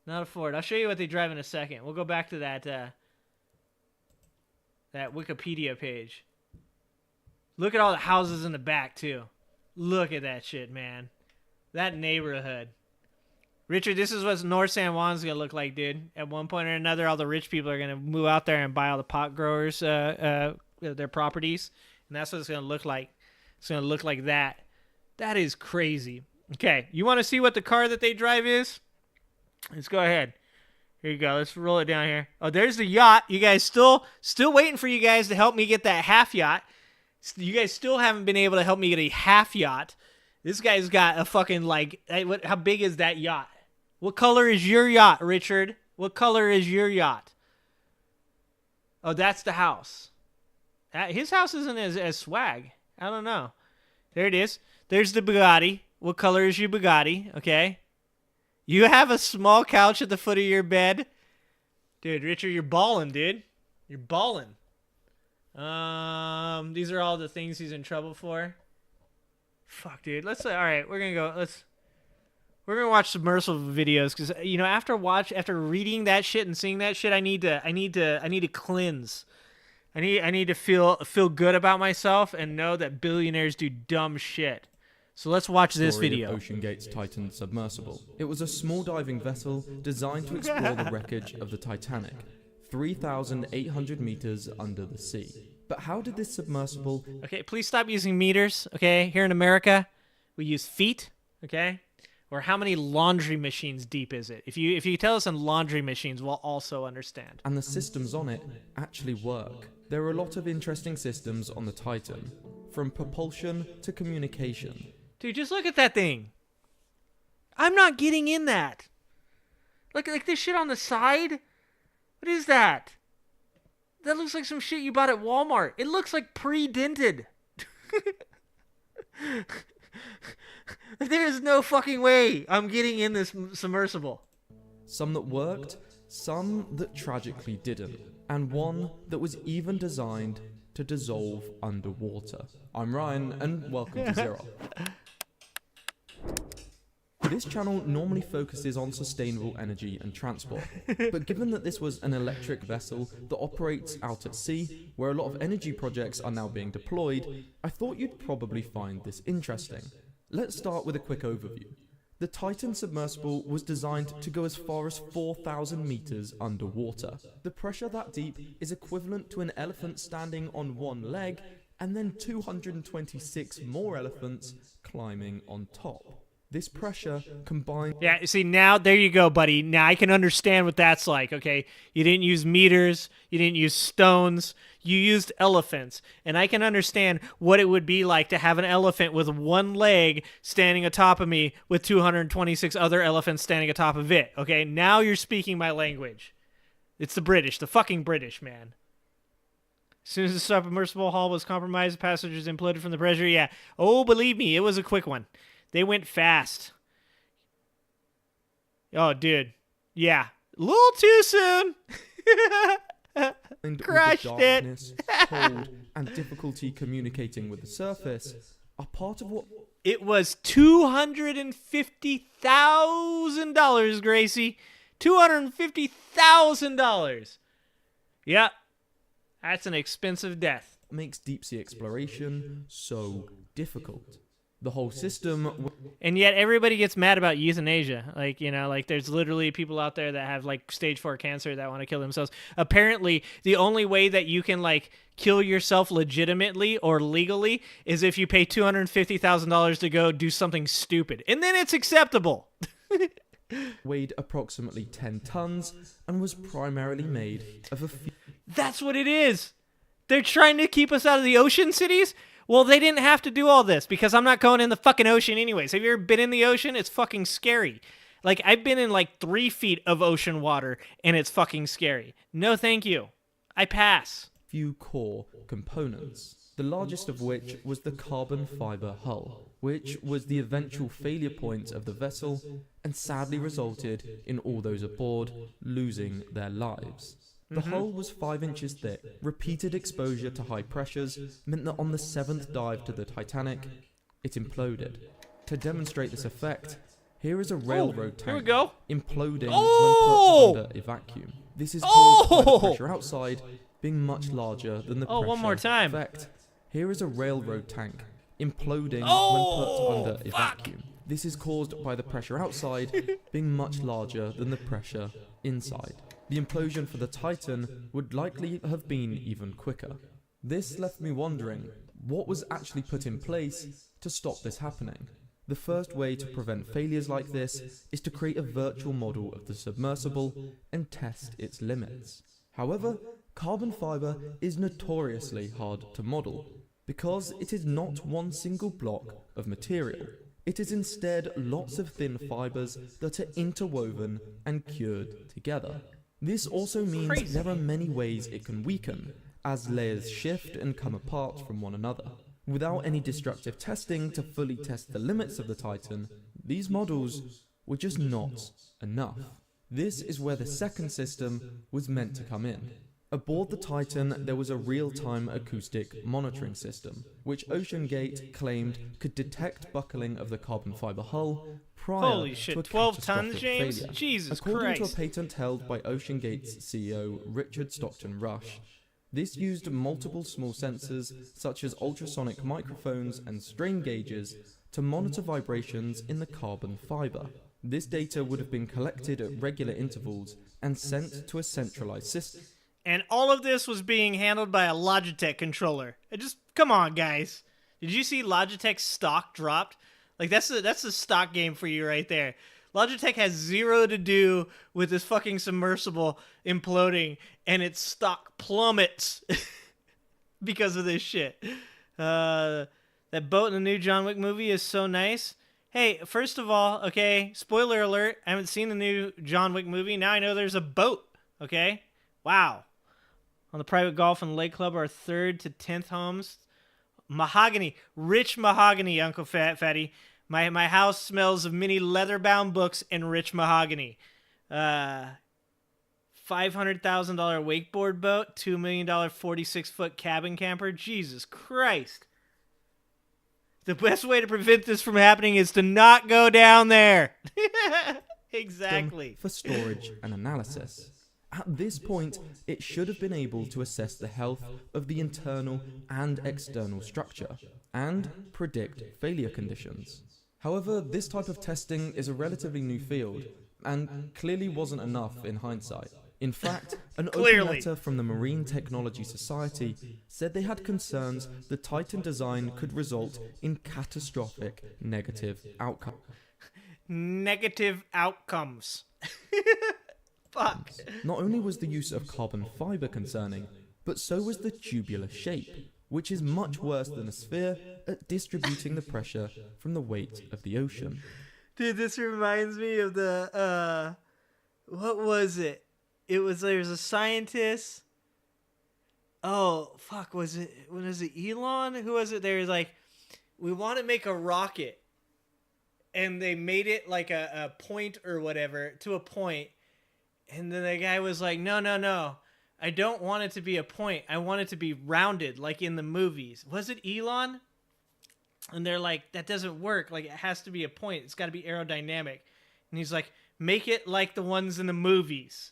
Not a Ford. I'll show you what they drive in a second. We'll go back to that that Wikipedia page. Look at all the houses in the back, too. Look at that shit, man. That neighborhood. Richard, this is what North San Juan's going to look like, dude. At one point or another, all the rich people are going to move out there and buy all the pot growers, their properties. And that's what it's going to look like. It's going to look like that. That is crazy. Okay, you want to see what the car that they drive is? Let's go ahead. Here you go. Let's roll it down here. Oh, there's the yacht. You guys still waiting for you guys to help me get that half yacht. You guys still haven't been able to help me get a half yacht. This guy's got a fucking, like, how big is that yacht? What color is your yacht, Richard? What color is your yacht? Oh, that's the house. His house isn't as swag. I don't know. There it is. There's the Bugatti. What color is your Bugatti? Okay. You have a small couch at the foot of your bed. Dude, Richard, you're balling, dude. You're balling. These are all the things he's in trouble for. Fuck, dude. All right, we're gonna go. We're gonna watch submersible videos because after reading that shit and seeing that shit, I need to cleanse. I need to feel good about myself and know that billionaires do dumb shit. So let's watch this video. Ocean Gate's Titan submersible. It was a small diving vessel designed to explore the wreckage of the Titanic, 3,800 meters under the sea. But how did this submersible... Okay, please stop using meters, okay? Here in America, we use feet, okay? Or how many laundry machines deep is it? If you tell us in laundry machines, we'll also understand. And the systems on it actually work. There are a lot of interesting systems on the Titan, from propulsion to communication. Dude, just look at that thing. I'm not getting in that. Like this shit on the side? What is that? That looks like some shit you bought at Walmart. It looks like pre-dented. There is no fucking way I'm getting in this submersible. Some that worked, some that tragically didn't, and one that was even designed to dissolve underwater. I'm Ryan, and welcome to Zero. This channel normally focuses on sustainable energy and transport, but given that this was an electric vessel that operates out at sea, where a lot of energy projects are now being deployed, I thought you'd probably find this interesting. Let's start with a quick overview. The Titan submersible was designed to go as far as 4,000 meters underwater. The pressure that deep is equivalent to an elephant standing on one leg, and then 226 more elephants climbing on top. This pressure combined... Yeah, see, now, there you go, buddy. Now I can understand what that's like, okay? You didn't use meters. You didn't use stones. You used elephants. And I can understand what it would be like to have an elephant with one leg standing atop of me with 226 other elephants standing atop of it, okay? Now you're speaking my language. It's the British, the fucking British, man. As soon as the submersible hull was compromised, passengers imploded from the pressure. Yeah. Oh, believe me, it was a quick one. They went fast. Oh, dude. Yeah. A little too soon. Crushed it. Cold, and difficulty communicating with the surface are part of what... It was $250,000, Gracie. $250,000. Yep. That's an expensive death. Makes deep sea exploration so difficult. The whole system... And yet everybody gets mad about euthanasia. Like, you know, like there's literally people out there that have like stage 4 cancer that want to kill themselves. Apparently, the only way that you can like kill yourself legitimately or legally is if you pay $250,000 to go do something stupid. And then it's acceptable. Weighed approximately 10 tons and was primarily made of a few... That's what it is. They're trying to keep us out of the ocean cities? Well, they didn't have to do all this because I'm not going in the fucking ocean anyways. Have you ever been in the ocean? It's fucking scary. Like, I've been in like 3 feet of ocean water and it's fucking scary. No, thank you. I pass. Few core components, the largest of which was the carbon fiber hull, which was the eventual failure point of the vessel and sadly resulted in all those aboard losing their lives. The hull was 5 inches thick. Repeated exposure to high pressures meant that on the 7th dive to the Titanic, it imploded. To demonstrate this effect, here is a railroad tank imploding when put under a vacuum. This is caused by the pressure outside being much larger than the pressure one more time. effect. Here is a railroad tank imploding when put under a vacuum. This is caused by the pressure outside being much larger than the pressure inside. The implosion for the Titan would likely have been even quicker. This left me wondering, what was actually put in place to stop this happening? The first way to prevent failures like this is to create a virtual model of the submersible and test its limits. However, carbon fiber is notoriously hard to model, because it is not one single block of material. It is instead lots of thin fibers that are interwoven and cured together. This also means there are many ways it can weaken, as layers shift and come apart from one another. Without any destructive testing to fully test the limits of the Titan, these models were just not enough. This is where the second system was meant to come in. Aboard the Titan, there was a real-time acoustic monitoring system, which OceanGate claimed could detect buckling of the carbon fiber hull prior to a 12 tons, James? failure. Jesus According Christ. to a patent held by OceanGate's CEO, Richard Stockton Rush, this used multiple small sensors, such as ultrasonic microphones and strain gauges, to monitor vibrations in the carbon fiber. This data would have been collected at regular intervals and sent to a centralized system. And all of this was being handled by a Logitech controller. Come on, guys. Did you see Logitech's stock dropped? Like, that's the stock game for you right there. Logitech has zero to do with this fucking submersible imploding, and its stock plummets because of this shit. That boat in the new John Wick movie is so nice. Hey, first of all, okay, spoiler alert, I haven't seen the new John Wick movie. Now I know there's a boat, okay? Wow. On the private golf and lake club, our 3rd to 10th homes. Mahogany. Rich mahogany, Uncle Fatty. My house smells of many leather-bound books and rich mahogany. $500,000 wakeboard boat. $2 million 46-foot cabin camper. Jesus Christ. The best way to prevent this from happening is to not go down there. Exactly. For storage and analysis. At this point, it should have been able to assess the health of the internal and external structure, and predict failure conditions. However, this type of testing is a relatively new field, and clearly wasn't enough in hindsight. In fact, an open letter from the Marine Technology Society said they had concerns the Titan design could result in catastrophic negative outcomes. negative outcomes. Fuck. Not only was the use of carbon fiber concerning, but so was the tubular shape, which is much worse than a sphere at distributing the pressure from the weight of the ocean. Dude, this reminds me of the, what was it? There's a scientist. Oh, fuck, was it Elon? Who was it? They were like, we want to make a rocket. And they made it like a point or whatever, to a point. And then the guy was like, no. I don't want it to be a point. I want it to be rounded, like in the movies. Was it Elon? And they're like, that doesn't work. Like, it has to be a point. It's got to be aerodynamic. And he's like, make it like the ones in the movies.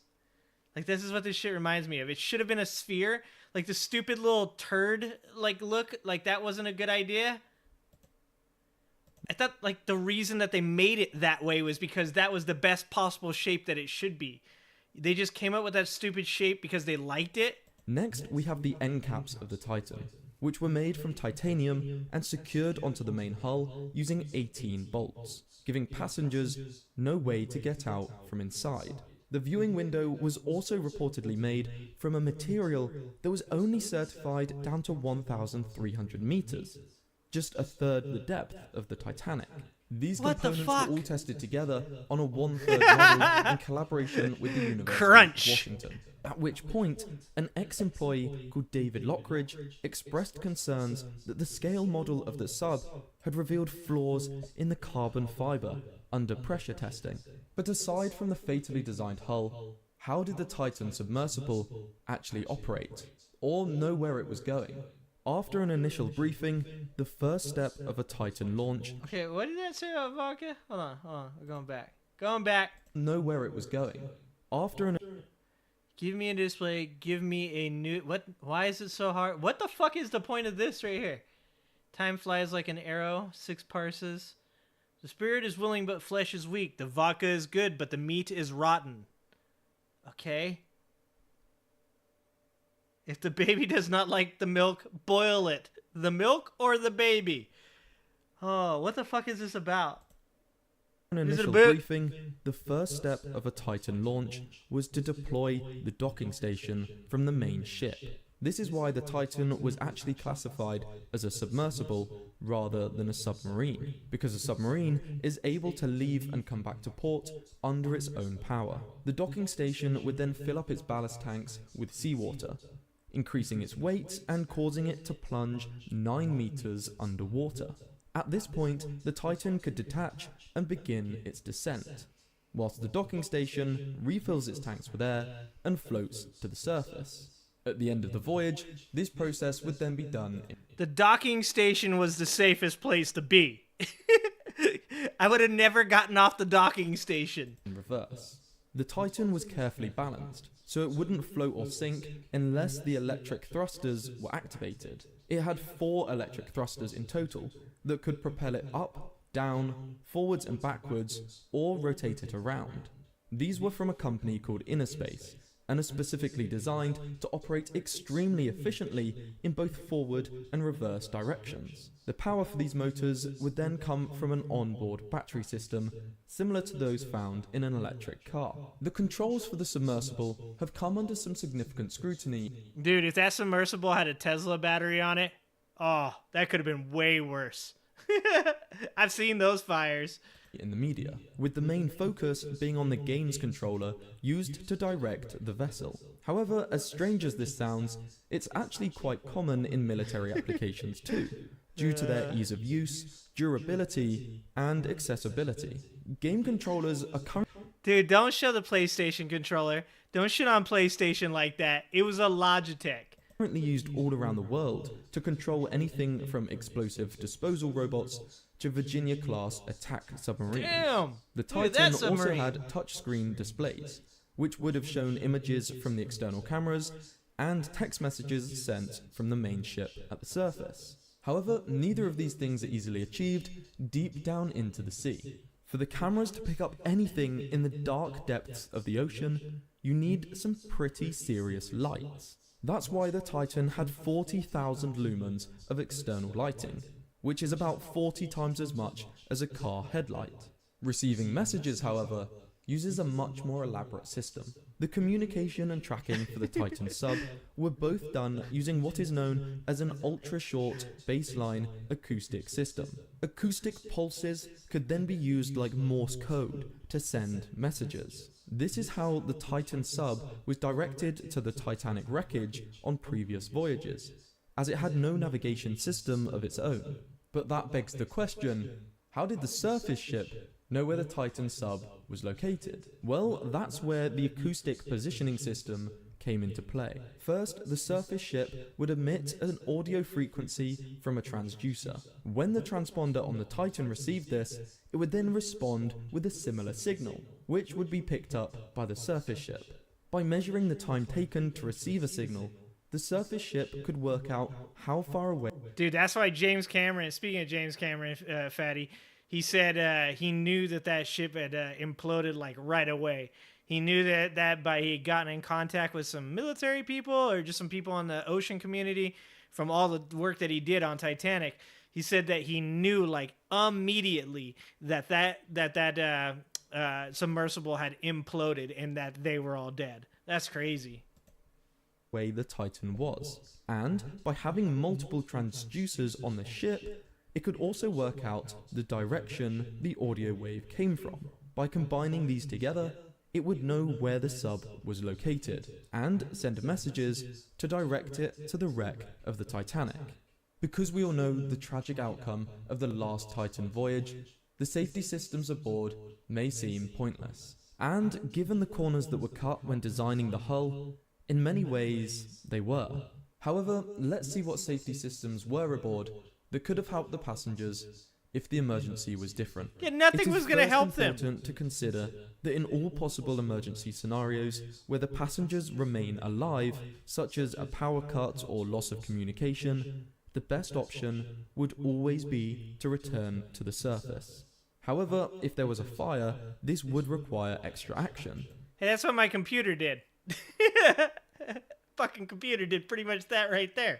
Like, this is what this shit reminds me of. It should have been a sphere. Like, the stupid little turd, like, look. Like, that wasn't a good idea. I thought, like, the reason that they made it that way was because that was the best possible shape that it should be. They just came up with that stupid shape because they liked it. Next, we have the end caps of the Titan, which were made from titanium and secured onto the main hull using 18 bolts, giving passengers no way to get out from inside. The viewing window was also reportedly made from a material that was only certified down to 1,300 meters, just a third the depth of the Titanic. These components were all tested together on a 1/3 model in collaboration with the University of Washington. At which point, an ex-employee called David Lockridge expressed concerns that the scale model of the sub had revealed flaws in the carbon fiber under pressure testing. But aside from the fatally designed hull, how did the Titan submersible actually operate, or know where it was going? After an initial briefing, the first step of a Titan launch... Okay, what did that say about vodka? Hold on, we're going back. Know where it was going. After an... Give me a display, give me a new... What? Why is it so hard? What the fuck is the point of this right here? Time flies like an arrow, 6 parses. The spirit is willing, but flesh is weak. The vodka is good, but the meat is rotten. Okay. If the baby does not like the milk, boil it. The milk or the baby? Oh, what the fuck is this about? An initial briefing, the first step of a Titan launch was to deploy the docking station from the main ship. This is why the Titan was actually classified as a submersible rather than a submarine, because a submarine is able to leave and come back to port under its own power. The docking station would then fill up its ballast tanks with seawater, increasing its weight and causing it to plunge 9 meters underwater. At this point, the Titan could detach and begin its descent, whilst the docking station refills its tanks with air and floats to the surface. At the end of the voyage, this process would then be done in... The docking station was the safest place to be. I would have never gotten off the docking station. In reverse. The Titan was carefully balanced, so it wouldn't float or sink unless the electric thrusters were activated. It had 4 electric thrusters in total that could propel it up, down, forwards and backwards, or rotate it around. These were from a company called Innerspace, and are specifically designed to operate extremely efficiently in both forward and reverse directions. The power for these motors would then come from an onboard battery system, similar to those found in an electric car. The controls for the submersible have come under some significant scrutiny. Dude, if that submersible had a Tesla battery on it, oh, that could have been way worse. I've seen those fires. In the media, with the main focus being on the games controller used to direct the vessel. However, as strange as this sounds, it's actually quite common in military applications too, due to their ease of use, durability, and accessibility. Game controllers are currently... Dude, don't show the PlayStation controller. Don't shit on PlayStation like that. It was a Logitech. Currently used all around the world to control anything from explosive disposal robots to Virginia-class attack submarines. Damn! The Titan also had touchscreen displays, which would have shown images from the external cameras and text messages sent from the main ship at the surface. However, neither of these things are easily achieved deep down into the sea. For the cameras to pick up anything in the dark depths of the ocean, you need some pretty serious lights. That's why the Titan had 40,000 lumens of external lighting, which is about 40 times as much as a car headlight. Receiving messages, however, uses a much more elaborate system. The communication and tracking for the Titan sub were both done using what is known as an ultra-short baseline acoustic system. Acoustic pulses could then be used like Morse code to send messages. This is how the Titan sub was directed to the Titanic wreckage on previous voyages, as it had no navigation system of its own. But that begs the question, how did the surface ship know where the Titan sub was located? Well, that's where the acoustic positioning system came into play. First, the surface ship would emit an audio frequency from a transducer. When the transponder on the Titan received this, it would then respond with a similar signal, which would be picked up by the surface ship. By measuring the time taken to receive a signal, the surface ship could work out how far away... Dude, that's why James Cameron, speaking of James Cameron, Fatty, he said he knew that ship had imploded like right away. He knew that by he had gotten in contact with some military people or just some people in the ocean community from all the work that he did on Titanic. He said that he knew like immediately that submersible had imploded and that they were all dead. That's crazy. Way the Titan was. And by having multiple transducers on the ship, it could also work out the direction the audio wave came from. By combining these together, it would know where the sub was located and send messages to direct it to the wreck of the Titanic. Because we all know the tragic outcome of the last Titan voyage, the safety systems aboard may seem pointless. And given the corners that were cut when designing the hull, in many ways they were. However, let's see what safety systems were aboard that could have helped the passengers if the emergency was different. Yeah, nothing was going to help them. It is important to consider that in all possible emergency scenarios where the passengers remain alive, such as a power cut or loss of communication, the best option would always be to return to the surface. However, if there was a fire, this would require extra action. Hey, that's what my computer did. Fucking computer did pretty much that right there.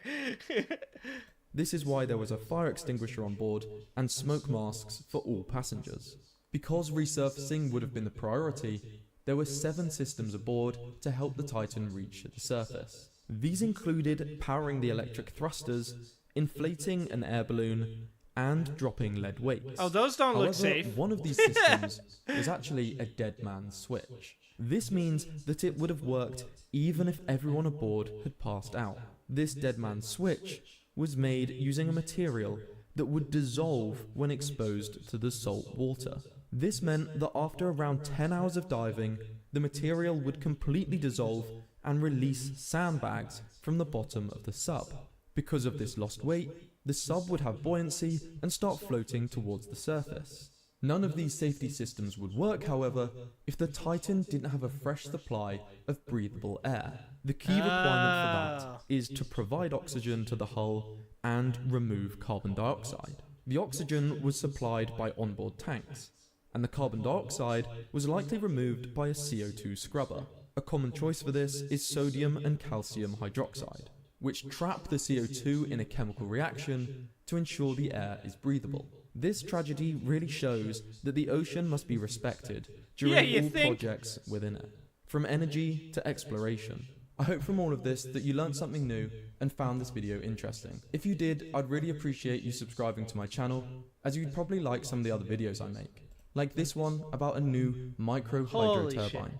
This is why there was a fire extinguisher on board and smoke masks for all passengers. Because resurfacing would have been the priority, there were 7 systems aboard to help the Titan reach the surface. These included powering the electric thrusters, inflating an air balloon, and dropping lead weights. Oh, those don't look safe. One of these systems was actually a dead man's switch. This means that it would have worked even if everyone aboard had passed out. This dead man's switch was made using a material that would dissolve when exposed to the salt water. This meant that after around 10 hours of diving, the material would completely dissolve and release sandbags from the bottom of the sub. Because of this lost weight, the sub would have buoyancy and start floating towards the surface. None of these safety systems would work, however, if the Titan didn't have a fresh supply of breathable air. The key requirement for that is to provide oxygen to the hull and remove carbon dioxide. The oxygen was supplied by onboard tanks, and the carbon dioxide was likely removed by a CO2 scrubber. A common choice for this is sodium and calcium hydroxide, which trap the CO2 in a chemical reaction to ensure the air is breathable. This tragedy really shows that the ocean must be respected during all projects within it, from energy to exploration. I hope from all of this that you learned something new and found this video interesting. If you did, I'd really appreciate you subscribing to my channel, as you'd probably like some of the other videos I make, like this one about a new micro hydro turbine.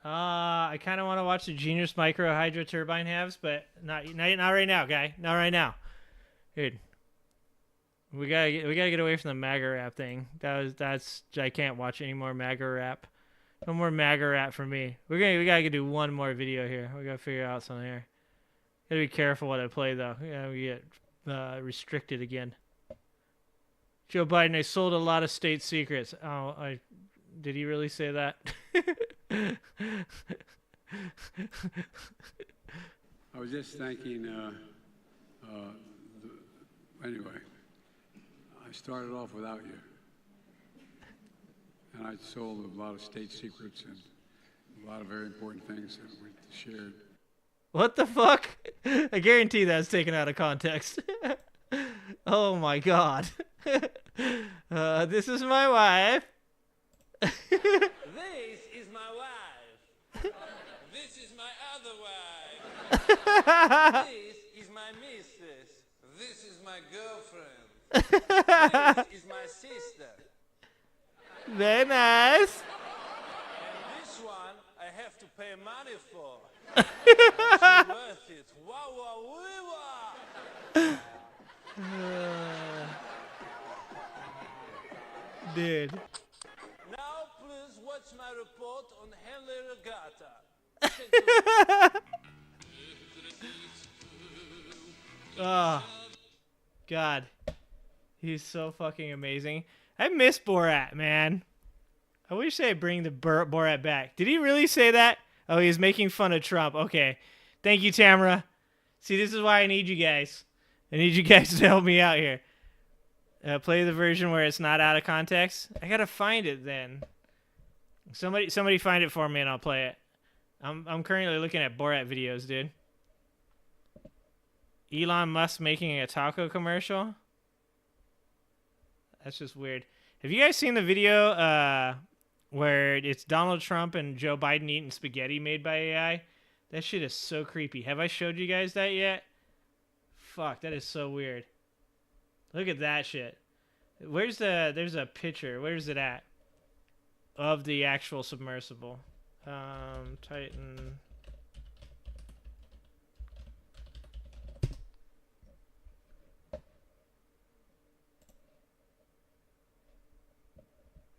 I kind of want to watch the Genius Micro Hydro Turbine halves, but not right now, guy. Not right now, dude. We gotta get away from the MAGA rap thing. I can't watch any more MAGA rap. No more MAGA rap for me. We gotta do one more video here. We gotta figure out something here. Gotta be careful what I play though. Yeah, we get restricted again. Joe Biden, I sold a lot of state secrets. Oh, did he really say that? I was just thinking, anyway, I started off without you. And I sold a lot of state secrets and a lot of very important things that we shared. What the fuck? I guarantee that's taken out of context. Oh my god. This is my wife. This is my wife. This is my other wife. This is my missus. This is my girlfriend. This is my sister. Very nice. And this one I have to pay money for. She's worth it. Wow, wow, wee, wow. Dude. Now please watch my report on Henley Regatta. Oh, God. He's so fucking amazing. I miss Borat, man. I wish they'd bring the Borat back. Did he really say that? Oh, he was making fun of Trump. Okay. Thank you, Tamara. See, this is why I need you guys. I need you guys to help me out here. Play the version where it's not out of context. I gotta find it then. Somebody find it for me and I'll play it. I'm currently looking at Borat videos, dude. Elon Musk making a taco commercial? That's just weird. Have you guys seen the video where it's Donald Trump and Joe Biden eating spaghetti made by AI? That shit is so creepy. Have I showed you guys that yet? Fuck, that is so weird. Look at that shit. There's a picture. Where's it at? Of the actual submersible. Titan.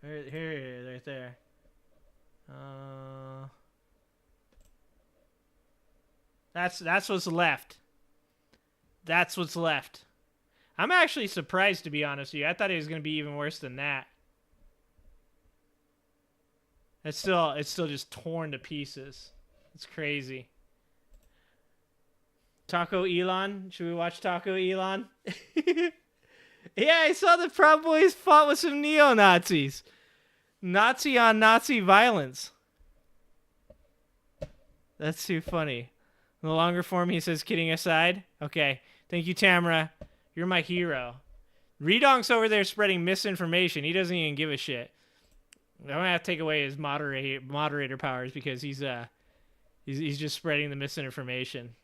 Here it is, right there. That's what's left. That's what's left. I'm actually surprised, to be honest with you. I thought it was going to be even worse than that. It's still just torn to pieces. It's crazy. Taco Elon? Should we watch Taco Elon? Yeah, I saw the Proud Boys fought with some neo-Nazis. Nazi on Nazi violence. That's too funny. In the longer form, he says, kidding aside. Okay. Thank you, Tamara. You're my hero. Redonk's over there spreading misinformation. He doesn't even give a shit. I'm gonna have to take away his moderator powers because he's just spreading the misinformation.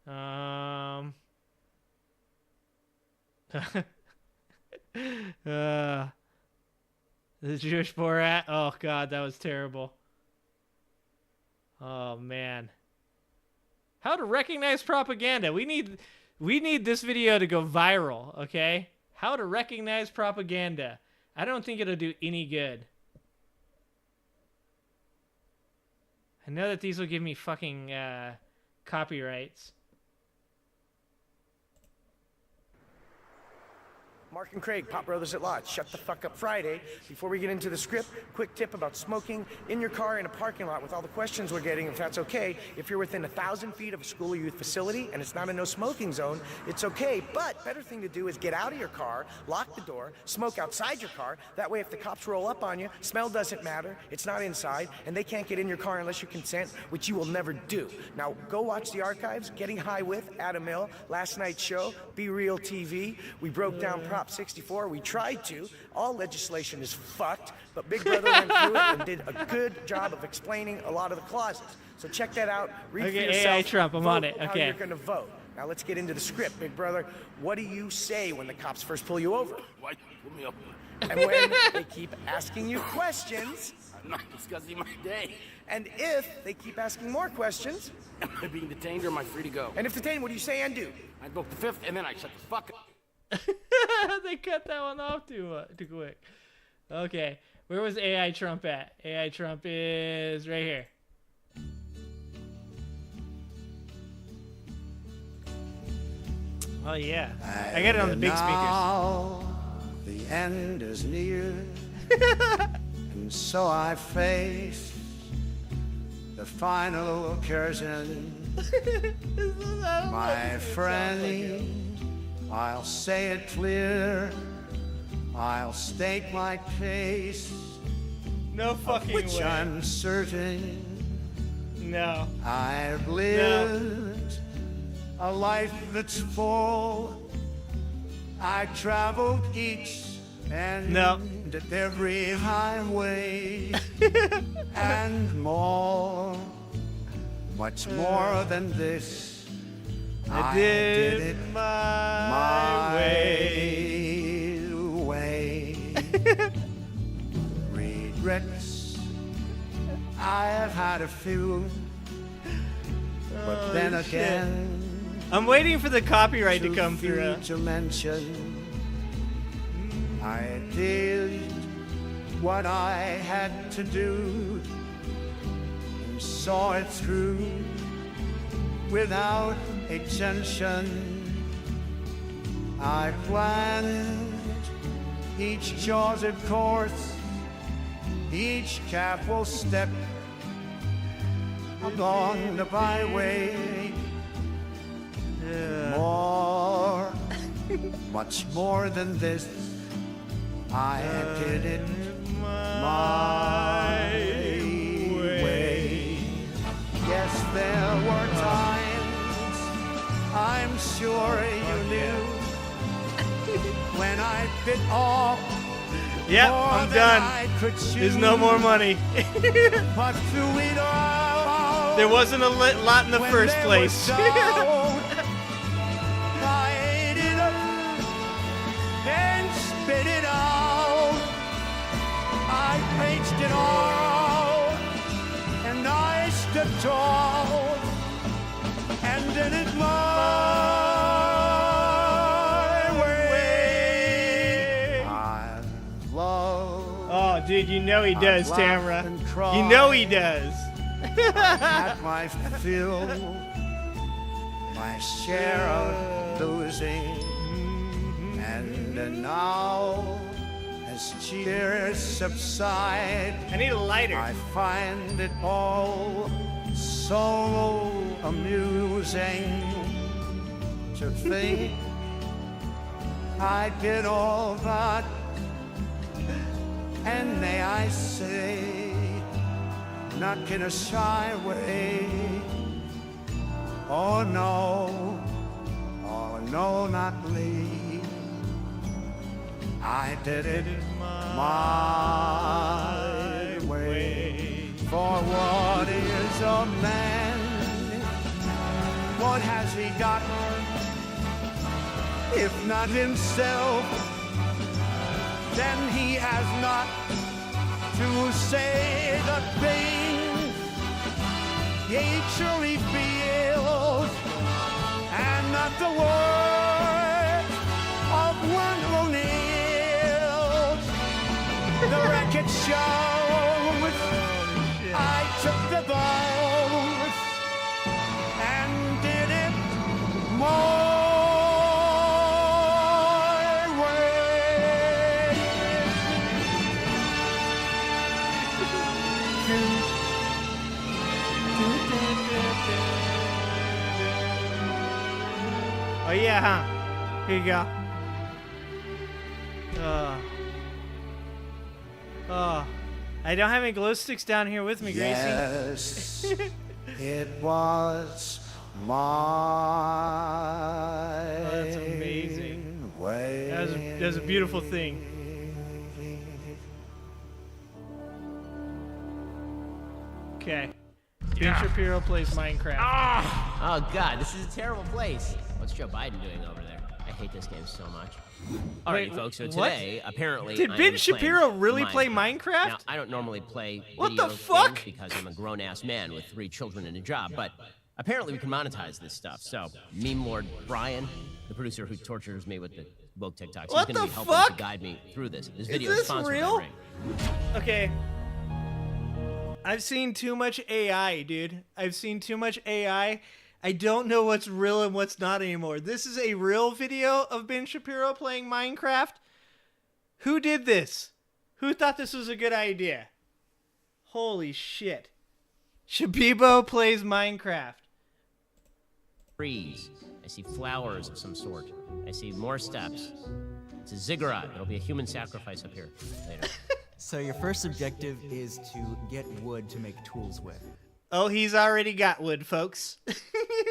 The Jewish Borat. Oh God, that was terrible. Oh man. How to recognize propaganda. We need this video to go viral, okay? How to recognize propaganda. I don't think it'll do any good. I know that these will give me fucking copyrights. Mark and Craig, Pop Brothers at Lodge. Shut the fuck up Friday. Before we get into the script, quick tip about smoking in your car in a parking lot with all the questions we're getting, if that's okay. If you're within 1,000 feet of a school or youth facility and it's not a no smoking zone, it's okay. But better thing to do is get out of your car, lock the door, smoke outside your car. That way if the cops roll up on you, smell doesn't matter, it's not inside, and they can't get in your car unless you consent, which you will never do. Now go watch the archives, Getting High with Adam Mill, last night's show, Be Real TV. We broke down Prop 64. We tried to. All legislation is fucked, but Big Brother went through it and did a good job of explaining a lot of the clauses. So check that out. Read for yourself. AI Trump, I'm on it. How Okay. you're going to vote. Now let's get into the script, Big Brother. What do you say when the cops first pull you over? Why put me up? And when they keep asking you questions. I'm not discussing my day. And if they keep asking more questions. Am I being detained or am I free to go? And if detained, what do you say and do? I invoke the fifth and then I shut the fuck up. They cut that one off too quick. Okay, where was AI Trump at? AI Trump is right here. Oh yeah, I got it on the big speakers. Now the end is near, and so I face the final curtain. My friend, I'll say it clear, I'll state my case. No fucking which way. I'm certain. No. I've lived a life that's full. I traveled each and No. at every highway and more, much more than this. I did it my way. Regrets, I have had a few, but then Oh, shit. again, I'm waiting for the copyright to too come few through. to mention. I did what I had to do and saw it through without exemption. I planned each chosen course, each careful step along the byway. More, much more than this, I did it my way. Yes, there were times, I'm sure you knew, when I bit off Yep, more I'm than done. I could There's chew. no more money. But through it all, There wasn't a lot in the when first there place. was doubt, I ate it up and spit it out. I faced it all, and I stood tall, and did it my way. I love. Oh, dude, you know he does, I've laughed Tamara. and cried. You know he does. Had my fill, my share of losing, and now as tears subside, I need a lighter. I find it all so amusing to think I did all that, and may I say, not in a shy way. Oh no, not me. I did it my way. For what is a man? What has he got? If not himself, then he has not to say the things he truly feels, and not the words of one who kneels. The record shows I took the vows and did it my Oh yeah, huh? Here you go. Oh. I don't have any glow sticks down here with me, Gracie. Yes, it was my that's amazing. way. That was a beautiful thing. Okay. Ben Shapiro plays Minecraft. Oh god, this is a terrible place. What's Joe Biden doing over there? I hate this game so much. Alrighty, Wait, folks. So what? today, apparently, Did I Ben am Shapiro playing really play Minecraft? Now, I don't normally play What the video fuck? games because I'm a grown-ass man with 3 children and a job, but apparently we can monetize this stuff. So, meme lord Brian, the producer who tortures me with the woke TikToks, What he's going the to be helping fuck? to guide me through this. This Is video is this sponsored real? by Ring. Okay. I've seen too much AI, dude. I've seen too much AI. I don't know what's real and what's not anymore. This is a real video of Ben Shapiro playing Minecraft. Who did this? Who thought this was a good idea? Holy shit. Shabibo plays Minecraft. Trees. I see flowers of some sort. I see more steps. It's a ziggurat. It'll be a human sacrifice up here later. So your first objective is to get wood to make tools with. Oh, he's already got wood, folks.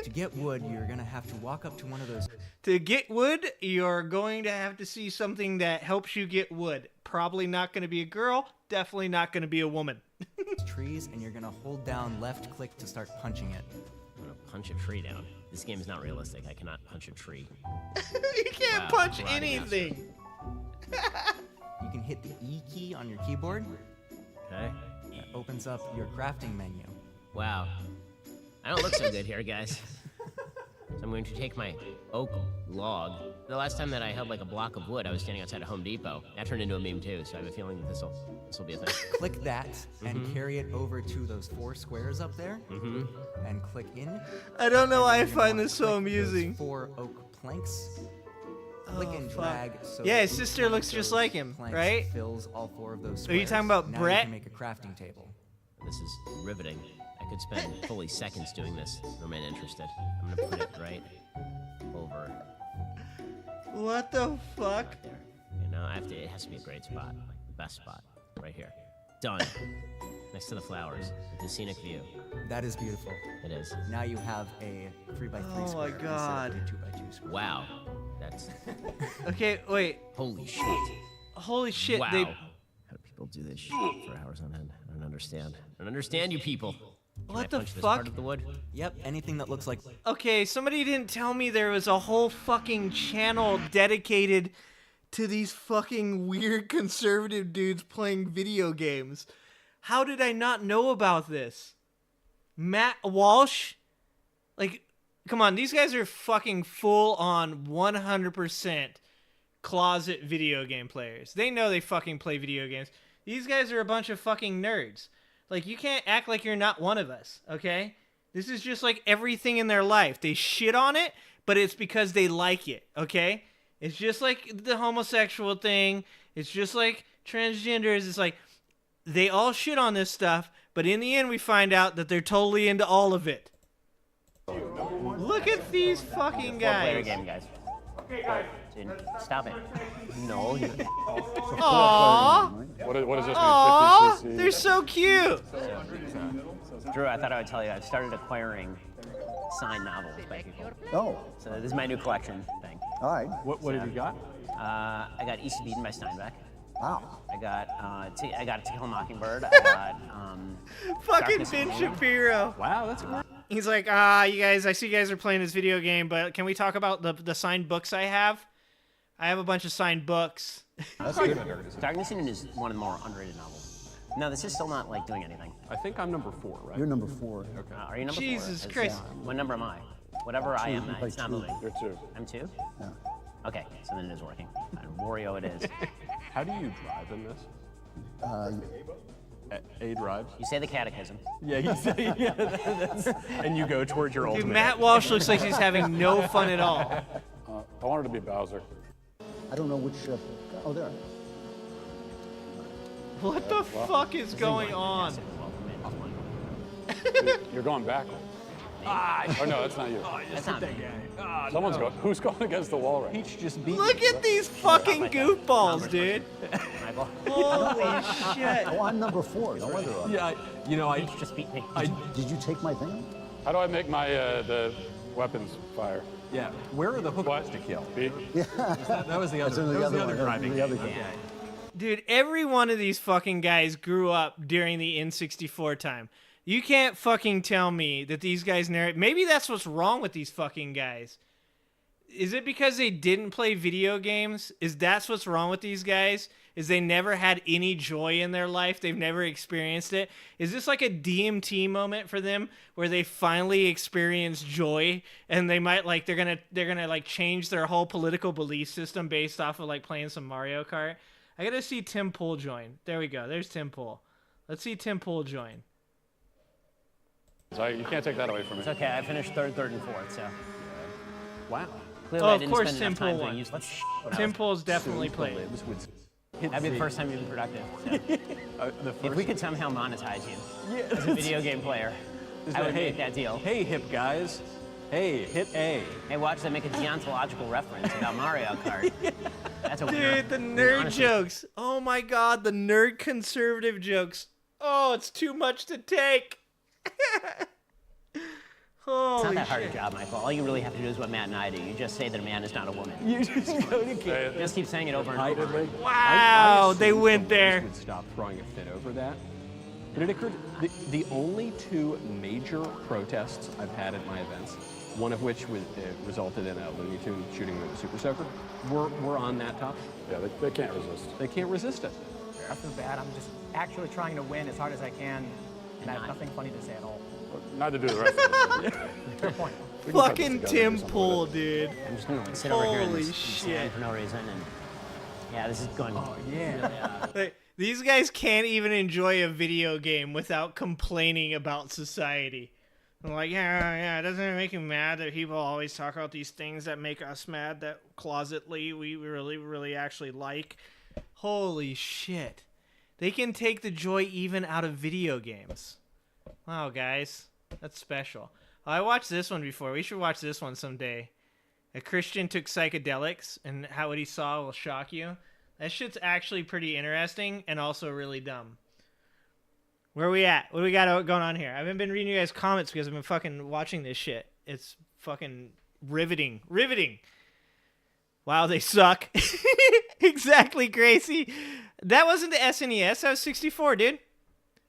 To get wood, you're gonna have to walk up to one of those To get wood, you're going to have to see something that helps you get wood. Probably not going to be a girl, definitely not going to be a woman. trees, and you're gonna hold down left click to start punching it. I'm gonna punch a tree down. This game is not realistic. I cannot punch a tree. You can't punch anything. You can hit the E key on your keyboard. Okay. That opens up your crafting menu. Wow. I don't look so good here, guys. So I'm going to take my oak log. The last time that I held like a block of wood, I was standing outside of Home Depot. That turned into a meme too, so I have a feeling that this will be a thing. Click that and carry it over to those 4 squares up there. And click in. I don't know why I find this so amusing. 4 oak planks. Click and drag. So yeah, his sister looks just like him, right? Fills all 4 of those Are squares. you talking about now Brett? You can make a crafting table. This is riveting. I could spend fully seconds doing this. Remain interested. I'm gonna put it right over. What the fuck? Right there. You know, it has to be a great spot, like the best spot, right here. Done. Next to the flowers, with the scenic view. That is beautiful. It is. Now you have a 3x3 Oh square my god. instead of a 2x2 square. Wow. That's. Okay, wait. Holy shit. Holy shit. Wow. They... How do people do this shit for hours on end? I don't understand. I don't understand you people. Can I What the punch this fuck? part of the wood? Yep, anything that looks like... Okay, somebody didn't tell me there was a whole fucking channel dedicated to these fucking weird conservative dudes playing video games. How did I not know about this? Matt Walsh? Like, come on, these guys are fucking full on 100% closet video game players. They know they fucking play video games. These guys are a bunch of fucking nerds. Like, you can't act like you're not one of us, okay? This is just like everything in their life. They shit on it, but it's because they like it, okay? It's just like the homosexual thing. It's just like transgenders. It's like they all shit on this stuff, but in the end we find out that they're totally into all of it. Look at these fucking Four-player guys. game, guys. Dude, stop it. No. Aww. What does this mean? Aww, 50cc? they're so cute. Drew, I thought I would tell you, I've started acquiring signed novels by people. Oh. So this is my new collection thing. All right. What have you got? I got East of Eden by Steinbeck. Wow. I got To Kill a Mockingbird. I got Fucking Darkness Ben Moon. Shapiro. Wow, that's great. He's like, you guys, I see you guys are playing this video game, but can we talk about the signed books I have? I have a bunch of signed books. That's good. Darkness Eden is one of the more underrated novels. No, this is still not like doing anything. I think I'm number 4, right? You're number 4. Okay. Are you number 4? Jesus Christ. What number am I? Whatever I am, you it's not play moving. You're 2. I'm 2? Yeah. Okay, so then it is working. Wario it is. How do you drive in this? A drives? You say the catechism. Yeah, you say, and you go towards your Dude, ultimate. Matt Walsh looks like he's having no fun at all. I wanted to be Bowser. I don't know which... oh, there. What the fuck is going on? You're going backwards. Oh, no, that's not you. That's not me. Someone's going. Who's going against the wall right now? Peach just beat Look at these fucking goofballs, dude. Michael. Holy shit. Oh, I'm number 4. No wonder. Yeah, you know, Each just beat me. Did you take my thing? How do I make my the weapons fire? Yeah. Where are the hookers What? to kill? B? Yeah. That was the other. That's in the that was other the other one. driving. The other game. game. Dude, every one of these fucking guys grew up during the N64 time. You can't fucking tell me that these guys maybe that's what's wrong with these fucking guys. Is it because they didn't play video games? That's what's wrong with these guys? Is they never had any joy in their life? They've never experienced it? Is this like a DMT moment for them where they finally experience joy and they might like they're gonna like change their whole political belief system based off of like playing some Mario Kart? I gotta see Tim Pool join. There we go. There's Tim Pool. Let's see Tim Pool join. You can't take that away from me. It's okay, I finished third, and fourth, so. Wow. Clearly Oh, I of didn't course spend Tim enough time Pool doing won. useless shit when I Tim was- Pool's definitely played. That'd be the first time you've been productive. So. If we could somehow monetize you as a video game player, I would make that deal. Hey, hip guys. Hey, hit A. Hey, watch them make a deontological reference about Mario Kart. That's a winner. Dude, the nerd Honestly. jokes. Oh my god, the nerd conservative jokes. Oh, it's too much to take. It's not that hard a job, Michael. All you really have to do is what Matt and I do. You just say that a man is not a woman. You just go to Kate. Just keep saying it over and over. Wow, they went there. Would stop throwing a fit over that. But it occurred, the only two major protests I've had at my events, one of which resulted in a Looney Tune shooting with a Super Soaker, were on that topic. Yeah, they can't resist. They can't resist it. I feel bad. I'm just actually trying to win as hard as I can, and I have nothing funny to say at all. Neither do the rest of us. Good point. Fucking Tim Pool, dude. I'm just gonna sit over here in Holy this shit. sand for no reason, and yeah, this is going. Oh yeah. Like, these guys can't even enjoy a video game without complaining about society. I'm like, yeah, doesn't it make you mad that people always talk about these things that make us mad that closetly we really actually like? Holy shit. They can take the joy even out of video games. Wow, guys. That's special. Oh, I watched this one before. We should watch this one someday. A Christian took psychedelics, and how what he saw will shock you. That shit's actually pretty interesting and also really dumb. Where are we at? What do we got going on here? I haven't been reading you guys' comments because I've been fucking watching this shit. It's fucking riveting. Riveting. Wow, they suck. Exactly, Gracie. That wasn't the SNES. That was 64, dude.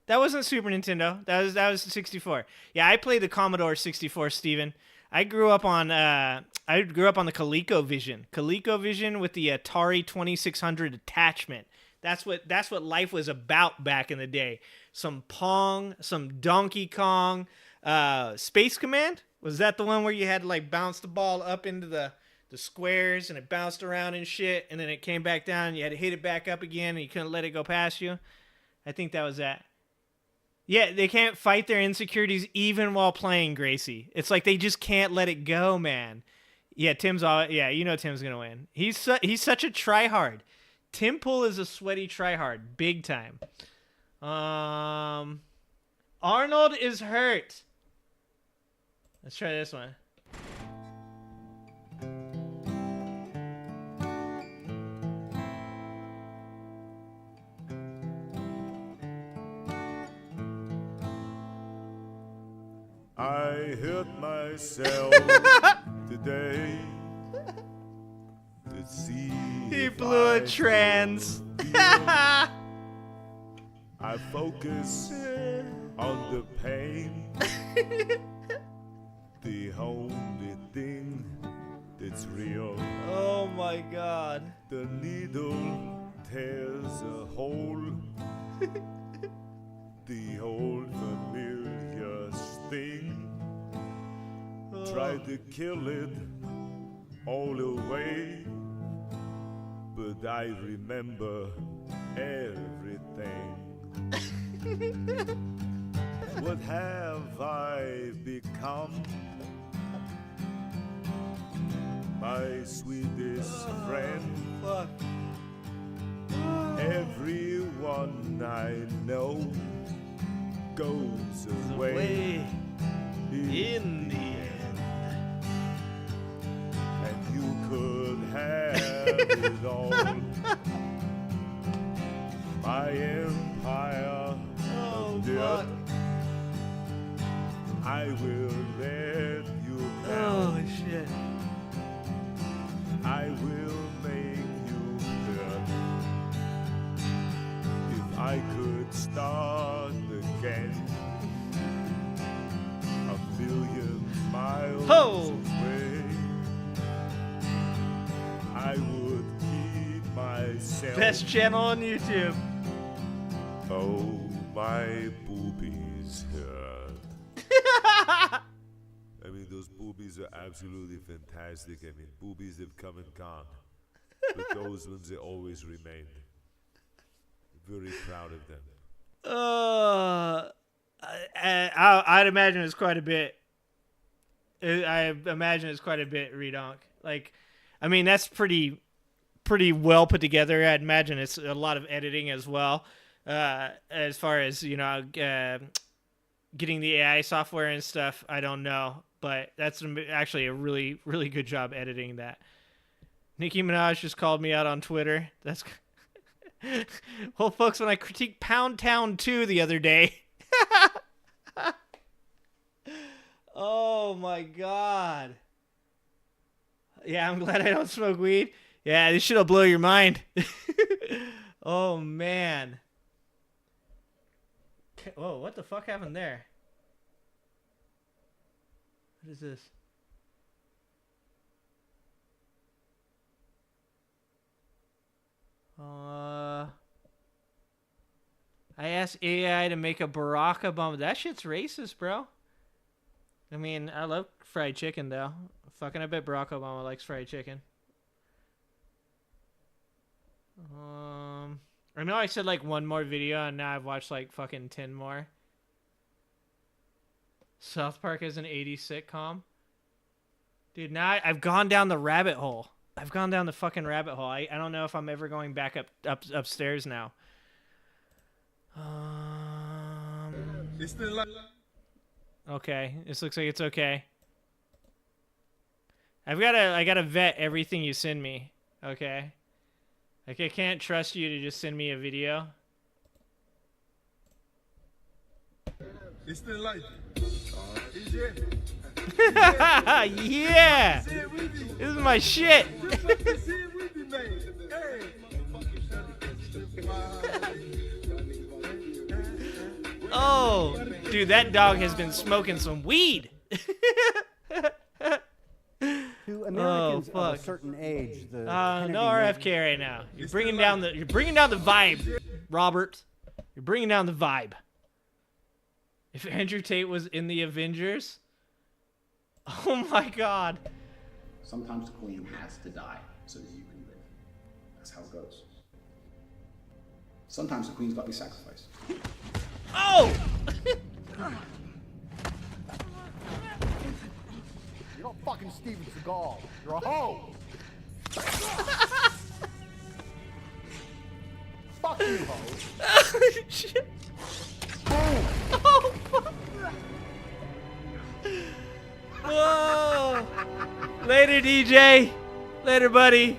That wasn't Super Nintendo. That was 64. Yeah, I played the Commodore 64, Steven. I grew up on the ColecoVision. ColecoVision with the Atari 2600 attachment. That's what life was about back in the day. Some Pong, some Donkey Kong, Space Command. Was that the one where you had to like bounce the ball up into the squares and it bounced around and shit, and then it came back down and you had to hit it back up again and you couldn't let it go past you? I think that was that. Yeah, they can't fight their insecurities even while playing, Gracie. It's like they just can't let it go, man. Yeah, Tim's gonna win. He's such a tryhard. Tim Pool is a sweaty tryhard, big time. Arnold is hurt. Let's try this one. I hurt myself today to see He if blew a I trans. I focus on the pain. The only thing that's real. Oh my god. The needle tears a hole. The old familiar sting. Tried to kill it all away, but I remember everything. What have I become? My sweetest friend. Fuck. Everyone I know goes away in the end. And you could have it all. My empire of death. I will let you down. Oh shit. I will make you hurt. If I could start again, a million miles away, I would keep myself. Best channel on YouTube. Oh, my boobies hurt. I mean, those boobies are absolutely fantastic. I mean, boobies have come and gone, but those ones, they always remained. Very proud of them. I'd imagine it's quite a bit. I imagine it's quite a bit, Redonk. Like, I mean, that's pretty well put together. I'd imagine it's a lot of editing as well. As far as, you know, getting the AI software and stuff, I don't know. But that's actually a really, really good job editing that. Nicki Minaj just called me out on Twitter. That's well, folks, when I critiqued Pound Town 2 the other day. Oh my god. Yeah, I'm glad I don't smoke weed. Yeah, this shit'll blow your mind. Oh man. Whoa, what the fuck happened there? What is this? I asked AI to make a Barack Obama. That shit's racist, bro. I mean, I love fried chicken, though. Fucking, I bet Barack Obama likes fried chicken. I know I said like one more video, and now I've watched like fucking 10 more. South Park is an 80s sitcom. Dude, now I've gone down the rabbit hole. I've gone down the fucking rabbit hole. I don't know if I'm ever going back upstairs now. Okay, this looks like it's okay. I gotta vet everything you send me. Okay. Like, I can't trust you to just send me a video. It's the light. Yeah! This is my shit! Oh, dude, that dog has been smoking some weed. To Americans of a certain age, the no RFK right now. You're bringing down the vibe, Robert. You're bringing down the vibe. If Andrew Tate was in the Avengers, oh my God. Sometimes the queen has to die so that you can live. That's how it goes. Sometimes the queen's got to be sacrificed. Oh! You're not fucking Steven Seagal. You're a hoe. Fuck you, hoe. Shit. Boom. Oh, fuck. Whoa. Later, DJ. Later, buddy.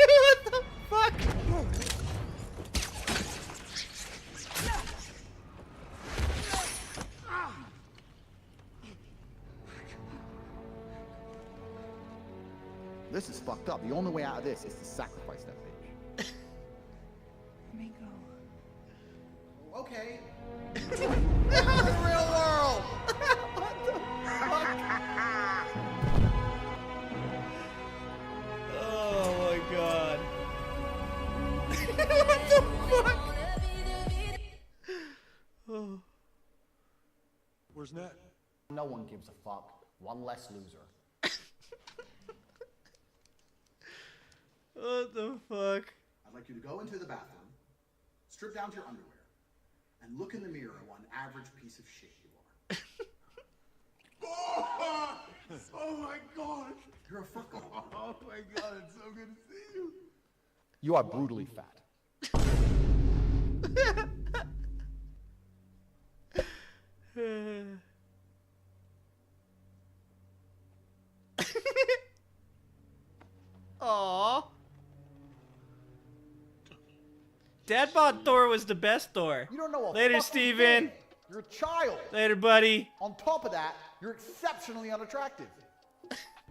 What the fuck? This is fucked up. The only way out of this is to sacrifice that bitch. Mingo. Okay. The real world. Oh my God. What the fuck? Oh. Where's Ned? No one gives a fuck. One less loser. What the fuck? I'd like you to go into the bathroom, strip down to your underwear, and look in the mirror at what an average piece of shit you are. Oh my God. You're a fucker. Oh my God, it's so good to see you. You are brutally fat. Aww. Dad Thor was the best Thor. You don't know a Later, fucking Steven. thing. You're a child. Later, buddy. On top of that, you're exceptionally unattractive.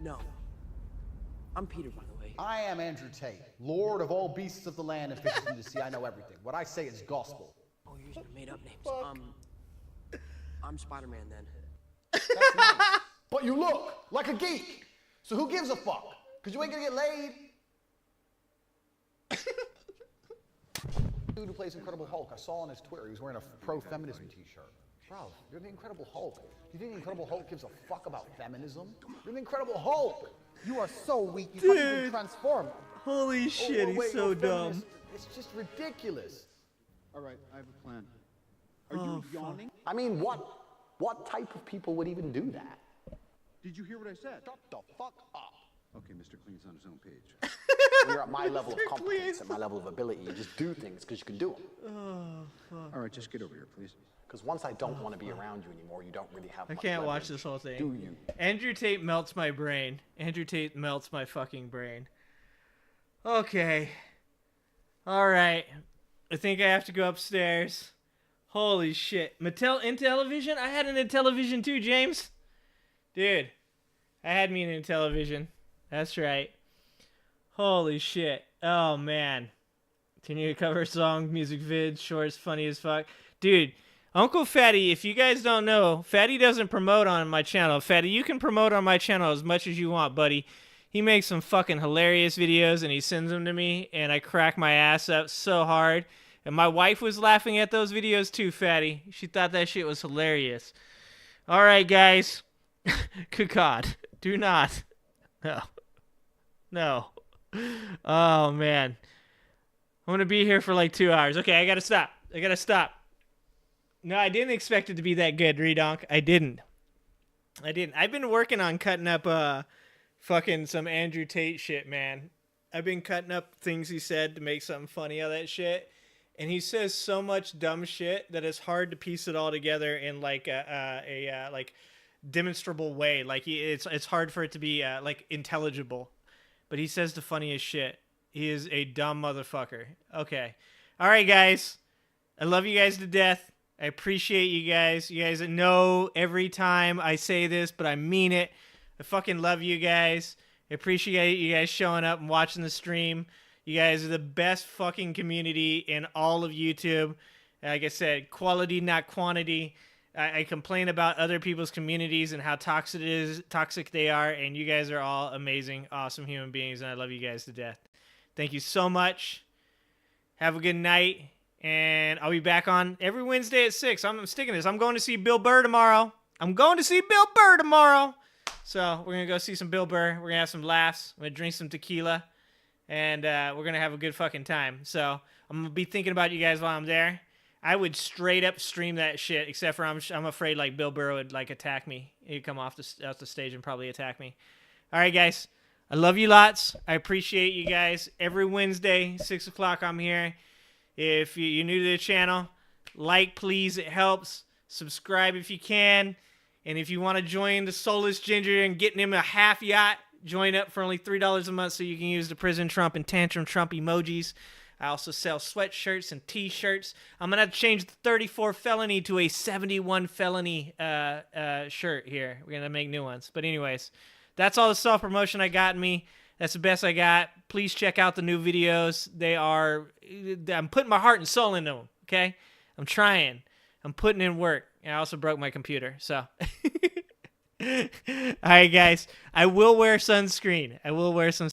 No. I'm Peter, by the way. I am Andrew Tate, Lord of all beasts of the land and fishes of the sea. I know everything. What I say is gospel. Oh, you're using made-up names. I'm Spider-Man then. That's nice. But you look like a geek. So who gives a fuck? Because you ain't gonna get laid. Dude who plays Incredible Hulk, I saw on his Twitter, he was wearing a pro-feminism t-shirt. Bro, you're the Incredible Hulk. You think the Incredible Hulk gives a fuck about feminism? You're the Incredible Hulk. You are so weak, you can't even transform. Holy shit, he's so dumb. It's just ridiculous. All right, I have a plan. Are you yawning? I mean, what type of people would even do that? Did you hear what I said? Shut the fuck up. Okay, Mr. Clean's on his own page. When you're at my level of competence and my level of ability, you just do things because you can do them. Oh, fuck. All right, just get over here, please. Because once I don't want to be around you anymore, you don't really have I much can't watch leverage, this whole thing. do you? Andrew Tate melts my brain. Andrew Tate melts my fucking brain. Okay. Alright. I think I have to go upstairs. Holy shit. Mattel Intellivision? I had an Intellivision too, James. Dude, I had me an Intellivision. That's right. Holy shit. Oh, man. Continue to cover song, music vids, shorts, funny as fuck. Dude, Uncle Fatty, if you guys don't know, Fatty doesn't promote on my channel. Fatty, you can promote on my channel as much as you want, buddy. He makes some fucking hilarious videos, and he sends them to me, and I crack my ass up so hard. And my wife was laughing at those videos too, Fatty. She thought that shit was hilarious. All right, guys. Good God. Do not. No. No. Oh, man. I'm going to be here for like 2 hours. Okay, I got to stop. I got to stop. No, I didn't expect it to be that good, Redonk. I didn't. I've been working on cutting up fucking some Andrew Tate shit, man. I've been cutting up things he said to make something funny out of that shit. And he says so much dumb shit that it's hard to piece it all together in like a like demonstrable way. Like it's hard for it to be like intelligible. But he says the funniest shit. He is a dumb motherfucker. Okay. All right, guys. I love you guys to death. I appreciate you guys. You guys know every time I say this, but I mean it. I fucking love you guys. I appreciate you guys showing up and watching the stream. You guys are the best fucking community in all of YouTube. Like I said, quality, not quantity. I complain about other people's communities and how toxic they are, and you guys are all amazing, awesome human beings, and I love you guys to death. Thank you so much. Have a good night, and I'll be back on every Wednesday at 6. I'm sticking this. I'm going to see Bill Burr tomorrow. So we're going to go see some Bill Burr. We're going to have some laughs. I'm going to drink some tequila. And we're going to have a good fucking time. So I'm going to be thinking about you guys while I'm there. I would straight up stream that shit, except for I'm afraid like Bill Burr would like attack me. He'd come off the stage and probably attack me. All right, guys. I love you lots. I appreciate you guys. Every Wednesday, 6 o'clock, I'm here. If you're new to the channel, like, please. It helps. Subscribe if you can. And if you want to join the Soulless Ginger and getting him a half yacht, join up for only $3 a month so you can use the Prison Trump and Tantrum Trump emojis. I also sell sweatshirts and t-shirts. I'm going to have to change the 34 felony to a 71 felony shirt here. We're going to make new ones. But anyways, that's all the self-promotion I got in me. That's the best I got. Please check out the new videos. I'm putting my heart and soul into them, okay? I'm trying. I'm putting in work. I also broke my computer, so... All right, guys. I will wear sunscreen.